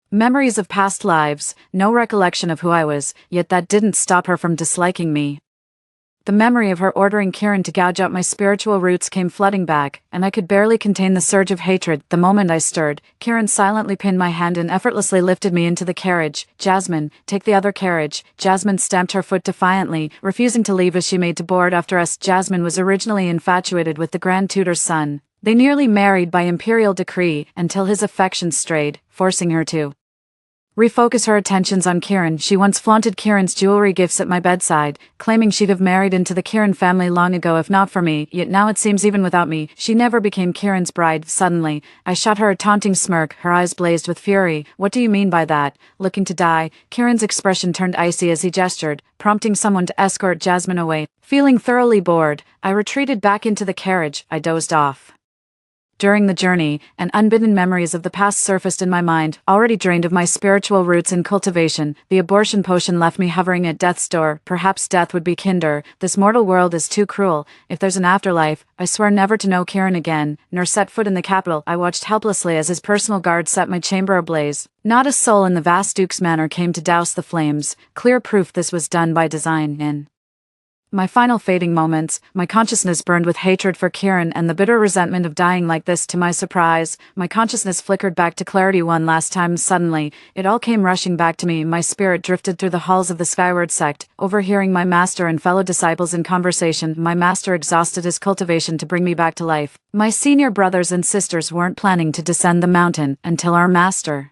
memories of past lives, no recollection of who I was, yet that didn't stop her from disliking me. The memory of her ordering Kieran to gouge out my spiritual roots came flooding back, and I could barely contain the surge of hatred. The moment I stirred, Kieran silently pinned my hand and effortlessly lifted me into the carriage. "Jasmine, take the other carriage." Jasmine stamped her foot defiantly, refusing to leave as she made to board after us. Jasmine was originally infatuated with the Grand Tutor's son. They nearly married by imperial decree until his affections strayed, forcing her to refocus her attentions on Kieran. She once flaunted Kieran's jewelry gifts at my bedside, claiming she'd have married into the Kieran family long ago if not for me, yet now it seems even without me, she never became Kieran's bride. Suddenly, I shot her a taunting smirk, her eyes blazed with fury. "What do you mean by that? Looking to die?" Kieran's expression turned icy as he gestured, prompting someone to escort Jasmine away. Feeling thoroughly bored, I retreated back into the carriage. I dozed off. During the journey, and unbidden memories of the past surfaced in my mind. Already drained of my spiritual roots and cultivation, the abortion potion left me hovering at death's door. Perhaps death would be kinder. This mortal world is too cruel. If there's an afterlife, I swear never to know Kieran again, nor set foot in the capital. I watched helplessly as his personal guard set my chamber ablaze. Not a soul in the vast Duke's manor came to douse the flames, clear proof this was done by design. In my final fading moments, my consciousness burned with hatred for Kieran and the bitter resentment of dying like this. To my surprise, my consciousness flickered back to clarity one last time. Suddenly, it all came rushing back to me. My spirit drifted through the halls of the Skyward sect, overhearing my master and fellow disciples in conversation. My master exhausted his cultivation to bring me back to life. My senior brothers and sisters weren't planning to descend the mountain until our master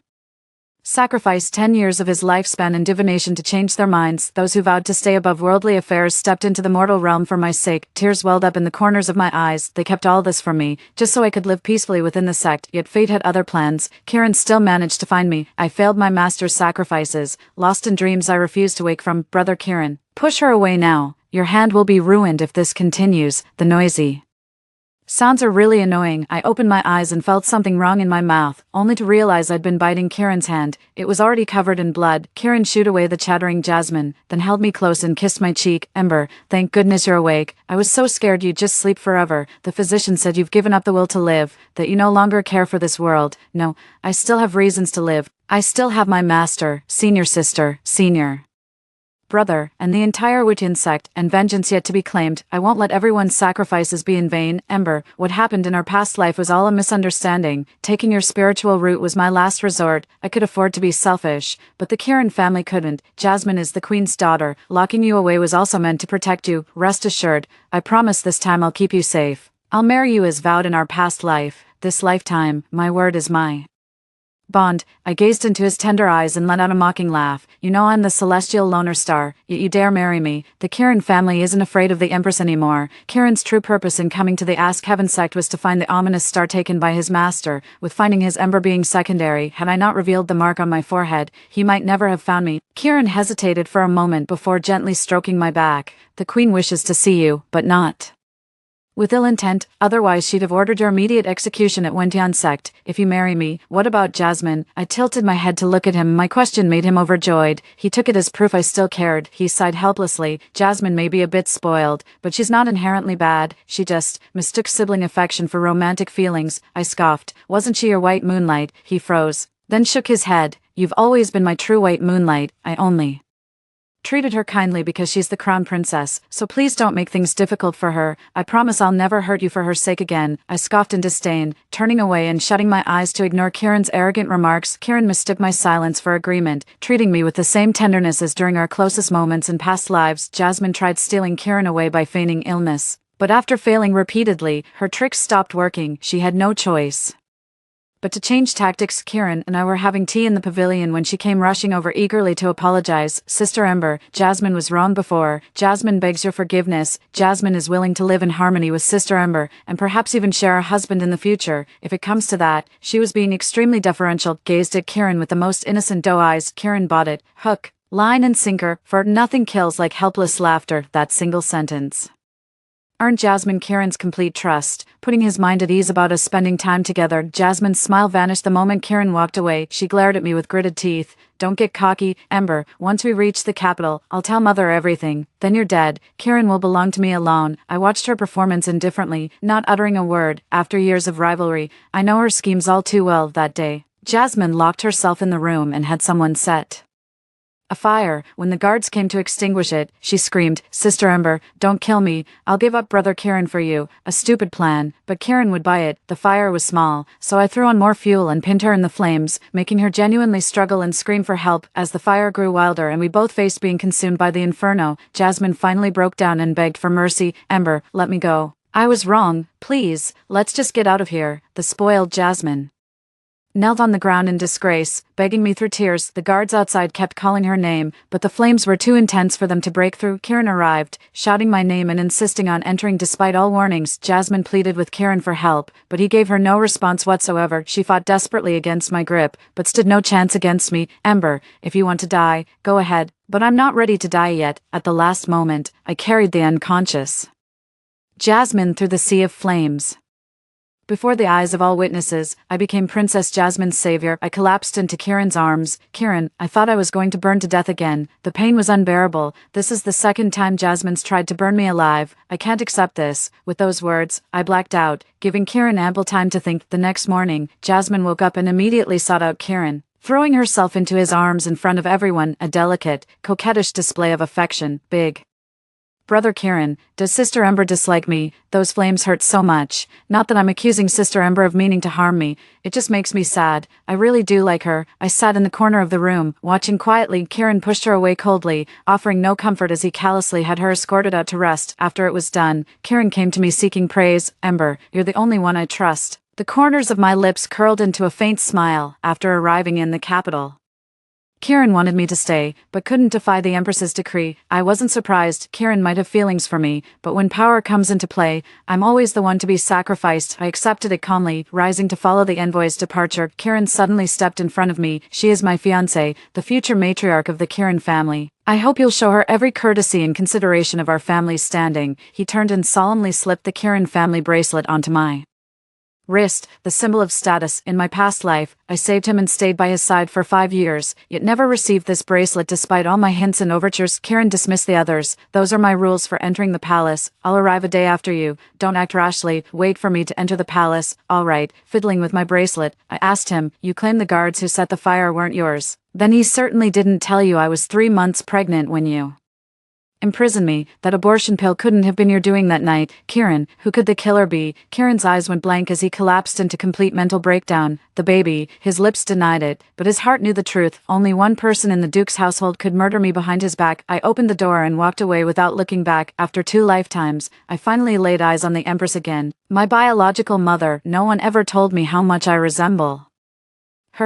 sacrificed 10 years of his lifespan in divination to change their minds. Those who vowed to stay above worldly affairs stepped into the mortal realm for my sake. Tears welled up in the corners of my eyes. They kept all this from me, just so I could live peacefully within the sect, yet fate had other plans. Kieran still managed to find me. I failed my master's sacrifices. Lost in dreams I refused to wake from. "Brother Kieran, push her away now. Your hand will be ruined if this continues." The noisy sounds are really annoying. I opened my eyes and felt something wrong in my mouth, only to realize I'd been biting Kieran's hand. It was already covered in blood. Kieran shooed away the chattering Jasmine, then held me close and kissed my cheek. "Ember, thank goodness you're awake. I was so scared you'd just sleep forever. The physician said you've given up the will to live, that you no longer care for this world." "No, I still have reasons to live. I still have my master, senior sister, senior brother, and the entire witch insect, and vengeance yet to be claimed. I won't let everyone's sacrifices be in vain. Ember, what happened in our past life was all a misunderstanding. Taking your spiritual route was my last resort. I could afford to be selfish, but the Kieran family couldn't. Jasmine is the queen's daughter. Locking you away was also meant to protect you. Rest assured, I promise this time I'll keep you safe. I'll marry you as vowed in our past life. This lifetime, my word is my Bond, I gazed into his tender eyes and let out a mocking laugh. You know I'm the celestial loner star, yet you dare marry me. The Kieran family isn't afraid of the Empress anymore. Kieran's true purpose in coming to the Ask Heaven sect was to find the ominous star taken by his master, with finding his ember being secondary. Had I not revealed the mark on my forehead, he might never have found me. Kieran hesitated for a moment before gently stroking my back. The Queen wishes to see you, but not with ill intent, otherwise she'd have ordered your immediate execution at Wentian sect. If you marry me, what about Jasmine? I tilted my head to look at him. My question made him overjoyed. He took it as proof I still cared. He sighed helplessly. Jasmine may be a bit spoiled, but she's not inherently bad. She just mistook sibling affection for romantic feelings. I scoffed. Wasn't she your white moonlight? He froze, then shook his head. You've always been my true white moonlight. I only treated her kindly because she's the crown princess, so please don't make things difficult for her. I promise I'll never hurt you for her sake again. I scoffed in disdain, turning away and shutting my eyes to ignore Kieran's arrogant remarks. Kieran mistook my silence for agreement, treating me with the same tenderness as during our closest moments in past lives. Jasmine tried stealing Kieran away by feigning illness, but after failing repeatedly, her tricks stopped working. She had no choice but to change tactics. Kieran and I were having tea in the pavilion when she came rushing over eagerly to apologize. Sister Ember, Jasmine was wrong before. Jasmine begs your forgiveness. Jasmine is willing to live in harmony with Sister Ember, and perhaps even share a husband in the future. If it comes to that, she was being extremely deferential, gazed at Kieran with the most innocent doe eyes. Kieran bought it, hook, line and sinker, for nothing kills like helpless laughter. That single sentence earned Jasmine Kieran's complete trust, putting his mind at ease about us spending time together. Jasmine's smile vanished the moment Kieran walked away. She glared at me with gritted teeth. Don't get cocky, Ember. Once we reach the capital, I'll tell Mother everything. Then you're dead. Kieran will belong to me alone. I watched her performance indifferently, not uttering a word. After years of rivalry, I know her schemes all too well. That day, Jasmine locked herself in the room and had someone set a fire. When the guards came to extinguish it, she screamed, Sister Ember, don't kill me. I'll give up Brother Kieran for you. A stupid plan, but Kieran would buy it. The fire was small, so I threw on more fuel and pinned her in the flames, making her genuinely struggle and scream for help. As the fire grew wilder and we both faced being consumed by the inferno, Jasmine finally broke down and begged for mercy. Ember, let me go. I was wrong. Please, let's just get out of here. The spoiled Jasmine knelt on the ground in disgrace, begging me through tears. The guards outside kept calling her name, but the flames were too intense for them to break through. Kieran arrived, shouting my name and insisting on entering despite all warnings. Jasmine pleaded with Kieran for help, but he gave her no response whatsoever. She fought desperately against my grip, but stood no chance against me. Ember, if you want to die, go ahead, but I'm not ready to die yet. At the last moment, I carried the unconscious Jasmine through the sea of flames. Before the eyes of all witnesses, I became Princess Jasmine's savior. I collapsed into Kieran's arms. Kieran, I thought I was going to burn to death again. The pain was unbearable. This is the second time Jasmine's tried to burn me alive. I can't accept this. With those words, I blacked out, giving Kieran ample time to think. The next morning, Jasmine woke up and immediately sought out Kieran, throwing herself into his arms in front of everyone, a delicate, coquettish display of affection. Big Brother Kieran, does Sister Ember dislike me? Those flames hurt so much. Not that I'm accusing Sister Ember of meaning to harm me, it just makes me sad. I really do like her. I sat in the corner of the room, watching quietly. Kieran pushed her away coldly, offering no comfort as he callously had her escorted out to rest. After it was done, Kieran came to me seeking praise. Ember, you're the only one I trust. The corners of my lips curled into a faint smile. After arriving in the capital, Kieran wanted me to stay, but couldn't defy the Empress's decree. I wasn't surprised. Kieran might have feelings for me, but when power comes into play, I'm always the one to be sacrificed. I accepted it calmly, rising to follow the envoy's departure. Kieran suddenly stepped in front of me. She is my fiancée, the future matriarch of the Kieran family. I hope you'll show her every courtesy and consideration of our family's standing. He turned and solemnly slipped the Kieran family bracelet onto my wrist, the symbol of status. In my past life, I saved him and stayed by his side for 5 years, yet never received this bracelet despite all my hints and overtures. Kieran dismissed the others. Those are my rules for entering the palace. I'll arrive a day after you. Don't act rashly. Wait for me to enter the palace. All right. Fiddling with my bracelet, I asked him, you claim the guards who set the fire weren't yours. Then he certainly didn't tell you I was 3 months pregnant when you imprisoned me. That abortion pill couldn't have been your doing that night. Kieran, who could the killer be? Kieran's eyes went blank as he collapsed into complete mental breakdown. The baby, his lips denied it, but his heart knew the truth. Only one person in the Duke's household could murder me behind his back. I opened the door and walked away without looking back. After 2 lifetimes, I finally laid eyes on the Empress again. My biological mother. No one ever told me how much I resemble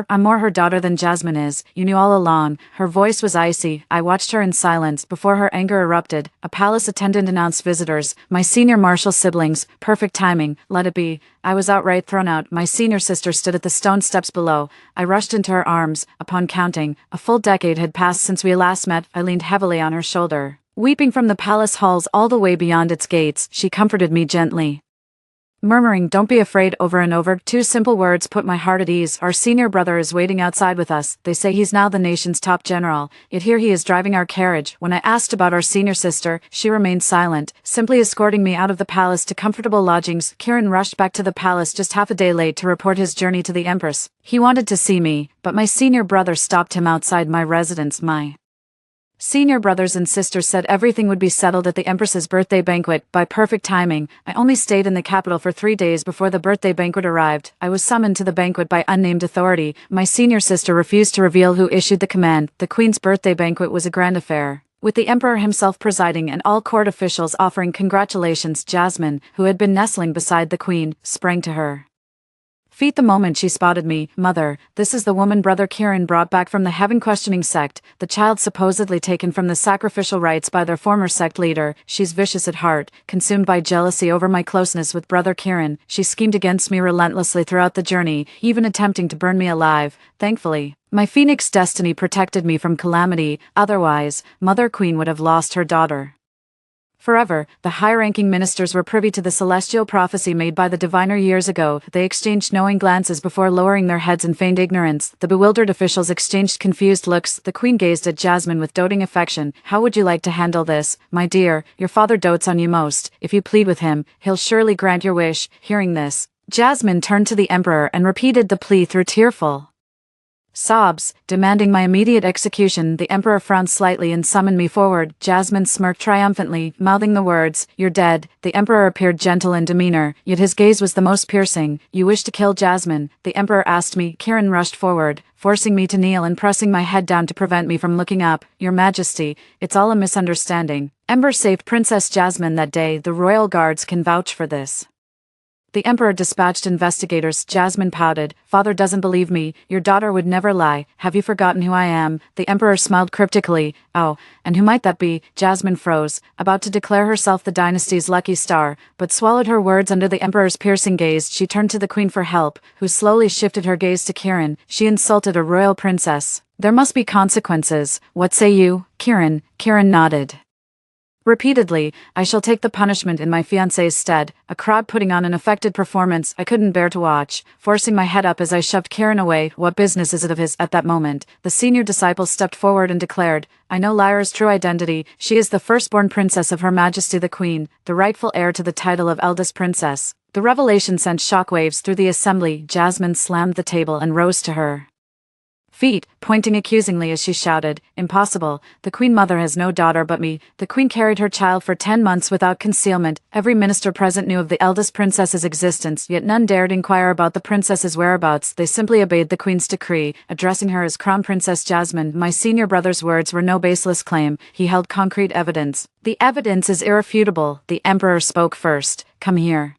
I'm more her daughter than Jasmine is, you knew all along. Her voice was icy. I watched her in silence before her anger erupted. A palace attendant announced visitors, my senior marshal siblings, perfect timing, let it be. I was outright thrown out. My senior sister stood at the stone steps below. I rushed into her arms. Upon counting, a full decade had passed since we last met. I leaned heavily on her shoulder. Weeping from the palace halls all the way beyond its gates, she comforted me gently, murmuring, "Don't be afraid," over and over. Two simple words put my heart at ease. Our senior brother is waiting outside with us. They say he's now the nation's top general, yet here he is driving our carriage. When I asked about our senior sister, she remained silent, simply escorting me out of the palace to comfortable lodgings. Kieran rushed back to the palace just half a day late to report his journey to the Empress. He wanted to see me, but my senior brother stopped him outside my residence. My senior brothers and sisters said everything would be settled at the Empress's birthday banquet. By perfect timing, I only stayed in the capital for 3 days before the birthday banquet arrived. I was summoned to the banquet by unnamed authority. My senior sister refused to reveal who issued the command. The Queen's birthday banquet was a grand affair, with the Emperor himself presiding and all court officials offering congratulations. Jasmine, who had been nestling beside the Queen, sprang to her feet the moment she spotted me. "Mother, this is the woman Brother Kieran brought back from the heaven-questioning sect, the child supposedly taken from the sacrificial rites by their former sect leader. She's vicious at heart, consumed by jealousy over my closeness with Brother Kieran. She schemed against me relentlessly throughout the journey, even attempting to burn me alive. Thankfully, my phoenix destiny protected me from calamity. Otherwise, Mother Queen would have lost her daughter forever." The high-ranking ministers were privy to the celestial prophecy made by the diviner years ago. They exchanged knowing glances before lowering their heads in feigned ignorance. The bewildered officials exchanged confused looks. The Queen gazed at Jasmine with doting affection. "How would you like to handle this, my dear? Your father dotes on you most. If you plead with him, he'll surely grant your wish." Hearing this, Jasmine turned to the Emperor and repeated the plea through tearful sobs, demanding my immediate execution. The Emperor frowned slightly and summoned me forward. Jasmine smirked triumphantly, mouthing the words, "You're dead." The Emperor appeared gentle in demeanor, yet his gaze was the most piercing. "You wish to kill Jasmine?" the Emperor asked me. Kieran rushed forward, forcing me to kneel and pressing my head down to prevent me from looking up. "Your Majesty, it's all a misunderstanding. Ember saved Princess Jasmine that day. The royal guards can vouch for this." The Emperor dispatched investigators. Jasmine pouted. "Father doesn't believe me. Your daughter would never lie. Have you forgotten who I am?" The Emperor smiled cryptically. "Oh, and who might that be?" Jasmine froze, about to declare herself the dynasty's lucky star, but swallowed her words under the Emperor's piercing gaze. She turned to the Queen for help, who slowly shifted her gaze to Kieran. "She insulted a royal princess. There must be consequences. What say you, Kieran?" Kieran nodded repeatedly. "I shall take the punishment in my fiancé's stead." A crowd putting on an affected performance I couldn't bear to watch, forcing my head up as I shoved Kieran away. "What business is it of his?" At that moment, the senior disciple stepped forward and declared, "I know Lyra's true identity. She is the firstborn princess of Her Majesty the Queen, the rightful heir to the title of eldest princess." The revelation sent shockwaves through the assembly. Jasmine slammed the table and rose to her feet, pointing accusingly as she shouted, "Impossible. The Queen Mother has no daughter but me." The Queen carried her child for 10 months without concealment. Every minister present knew of the eldest princess's existence, yet none dared inquire about the princess's whereabouts. They simply obeyed the Queen's decree, addressing her as Crown Princess Jasmine. My senior brother's words were no baseless claim. He held concrete evidence. "The evidence is irrefutable." The Emperor spoke first. "Come here,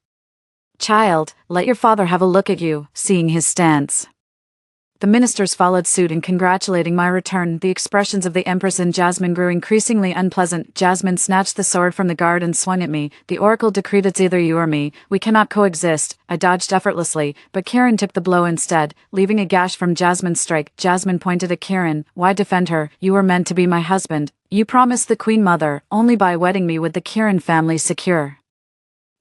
child. Let your father have a look at you." Seeing his stance, the ministers followed suit in congratulating my return. The expressions of the Empress and Jasmine grew increasingly unpleasant. Jasmine snatched the sword from the guard and swung at me. "The oracle decreed it's either you or me. We cannot coexist." I dodged effortlessly, but Kieran took the blow instead, leaving a gash from Jasmine's strike. Jasmine pointed at Kieran. "Why defend her? You were meant to be my husband. You promised the Queen Mother, only by wedding me would the Kieran family secure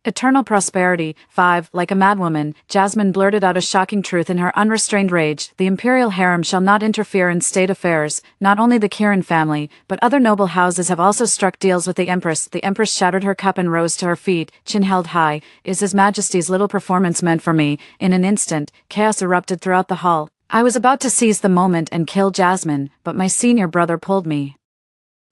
eternal prosperity." 5. Like a madwoman, Jasmine blurted out a shocking truth in her unrestrained rage. "The imperial harem shall not interfere in state affairs. Not only the Kieran family, but other noble houses have also struck deals with the Empress." The Empress shattered her cup and rose to her feet, chin held high. "Is His Majesty's little performance meant for me?" In an instant, chaos erupted throughout the hall. I was about to seize the moment and kill Jasmine, but my senior brother pulled me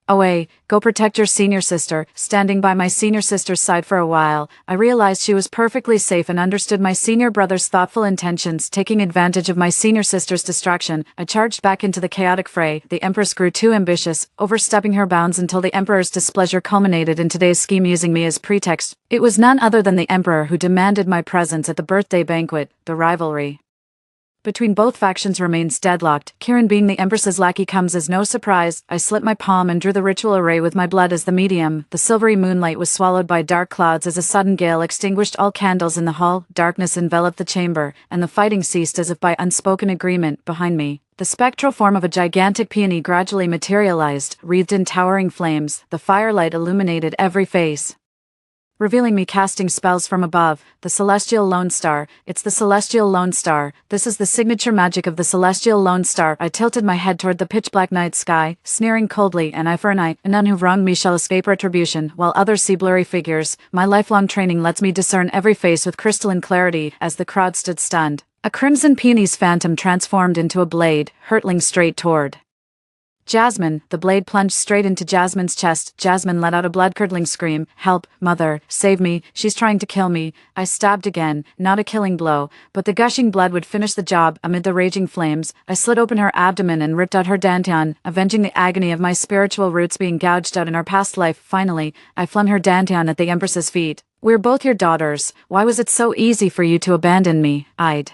away. "Go protect your senior sister." Standing by my senior sister's side for a while, I realized she was perfectly safe and understood my senior brother's thoughtful intentions. Taking advantage of my senior sister's distraction, I charged back into the chaotic fray. The Empress grew too ambitious, overstepping her bounds until the Emperor's displeasure culminated in today's scheme using me as pretext. It was none other than the Emperor who demanded my presence at the birthday banquet. The rivalry between both factions remains deadlocked. Kieran being the Empress's lackey comes as no surprise. I slit my palm and drew the ritual array with my blood as the medium. The silvery moonlight was swallowed by dark clouds as a sudden gale extinguished all candles in the hall. Darkness enveloped the chamber, and the fighting ceased as if by unspoken agreement. Behind me, the spectral form of a gigantic peony gradually materialized, wreathed in towering flames. The firelight illuminated every face, revealing me casting spells from above. The Celestial Lone Star. It's the Celestial Lone Star. This is the signature magic of the Celestial Lone Star. I tilted my head toward the pitch-black night sky, sneering coldly. An eye for an eye. None who wronged me shall escape retribution, while others see blurry figures. My lifelong training lets me discern every face with crystalline clarity. As the crowd stood stunned, a crimson peony's phantom transformed into a blade, hurtling straight toward Jasmine. The blade plunged straight into Jasmine's chest. Jasmine let out a blood-curdling scream. Help, mother, save me, she's trying to kill me. I stabbed again, not a killing blow, but the gushing blood would finish the job. Amid the raging flames, I slit open her abdomen and ripped out her dantian, avenging the agony of my spiritual roots being gouged out in our past life. Finally, I flung her dantian at the Empress's feet. We're both your daughters. Why was it so easy for you to abandon me? I'd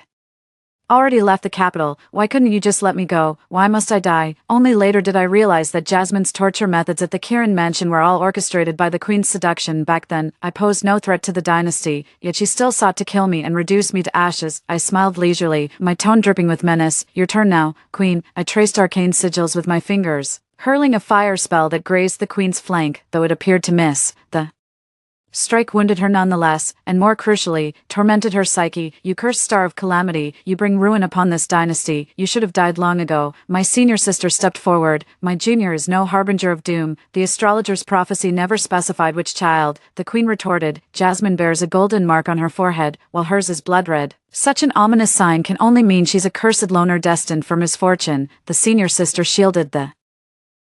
already left the capital. Why couldn't you just let me go? Why must I die? Only later did I realize that Jasmine's torture methods at the Kieran mansion were all orchestrated by the Queen's seduction. Back then, I posed no threat to the dynasty, yet she still sought to kill me and reduce me to ashes. I smiled leisurely, my tone dripping with menace. Your turn now, Queen. I traced arcane sigils with my fingers, hurling a fire spell that grazed the Queen's flank, though it appeared to miss. The strike wounded her nonetheless, and more crucially, tormented her psyche. You cursed star of calamity, you bring ruin upon this dynasty. You should have died long ago. My senior sister stepped forward. My junior is no harbinger of doom. The astrologer's prophecy never specified which child. The Queen retorted. Jasmine bears a golden mark on her forehead, while hers is blood red. Such an ominous sign can only mean she's a cursed loner destined for misfortune. The senior sister shielded the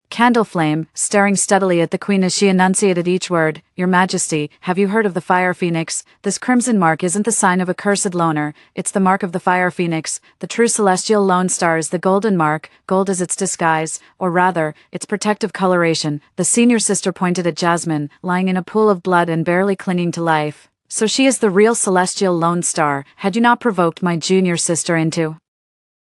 candle flame, staring steadily at the Queen as she enunciated each word. Your Majesty, have you heard of the Fire Phoenix? This crimson mark isn't the sign of a cursed loner, it's the mark of the Fire Phoenix. The true celestial lone star is the golden mark. Gold is its disguise, or rather, its protective coloration. The senior sister pointed at Jasmine, lying in a pool of blood and barely clinging to life. So she is the real celestial lone star. Had you not provoked my junior sister into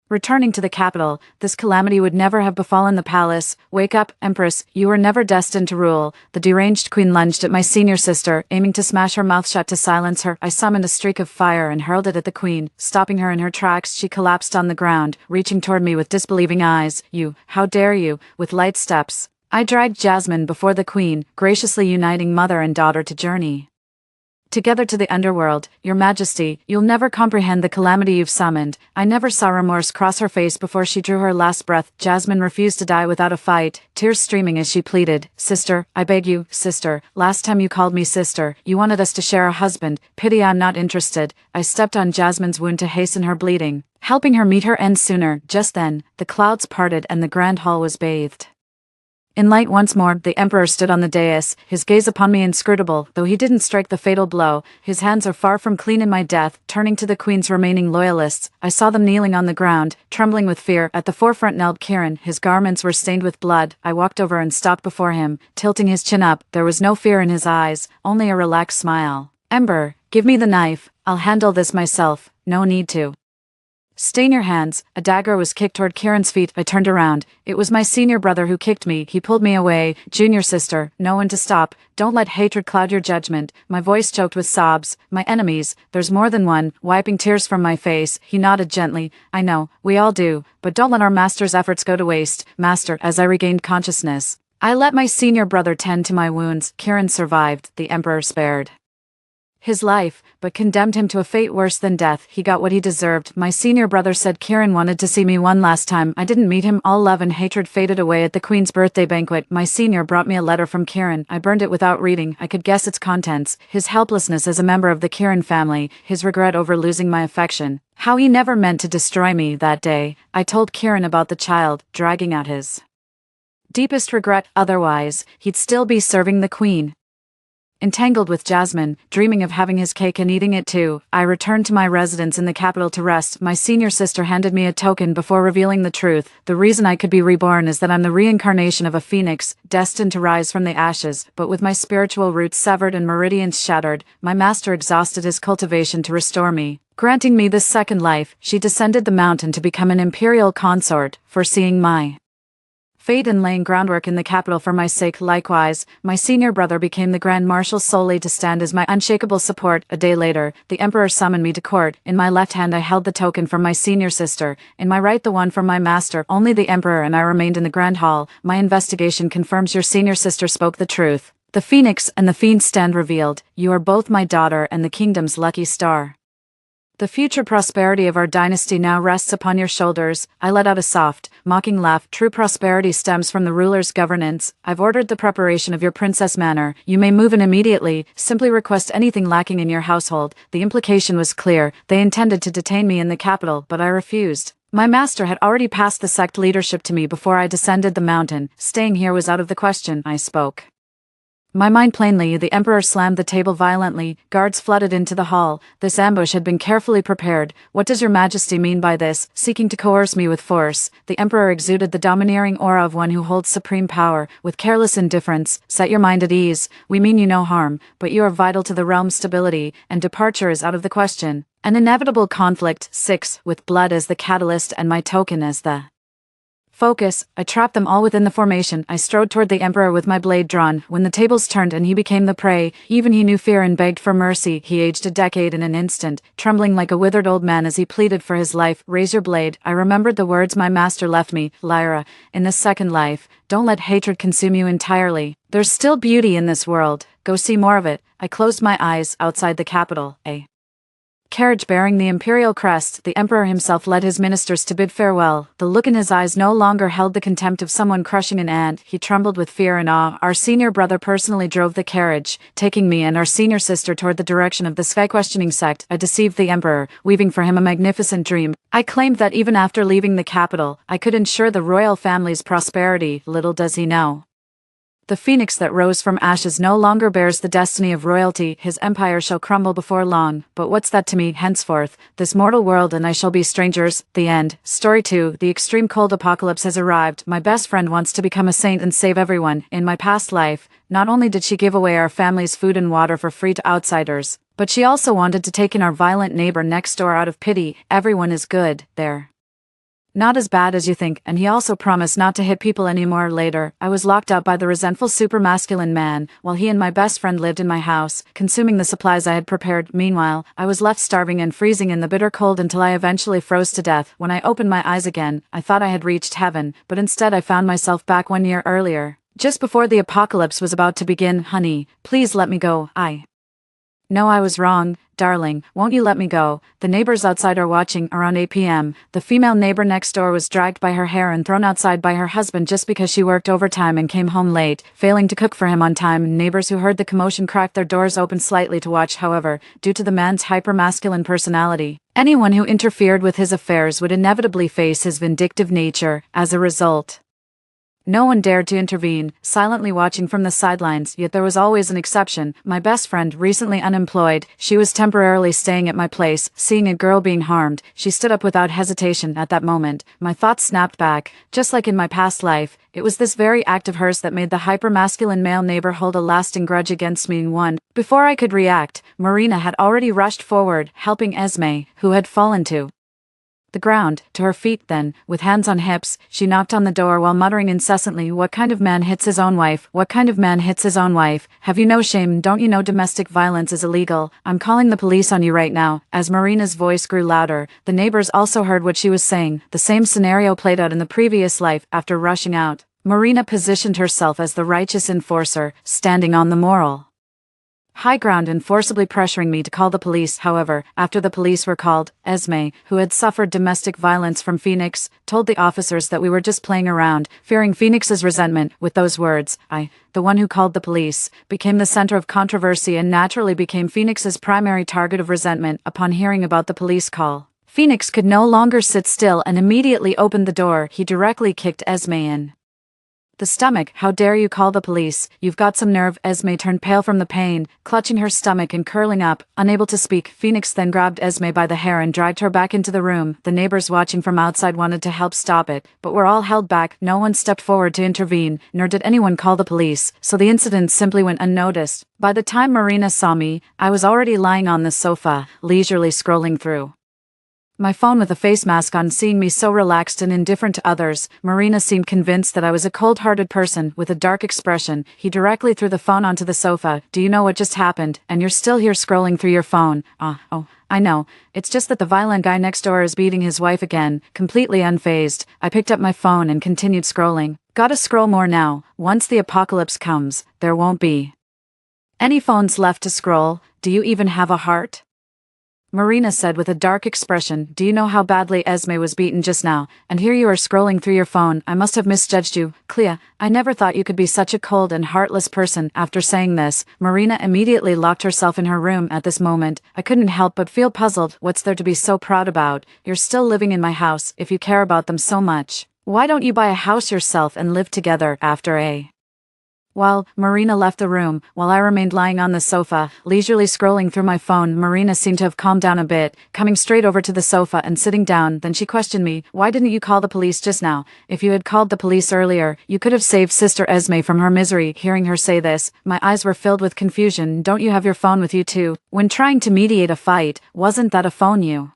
returning to the capital, this calamity would never have befallen the palace. Wake up, Empress, you were never destined to rule. The deranged Queen lunged at my senior sister, aiming to smash her mouth shut to silence her. I summoned a streak of fire and hurled it at the Queen, stopping her in her tracks. She collapsed on the ground, reaching toward me with disbelieving eyes. You, how dare you? With light steps, I dragged Jasmine before the Queen, graciously uniting mother and daughter to journey together to the underworld. Your Majesty, you'll never comprehend the calamity you've summoned. I never saw remorse cross her face before she drew her last breath. Jasmine refused to die without a fight, tears streaming as she pleaded. Sister, I beg you, sister. Last time you called me sister, you wanted us to share a husband. Pity I'm not interested. I stepped on Jasmine's wound to hasten her bleeding, helping her meet her end sooner. Just then, the clouds parted and the grand hall was bathed in light once more. The Emperor stood on the dais, his gaze upon me inscrutable. Though he didn't strike the fatal blow, his hands are far from clean in my death. Turning to the Queen's remaining loyalists, I saw them kneeling on the ground, trembling with fear. At the forefront knelt Kieran, his garments were stained with blood. I walked over and stopped before him, tilting his chin up. There was no fear in his eyes, only a relaxed smile. Ember, give me the knife. I'll handle this myself. No need to stain your hands. A dagger was kicked toward Kieran's feet. I turned around. It was my senior brother who kicked me. He pulled me away. Junior sister, know when to stop. Don't let hatred cloud your judgment. My voice choked with sobs. My enemies, there's more than one. Wiping tears from my face, he nodded gently. I know, we all do, but don't let our master's efforts go to waste. Master, as I regained consciousness, I let my senior brother tend to my wounds. Kieran survived. The Emperor spared his life, but condemned him to a fate worse than death. He got what he deserved. My senior brother said Kieran wanted to see me one last time. I didn't meet him. All love and hatred faded away at the Queen's birthday banquet. My senior brought me a letter from Kieran. I burned it without reading. I could guess its contents. His helplessness as a member of the Kieran family, his regret over losing my affection, how he never meant to destroy me that day. I told Kieran about the child, dragging out his deepest regret. Otherwise, he'd still be serving the Queen. Entangled with Jasmine, dreaming of having his cake and eating it too, I returned to my residence in the capital to rest. My senior sister handed me a token before revealing the truth. The reason I could be reborn is that I'm the reincarnation of a phoenix, destined to rise from the ashes, but with my spiritual roots severed and meridians shattered. My master exhausted his cultivation to restore me. Granting me this second life, she descended the mountain to become an imperial consort, foreseeing my fate and laying groundwork in the capital for my sake. Likewise, my senior brother became the Grand Marshal solely to stand as my unshakable support. A day later, the Emperor summoned me to court. In my left hand I held the token from my senior sister, in my right the one from my master. Only the Emperor and I remained in the Grand Hall. My investigation confirms your senior sister spoke the truth. The Phoenix and the Fiend stand revealed. You are both my daughter and the kingdom's lucky star. The future prosperity of our dynasty now rests upon your shoulders. I let out a soft, mocking laugh. True prosperity stems from the ruler's governance. I've ordered the preparation of your princess manor. You may move in immediately. Simply request anything lacking in your household. The implication was clear. They intended to detain me in the capital, but I refused. My master had already passed the sect leadership to me before I descended the mountain. Staying here was out of the question. I spoke my mind plainly. The Emperor slammed the table violently. Guards flooded into the hall. This ambush had been carefully prepared. What does your majesty mean by this, seeking to coerce me with force? The Emperor exuded the domineering aura of one who holds supreme power. With careless indifference, set your mind at ease. We mean you no harm, but you are vital to the realm's stability, and departure is out of the question. An inevitable conflict. 6. With blood as the catalyst and my token as the focus, I trapped them all within the formation. I strode toward the Emperor with my blade drawn. When the tables turned and he became the prey, even he knew fear and begged for mercy. He aged a decade in an instant, trembling like a withered old man as he pleaded for his life. Raise your blade. I remembered the words my master left me. Lyra, in this second life, don't let hatred consume you entirely. There's still beauty in this world. Go see more of it. I closed my eyes. Outside the capital, a carriage bearing the imperial crest, the Emperor himself led his ministers to bid farewell. The look in his eyes no longer held the contempt of someone crushing an ant. He trembled with fear and awe. Our senior brother personally drove the carriage, taking me and our senior sister toward the direction of the sky-questioning sect. I deceived the Emperor, weaving for him a magnificent dream. I claimed that even after leaving the capital, I could ensure the royal family's prosperity. Little does he know, the phoenix that rose from ashes no longer bears the destiny of royalty. His empire shall crumble before long, but what's that to me? Henceforth, this mortal world and I shall be strangers. The end. Story 2. The extreme cold apocalypse has arrived. My best friend wants to become a saint and save everyone. In my past life, not only did she give away our family's food and water for free to outsiders, but she also wanted to take in our violent neighbor next door out of pity. Everyone is good there. Not as bad as you think, and he also promised not to hit people anymore. Later, I was locked up by the resentful supermasculine man, while he and my best friend lived in my house, consuming the supplies I had prepared. Meanwhile, I was left starving and freezing in the bitter cold until I eventually froze to death. When I opened my eyes again, I thought I had reached heaven, but instead I found myself back 1 year earlier, just before the apocalypse was about to begin. Honey, please let me go. No, I was wrong. Darling, won't you let me go? The neighbors outside are watching. Around 8 p.m., the female neighbor next door was dragged by her hair and thrown outside by her husband just because she worked overtime and came home late, failing to cook for him on time. Neighbors who heard the commotion cracked their doors open slightly to watch. However, due to the man's hyper-masculine personality, anyone who interfered with his affairs would inevitably face his vindictive nature. As a result, no one dared to intervene, silently watching from the sidelines. Yet there was always an exception. My best friend, recently unemployed, she was temporarily staying at my place. Seeing a girl being harmed, she stood up without hesitation. At that moment, my thoughts snapped back. Just like in my past life, it was this very act of hers that made the hyper-masculine male neighbor hold a lasting grudge against me. Before I could react, Marina had already rushed forward, helping Esme, who had fallen to the ground. To her feet then, with hands on hips, she knocked on the door while muttering incessantly, "What kind of man hits his own wife? What kind of man hits his own wife? Have you no shame? Don't you know domestic violence is illegal? I'm calling the police on you right now." As Marina's voice grew louder, the neighbors also heard what she was saying. The same scenario played out in the previous life. After rushing out, Marina positioned herself as the righteous enforcer, standing on the moral high ground and forcibly pressuring me to call the police. However, after the police were called, Esme, who had suffered domestic violence from Phoenix, told the officers that we were just playing around, fearing Phoenix's resentment. With those words, I, the one who called the police, became the center of controversy and naturally became Phoenix's primary target of resentment. Upon hearing about the police call, Phoenix could no longer sit still and immediately opened the door. He directly kicked Esme in. The stomach, how dare you call the police? You've got some nerve. Esme turned pale from the pain, clutching her stomach and curling up, unable to speak. Phoenix then grabbed Esme by the hair and dragged her back into the room. The neighbors watching from outside wanted to help stop it, but were all held back. No one stepped forward to intervene, nor did anyone call the police, so the incident simply went unnoticed. By the time Marina saw me, I was already lying on the sofa, leisurely scrolling through my phone with a face mask on. Seeing me so relaxed and indifferent to others, Marina seemed convinced that I was a cold-hearted person with a dark expression. He directly threw the phone onto the sofa. Do you know what just happened? And you're still here scrolling through your phone? Oh, I know. It's just that the violent guy next door is beating his wife again. Completely unfazed, I picked up my phone and continued scrolling. Gotta scroll more now. Once the apocalypse comes, there won't be any phones left to scroll. Do you even have a heart? Marina said with a dark expression. Do you know how badly Esme was beaten just now? And here you are scrolling through your phone. I must have misjudged you. Clea, I never thought you could be such a cold and heartless person. After saying this, Marina immediately locked herself in her room. At this moment, I couldn't help but feel puzzled. What's there to be so proud about? You're still living in my house. If you care about them so much, why don't you buy a house yourself and live together after a While Marina left the room, while I remained lying on the sofa, leisurely scrolling through my phone. Marina seemed to have calmed down a bit, coming straight over to the sofa and sitting down. Then she questioned me. Why didn't you call the police just now? If you had called the police earlier, you could have saved Sister Esme from her misery. Hearing her say this, my eyes were filled with confusion. Don't you have your phone with you too? When trying to mediate a fight, wasn't that a phone you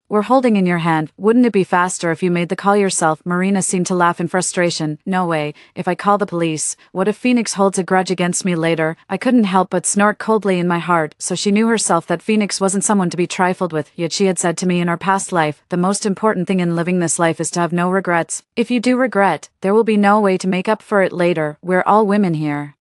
were holding in your hand? Wouldn't it be faster if you made the call yourself? Marina seemed to laugh in frustration. No way. If I call the police, what if Phoenix holds a grudge against me later? I couldn't help but snort coldly in my heart. So she knew herself that Phoenix wasn't someone to be trifled with. Yet she had said to me in our past life, the most important thing in living this life is to have no regrets. If you do regret, there will be no way to make up for it later. We're all women here.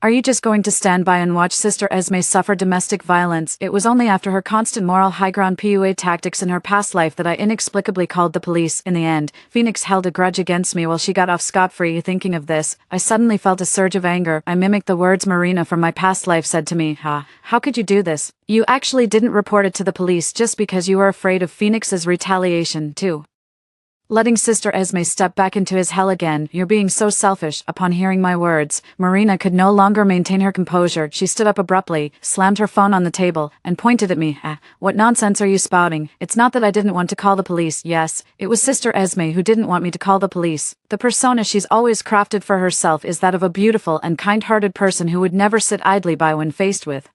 Are you just going to stand by and watch Sister Esme suffer domestic violence? It was only after her constant moral high ground PUA tactics in her past life that I inexplicably called the police. In the end, Phoenix held a grudge against me while she got off scot-free. Thinking of this, I suddenly felt a surge of anger. I mimicked the words Marina from my past life said to me. How could you do this? You actually didn't report it to the police just because you were afraid of Phoenix's retaliation, too. Letting Sister Esme step back into his hell again. You're being so selfish. Upon hearing my words, Marina could no longer maintain her composure. She stood up abruptly, slammed her phone on the table, and pointed at me. What nonsense are you spouting? It's not that I didn't want to call the police. Yes, it was Sister Esme who didn't want me to call the police. The persona she's always crafted for herself is that of a beautiful and kind-hearted person who would never sit idly by when faced with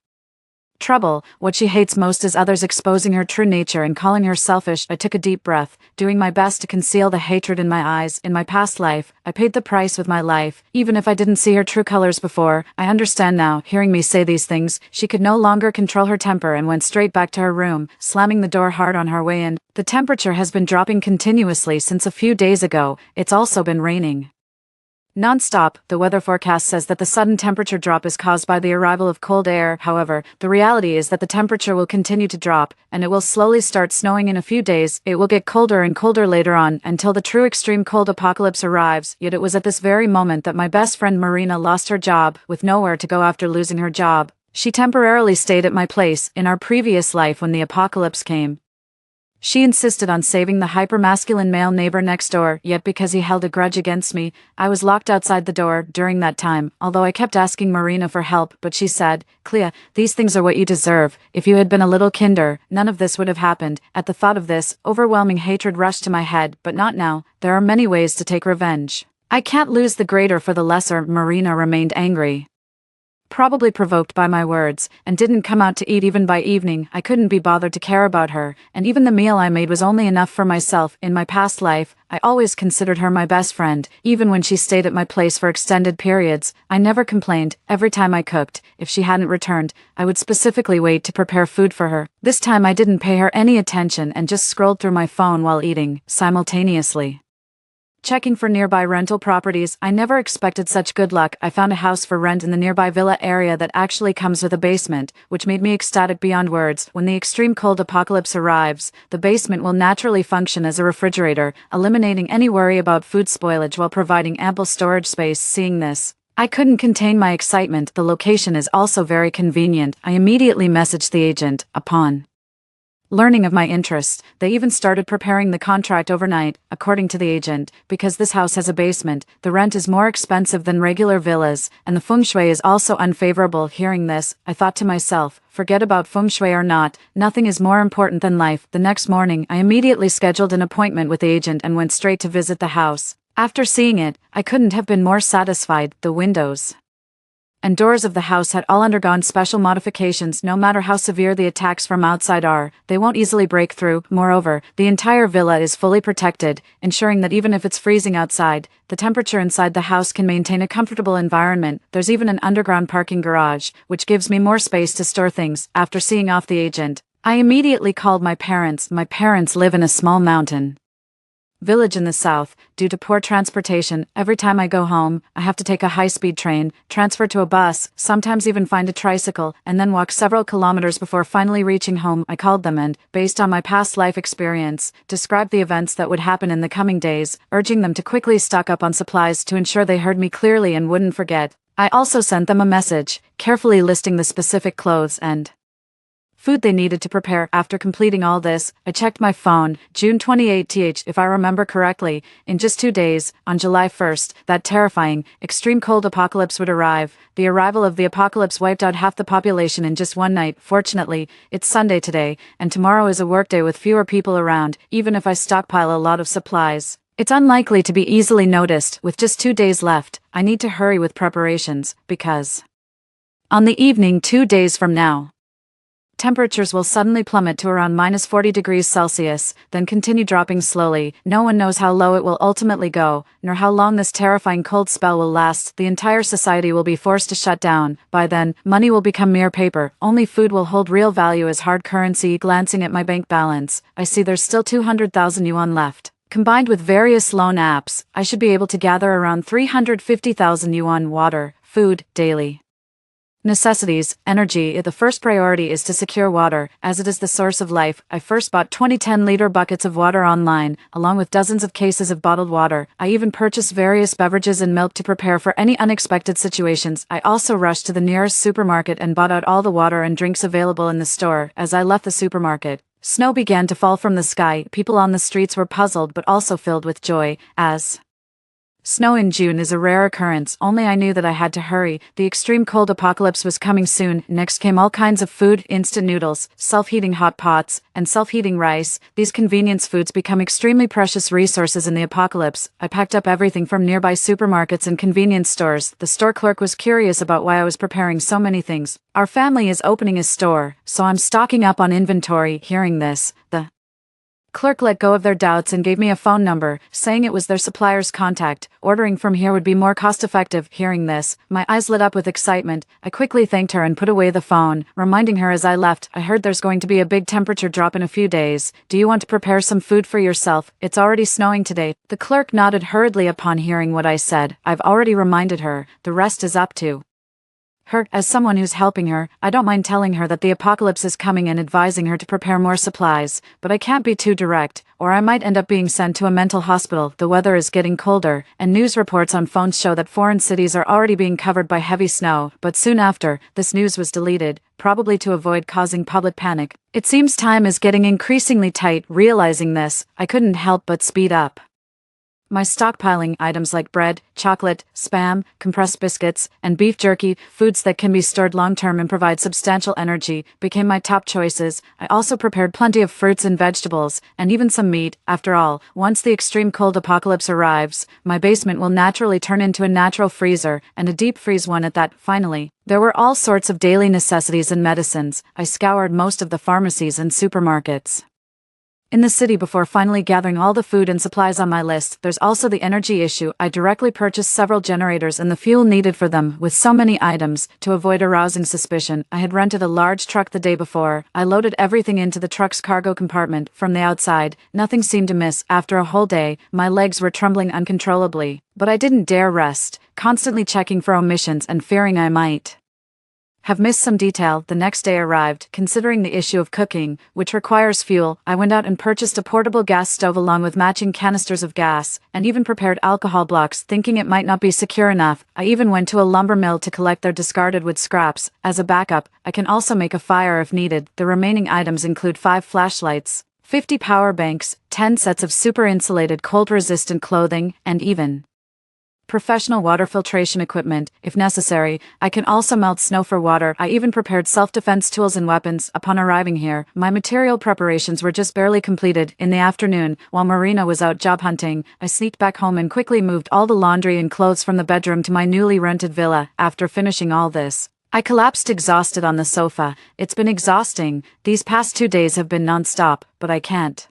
trouble. What she hates most is others exposing her true nature and calling her selfish. I took a deep breath, doing my best to conceal the hatred in my eyes. In my past life, I paid the price with my life. Even if I didn't see her true colors before, I understand now. Hearing me say these things, she could no longer control her temper and went straight back to her room, slamming the door hard on her way in. The temperature has been dropping continuously since a few days ago. It's also been raining non-stop. The weather forecast says that the sudden temperature drop is caused by the arrival of cold air. However, the reality is that the temperature will continue to drop, and it will slowly start snowing in a few days. It will get colder and colder later on, until the true extreme cold apocalypse arrives. Yet it was at this very moment that my best friend Marina lost her job. With nowhere to go after losing her job, she temporarily stayed at my place. In our previous life, when the apocalypse came, she insisted on saving the hypermasculine male neighbor next door, yet because he held a grudge against me, I was locked outside the door during that time. Although I kept asking Marina for help, but she said, Clea, these things are what you deserve. If you had been a little kinder, none of this would have happened. At the thought of this, overwhelming hatred rushed to my head. But not now. There are many ways to take revenge. I can't lose the greater for the lesser. Marina remained angry, probably provoked by my words, and didn't come out to eat even by evening. I couldn't be bothered to care about her, and even the meal I made was only enough for myself. In my past life, I always considered her my best friend. Even when she stayed at my place for extended periods, I never complained. Every time I cooked, if she hadn't returned, I would specifically wait to prepare food for her. This time I didn't pay her any attention and just scrolled through my phone while eating, simultaneously checking for nearby rental properties. I never expected such good luck. I found a house for rent in the nearby villa area that actually comes with a basement, which made me ecstatic beyond words. When the extreme cold apocalypse arrives, the basement will naturally function as a refrigerator, eliminating any worry about food spoilage while providing ample storage space. Seeing this, I couldn't contain my excitement. The location is also very convenient. I immediately messaged the agent. Upon Learning of my interest, they even started preparing the contract overnight, according to the agent. Because this house has a basement, the rent is more expensive than regular villas, and the feng shui is also unfavorable. Hearing this, I thought to myself, forget about feng shui or not, nothing is more important than life. The next morning, I immediately scheduled an appointment with the agent and went straight to visit the house. After seeing it, I couldn't have been more satisfied. The windows and doors of the house had all undergone special modifications. No matter how severe the attacks from outside are, they won't easily break through. Moreover, the entire villa is fully protected, ensuring that even if it's freezing outside, the temperature inside the house can maintain a comfortable environment. There's even an underground parking garage, which gives me more space to store things. After seeing off the agent, I immediately called my parents. My parents live in a small mountain village in the south. Due to poor transportation, every time I go home, I have to take a high-speed train, transfer to a bus, sometimes even find a tricycle, and then walk several kilometers before finally reaching home. I called them and, based on my past life experience, described the events that would happen in the coming days, urging them to quickly stock up on supplies to ensure they heard me clearly and wouldn't forget. I also sent them a message, carefully listing the specific clothes and food they needed to prepare. After completing all this, I checked my phone. June 28th, if I remember correctly, in just 2 days, on July 1st, that terrifying, extreme cold apocalypse would arrive. The arrival of the apocalypse wiped out half the population in just one night. Fortunately, it's Sunday today, and tomorrow is a workday with fewer people around. Even if I stockpile a lot of supplies, it's unlikely to be easily noticed. With just 2 days left, I need to hurry with preparations, because on the evening 2 days from now, temperatures will suddenly plummet to around -40°C, then continue dropping slowly. No one knows how low it will ultimately go, nor how long this terrifying cold spell will last. The entire society will be forced to shut down. By then, money will become mere paper. Only food will hold real value as hard currency. Glancing at my bank balance, I see there's still 200,000 yuan left. Combined with various loan apps, I should be able to gather around 350,000 yuan. Water, food, daily necessities, energy. The first priority is to secure water, as it is the source of life. I first bought 20 10-liter buckets of water online, along with dozens of cases of bottled water. I even purchased various beverages and milk to prepare for any unexpected situations. I also rushed to the nearest supermarket and bought out all the water and drinks available in the store. As I left the supermarket, snow began to fall from the sky. People on the streets were puzzled but also filled with joy, as snow in June is a rare occurrence. Only I knew that I had to hurry. The extreme cold apocalypse was coming soon. Next came all kinds of food, instant noodles, self-heating hot pots, and self-heating rice. These convenience foods become extremely precious resources in the apocalypse. I packed up everything from nearby supermarkets and convenience stores. The store clerk was curious about why I was preparing so many things. Our family is opening a store, so I'm stocking up on inventory. Hearing this, the clerk let go of their doubts and gave me a phone number, saying it was their supplier's contact. Ordering from here would be more cost-effective. Hearing this, my eyes lit up with excitement. I quickly thanked her and put away the phone, reminding her as I left, I heard there's going to be a big temperature drop in a few days. Do you want to prepare some food for yourself? It's already snowing today. The clerk nodded hurriedly upon hearing what I said. I've already reminded her. The rest is up to her. As someone who's helping her, I don't mind telling her that the apocalypse is coming and advising her to prepare more supplies, but I can't be too direct, or I might end up being sent to a mental hospital. The weather is getting colder, and news reports on phones show that foreign cities are already being covered by heavy snow, but soon after, this news was deleted, probably to avoid causing public panic. It seems time is getting increasingly tight. Realizing this, I couldn't help but speed up my stockpiling. Items like bread, chocolate, spam, compressed biscuits, and beef jerky, foods that can be stored long-term and provide substantial energy, became my top choices. I also prepared plenty of fruits and vegetables, and even some meat. After all, once the extreme cold apocalypse arrives, my basement will naturally turn into a natural freezer, and a deep freeze one at that. Finally, there were all sorts of daily necessities and medicines. I scoured most of the pharmacies and supermarkets in the city before finally gathering all the food and supplies on my list. There's also the energy issue. I directly purchased several generators and the fuel needed for them. With so many items, to avoid arousing suspicion, I had rented a large truck the day before. I loaded everything into the truck's cargo compartment. From the outside, nothing seemed amiss. After a whole day, my legs were trembling uncontrollably, but I didn't dare rest, constantly checking for omissions and fearing I might have missed some detail. The next day arrived. Considering the issue of cooking, which requires fuel, I went out and purchased a portable gas stove along with matching canisters of gas, and even prepared alcohol blocks, thinking it might not be secure enough. I even went to a lumber mill to collect their discarded wood scraps. As a backup, I can also make a fire if needed. The remaining items include 5 flashlights, 50 power banks, 10 sets of super insulated cold-resistant clothing, and even professional water filtration equipment, if necessary. I can also melt snow for water. I even prepared self-defense tools and weapons. Upon arriving here, my material preparations were just barely completed. In the afternoon, while Marina was out job hunting, I sneaked back home and quickly moved all the laundry and clothes from the bedroom to my newly rented villa. After finishing all this, I collapsed exhausted on the sofa. It's been exhausting. These past 2 days have been non-stop, but I can't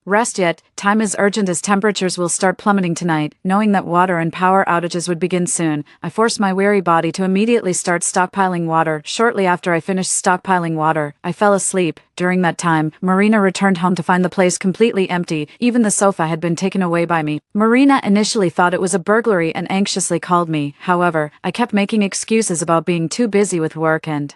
rest yet. Time is urgent as temperatures will start plummeting tonight. Knowing that water and power outages would begin soon, I forced my weary body to immediately start stockpiling water. Shortly after I finished stockpiling water, I fell asleep. During that time, Marina returned home to find the place completely empty. Even the sofa had been taken away by me. Marina initially thought it was a burglary and anxiously called me. However, I kept making excuses about being too busy with work and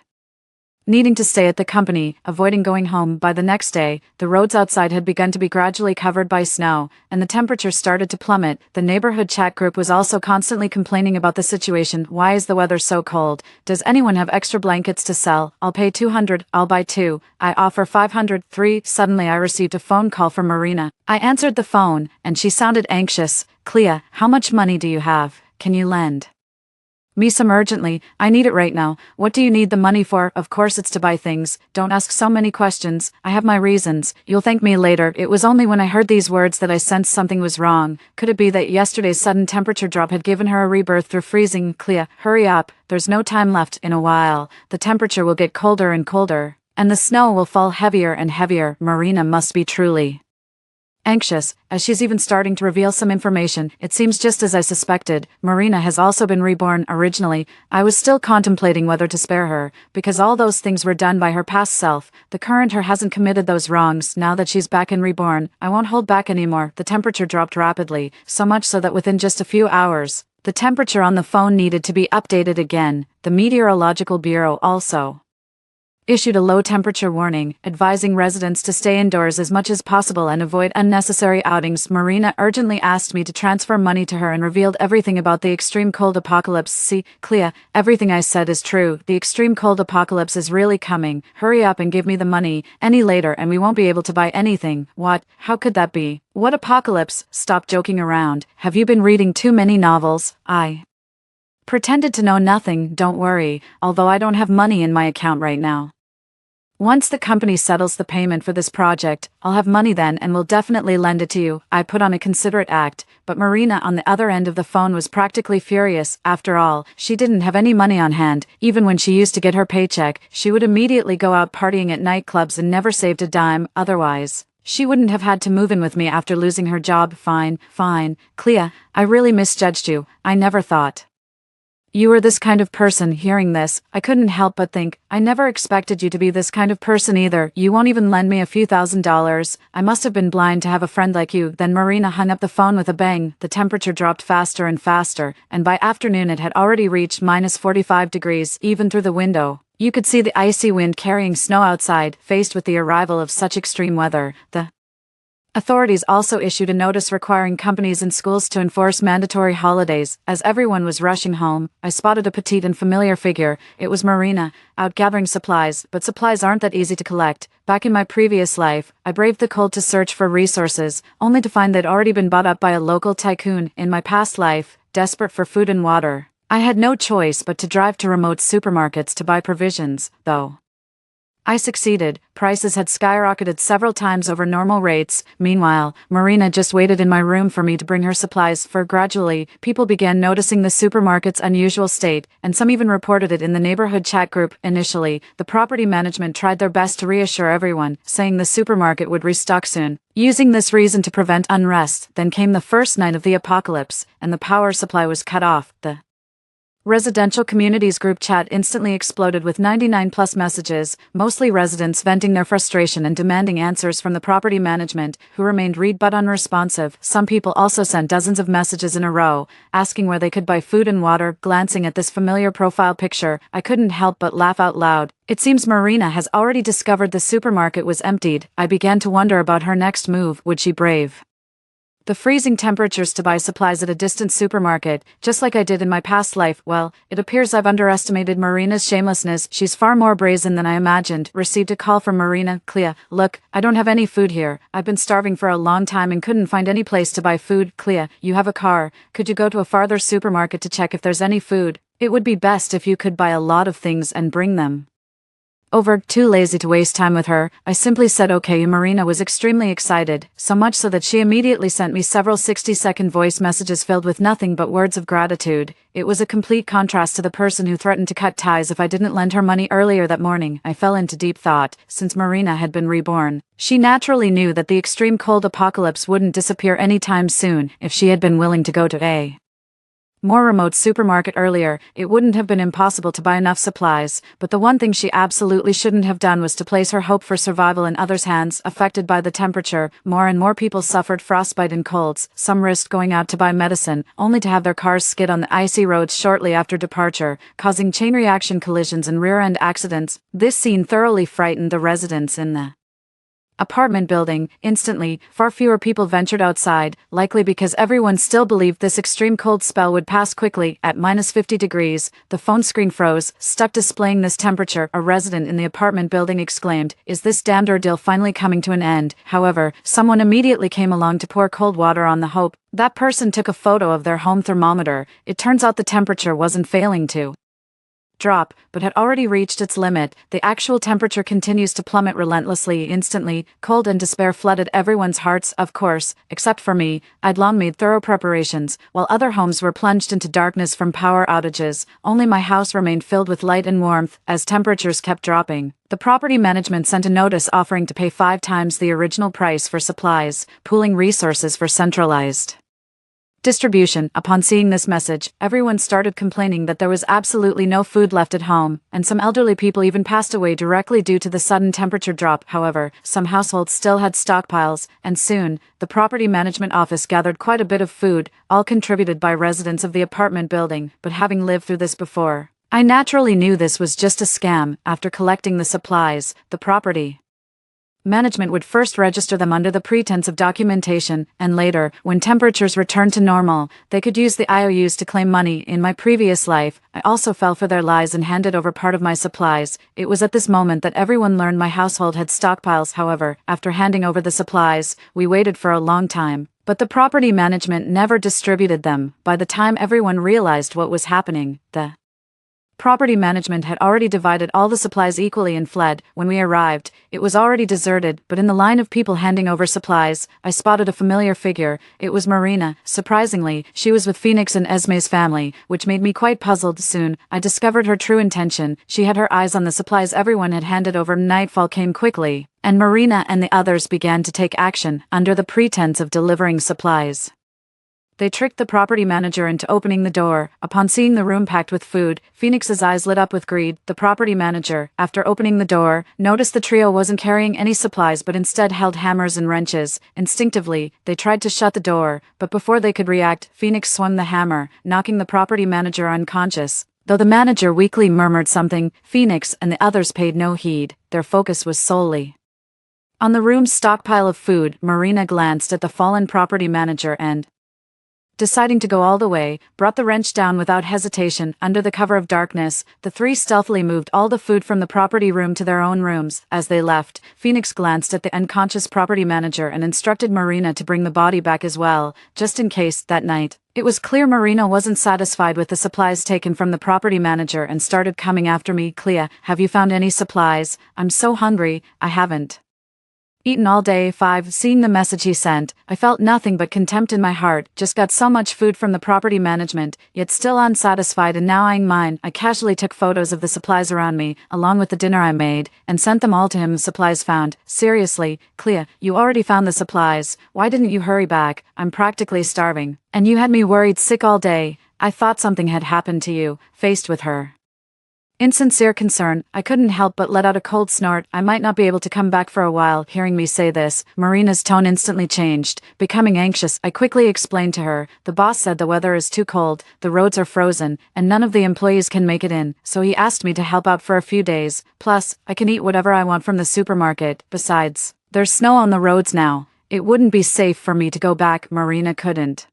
needing to stay at the company, avoiding going home. By the next day, the roads outside had begun to be gradually covered by snow, and the temperature started to plummet. The neighborhood chat group was also constantly complaining about the situation. Why is the weather so cold? Does anyone have extra blankets to sell? I'll pay 200, I'll buy 2. I offer 500, 3. Suddenly I received a phone call from Marina. I answered the phone, and she sounded anxious. Clea, how much money do you have? Can you lend me some urgently? I need it right now. What do you need the money for? Of course it's to buy things. Don't ask so many questions. I have my reasons. You'll thank me later. It was only when I heard these words that I sensed something was wrong. Could it be that yesterday's sudden temperature drop had given her a rebirth through freezing? Clea, hurry up. There's no time left. In a while, the temperature will get colder and colder, and the snow will fall heavier and heavier. Marina must be truly anxious, as she's even starting to reveal some information. It seems just as I suspected. Marina has also been reborn. Originally, I was still contemplating whether to spare her, because all those things were done by her past self. The current her hasn't committed those wrongs. Now that she's back and reborn, I won't hold back anymore. The temperature dropped rapidly, so much so that within just a few hours, the temperature on the phone needed to be updated again. The Meteorological Bureau also issued a low-temperature warning, advising residents to stay indoors as much as possible and avoid unnecessary outings. Marina urgently asked me to transfer money to her and revealed everything about the extreme cold apocalypse. See, Clea, everything I said is true. The extreme cold apocalypse is really coming. Hurry up and give me the money. Any later and we won't be able to buy anything. What? How could that be? What apocalypse? Stop joking around. Have you been reading too many novels? I pretended to know nothing. Don't worry, although I don't have money in my account right now. Once the company settles the payment for this project, I'll have money then and will definitely lend it to you. I put on a considerate act, but Marina on the other end of the phone was practically furious. After all, she didn't have any money on hand. Even when she used to get her paycheck, she would immediately go out partying at nightclubs and never saved a dime. Otherwise, she wouldn't have had to move in with me after losing her job. Fine. Clea, I really misjudged you. I never thought you were this kind of person. Hearing this, I couldn't help but think, I never expected you to be this kind of person either. You won't even lend me a few $1,000s. I must have been blind to have a friend like you. Then Marina hung up the phone with a bang. The temperature dropped faster and faster, and by afternoon it had already reached minus 45 degrees. Even through the window, you could see the icy wind carrying snow outside. Faced with the arrival of such extreme weather, the authorities also issued a notice requiring companies and schools to enforce mandatory holidays. As everyone was rushing home, I spotted a petite and familiar figure. It was Marina, out gathering supplies, but supplies aren't that easy to collect. Back in my previous life, I braved the cold to search for resources, only to find they'd already been bought up by a local tycoon. In my past life, desperate for food and water, I had no choice but to drive to remote supermarkets to buy provisions, though I succeeded. Prices had skyrocketed several times over normal rates. Meanwhile, Marina just waited in my room for me to bring her supplies. For gradually, people began noticing the supermarket's unusual state, and some even reported it in the neighborhood chat group. Initially, the property management tried their best to reassure everyone, saying the supermarket would restock soon, using this reason to prevent unrest. Then came the first night of the apocalypse, and the power supply was cut off. The Residential Communities group chat instantly exploded with 99+ messages, mostly residents venting their frustration and demanding answers from the property management, who remained read but unresponsive. Some people also sent dozens of messages in a row, asking where they could buy food and water. Glancing at this familiar profile picture, I couldn't help but laugh out loud. It seems Marina has already discovered the supermarket was emptied. I began to wonder about her next move. Would she brave the freezing temperatures to buy supplies at a distant supermarket, just like I did in my past life? Well, it appears I've underestimated Marina's shamelessness. She's far more brazen than I imagined. Received a call from Marina. Clea, look, I don't have any food here. I've been starving for a long time and couldn't find any place to buy food. Clea, you have a car. Could you go to a farther supermarket to check if there's any food? It would be best if you could buy a lot of things and bring them over. Too lazy to waste time with her, I simply said okay. Marina was extremely excited, so much so that she immediately sent me several 60-second voice messages filled with nothing but words of gratitude. It was a complete contrast to the person who threatened to cut ties if I didn't lend her money earlier that morning. I fell into deep thought. Since Marina had been reborn, she naturally knew that the extreme cold apocalypse wouldn't disappear anytime soon. If she had been willing to go to a more remote supermarket earlier, it wouldn't have been impossible to buy enough supplies, but the one thing she absolutely shouldn't have done was to place her hope for survival in others' hands. Affected by the temperature, more and more people suffered frostbite and colds. Some risked going out to buy medicine, only to have their cars skid on the icy roads shortly after departure, causing chain reaction collisions and rear-end accidents. This scene thoroughly frightened the residents in the apartment building. Instantly, far fewer people ventured outside, likely because everyone still believed this extreme cold spell would pass quickly. At -50 degrees, the phone screen froze, stuck displaying this temperature. A resident in the apartment building exclaimed, "Is this damned ordeal finally coming to an end?" However, someone immediately came along to pour cold water on the hope. That person took a photo of their home thermometer. It turns out the temperature wasn't failing to drop, but had already reached its limit. The actual temperature continues to plummet relentlessly. Instantly, cold and despair flooded everyone's hearts, of course, except for me. I'd long made thorough preparations. While other homes were plunged into darkness from power outages, only my house remained filled with light and warmth. As temperatures kept dropping, the property management sent a notice offering to pay 5 times the original price for supplies, pooling resources for centralized distribution. Upon seeing this message, everyone started complaining that there was absolutely no food left at home, and some elderly people even passed away directly due to the sudden temperature drop. However, some households still had stockpiles, and soon, the property management office gathered quite a bit of food, all contributed by residents of the apartment building. But having lived through this before, I naturally knew this was just a scam. After collecting the supplies, the property management would first register them under the pretense of documentation, and later, when temperatures returned to normal, they could use the IOUs to claim money. In my previous life, I also fell for their lies and handed over part of my supplies. It was at this moment that everyone learned my household had stockpiles. However, after handing over the supplies, we waited for a long time, but the property management never distributed them. By the time everyone realized what was happening, the property management had already divided all the supplies equally and fled. When we arrived, it was already deserted, but in the line of people handing over supplies, I spotted a familiar figure. It was Marina. Surprisingly, she was with Phoenix and Esme's family, which made me quite puzzled. Soon, I discovered her true intention. She had her eyes on the supplies everyone had handed over. Nightfall came quickly, and Marina and the others began to take action, under the pretense of delivering supplies. They tricked the property manager into opening the door. Upon seeing the room packed with food, Phoenix's eyes lit up with greed. The property manager, after opening the door, noticed the trio wasn't carrying any supplies but instead held hammers and wrenches. Instinctively, they tried to shut the door, but before they could react, Phoenix swung the hammer, knocking the property manager unconscious. Though the manager weakly murmured something, Phoenix and the others paid no heed. Their focus was solely on the room's stockpile of food. Marina glanced at the fallen property manager and, deciding to go all the way, brought the wrench down without hesitation. Under the cover of darkness, the three stealthily moved all the food from the property room to their own rooms. As they left, Phoenix glanced at the unconscious property manager and instructed Marina to bring the body back as well, just in case. That night, it was clear Marina wasn't satisfied with the supplies taken from the property manager and started coming after me. "Clea, have you found any supplies? I'm so hungry. I haven't eaten all day." 5. Seeing the message he sent, I felt nothing but contempt in my heart. Just got so much food from the property management, yet still unsatisfied and now eyeing mine. I casually took photos of the supplies around me, along with the dinner I made, and sent them all to him. Supplies found. Seriously, Clea, you already found the supplies. Why didn't you hurry back? I'm practically starving, and you had me worried sick all day. I thought something had happened to you," faced with her insincere concern, I couldn't help but let out a cold snort. "I might not be able to come back for a while." Hearing me say this, Marina's tone instantly changed. Becoming anxious, I quickly explained to her, "The boss said the weather is too cold, the roads are frozen, and none of the employees can make it in, so he asked me to help out for a few days. Plus, I can eat whatever I want from the supermarket. Besides, there's snow on the roads now. It wouldn't be safe for me to go back." Marina couldn't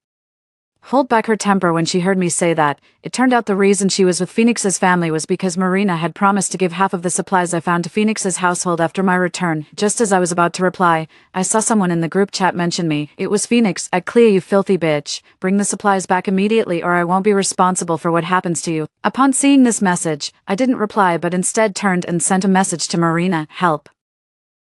hold back her temper when she heard me say that. It turned out the reason she was with Phoenix's family was because Marina had promised to give half of the supplies I found to Phoenix's household after my return. Just as I was about to reply, I saw someone in the group chat mention me. It was Phoenix. "At Clea, you filthy bitch. Bring the supplies back immediately or I won't be responsible for what happens to you." Upon seeing this message, I didn't reply but instead turned and sent a message to Marina, "Help.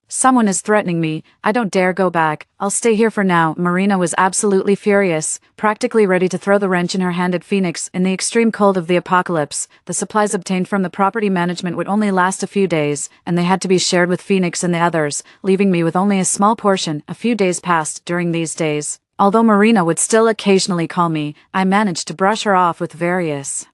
Someone is threatening me. I don't dare go back. I'll stay here for now." Marina was absolutely furious, practically ready to throw the wrench in her hand at Phoenix. In the extreme cold of the apocalypse, the supplies obtained from the property management would only last a few days, and they had to be shared with Phoenix and the others, leaving me with only a small portion. A few days passed. During these days, although Marina would still occasionally call me, I managed to brush her off with various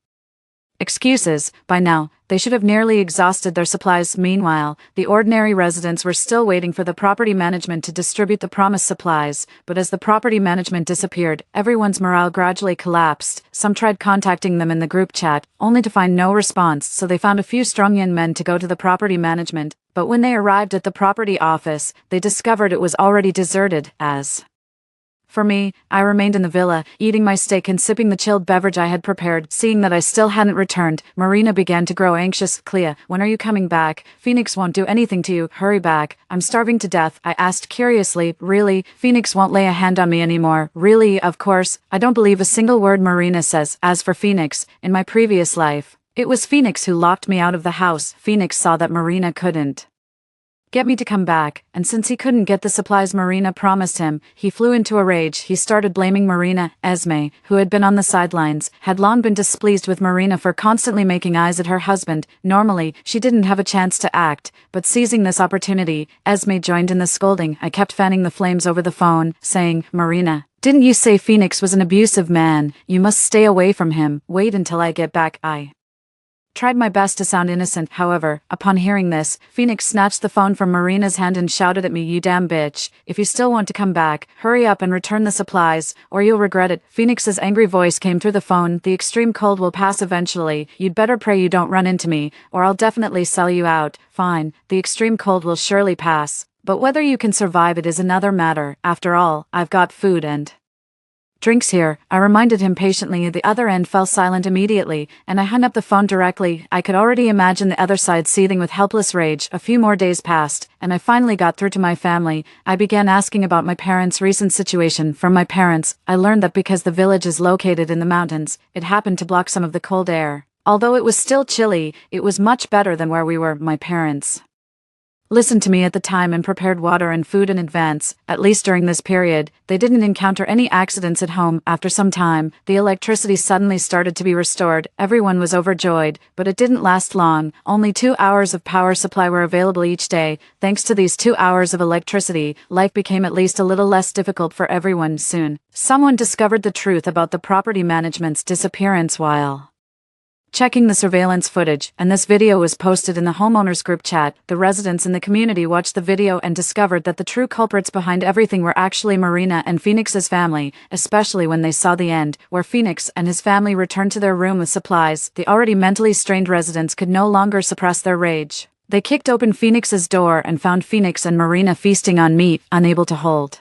excuses. By now, they should have nearly exhausted their supplies. Meanwhile, the ordinary residents were still waiting for the property management to distribute the promised supplies, but as the property management disappeared, everyone's morale gradually collapsed. Some tried contacting them in the group chat, only to find no response, so they found a few strong young men to go to the property management, but when they arrived at the property office, they discovered it was already deserted. As for me, I remained in the villa, eating my steak and sipping the chilled beverage I had prepared. Seeing that I still hadn't returned, Marina began to grow anxious. "Clea, when are you coming back? Phoenix won't do anything to you. Hurry back. I'm starving to death." I asked curiously. "Really? Phoenix won't lay a hand on me anymore?" "Really? Of course. I don't believe a single word Marina says." As for Phoenix, in my previous life, it was Phoenix who locked me out of the house. Phoenix saw that Marina couldn't get me to come back, and since he couldn't get the supplies Marina promised him, he flew into a rage. He started blaming Marina. Esme, who had been on the sidelines, had long been displeased with Marina for constantly making eyes at her husband. Normally, she didn't have a chance to act, but seizing this opportunity, Esme joined in the scolding. I kept fanning the flames over the phone, saying, "Marina, didn't you say Phoenix was an abusive man? You must stay away from him. Wait until I get back." I tried my best to sound innocent. However, upon hearing this, Phoenix snatched the phone from Marina's hand and shouted at me, "You damn bitch. If you still want to come back, hurry up and return the supplies, or you'll regret it." Phoenix's angry voice came through the phone. "The extreme cold will pass eventually. You'd better pray you don't run into me, or I'll definitely sell you out." "Fine, the extreme cold will surely pass, but whether you can survive it is another matter. After all, I've got food and drinks here," I reminded him patiently. The other end fell silent immediately, and I hung up the phone directly. I could already imagine the other side seething with helpless rage. A few more days passed, and I finally got through to my family. I began asking about my parents' recent situation. From my parents, I learned that because the village is located in the mountains, it happened to block some of the cold air. Although it was still chilly, it was much better than where we were. My parents listened to me at the time and prepared water and food in advance. At least during this period, they didn't encounter any accidents at home. After some time, the electricity suddenly started to be restored. Everyone was overjoyed, but it didn't last long. Only 2 hours of power supply were available each day. Thanks to these 2 hours of electricity, life became at least a little less difficult for everyone. Soon, someone discovered the truth about the property management's disappearance while checking the surveillance footage, and this video was posted in the homeowners group chat. The residents in the community watched the video and discovered that the true culprits behind everything were actually Marina and Phoenix's family, especially when they saw the end, where Phoenix and his family returned to their room with supplies. The already mentally strained residents could no longer suppress their rage. They kicked open Phoenix's door and found Phoenix and Marina feasting on meat, unable to hold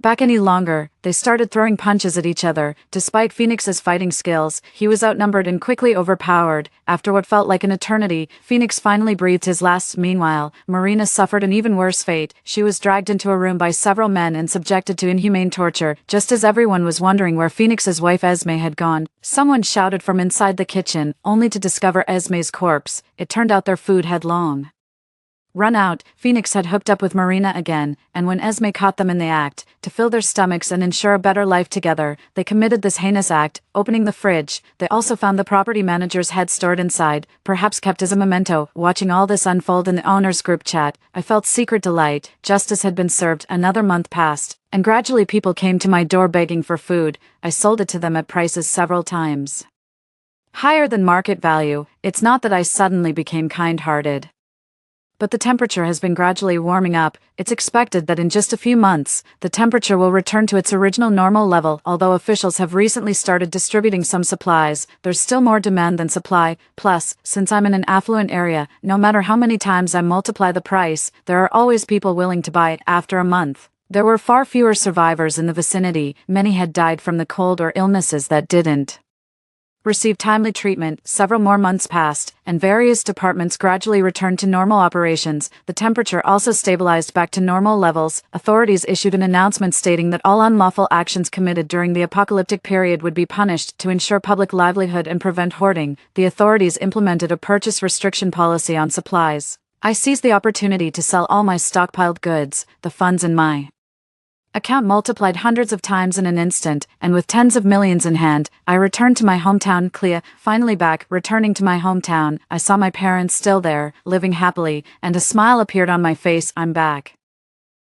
back any longer. They started throwing punches at each other. Despite Phoenix's fighting skills, he was outnumbered and quickly overpowered. After what felt like an eternity, Phoenix finally breathed his last. Meanwhile, Marina suffered an even worse fate. She was dragged into a room by several men and subjected to inhumane torture. Just as everyone was wondering where Phoenix's wife Esme had gone, someone shouted from inside the kitchen, only to discover Esme's corpse. It turned out their food had long Run out, Phoenix had hooked up with Marina again, and when Esme caught them in the act, to fill their stomachs and ensure a better life together, they committed this heinous act, opening the fridge. They also found the property manager's head stored inside, perhaps kept as a memento. Watching all this unfold in the owner's group chat, I felt secret delight. Justice had been served. Another month passed, and gradually people came to my door begging for food. I sold it to them at prices several times higher than market value. It's not that I suddenly became kind-hearted, but the temperature has been gradually warming up. It's expected that in just a few months, the temperature will return to its original normal level. Although officials have recently started distributing some supplies, there's still more demand than supply. Plus, since I'm in an affluent area, no matter how many times I multiply the price, there are always people willing to buy it. After a month, there were far fewer survivors in the vicinity. Many had died from the cold or illnesses that didn't receive timely treatment. Several more months passed, and various departments gradually returned to normal operations. The temperature also stabilized back to normal levels. Authorities issued an announcement stating that all unlawful actions committed during the apocalyptic period would be punished. To ensure public livelihood and prevent hoarding, the authorities implemented a purchase restriction policy on supplies. I seized the opportunity to sell all my stockpiled goods. The funds in my account multiplied hundreds of times in an instant, and with tens of millions in hand, I returned to my hometown. Clea, finally back. Returning to my hometown, I saw my parents still there, living happily, and a smile appeared on my face. I'm back.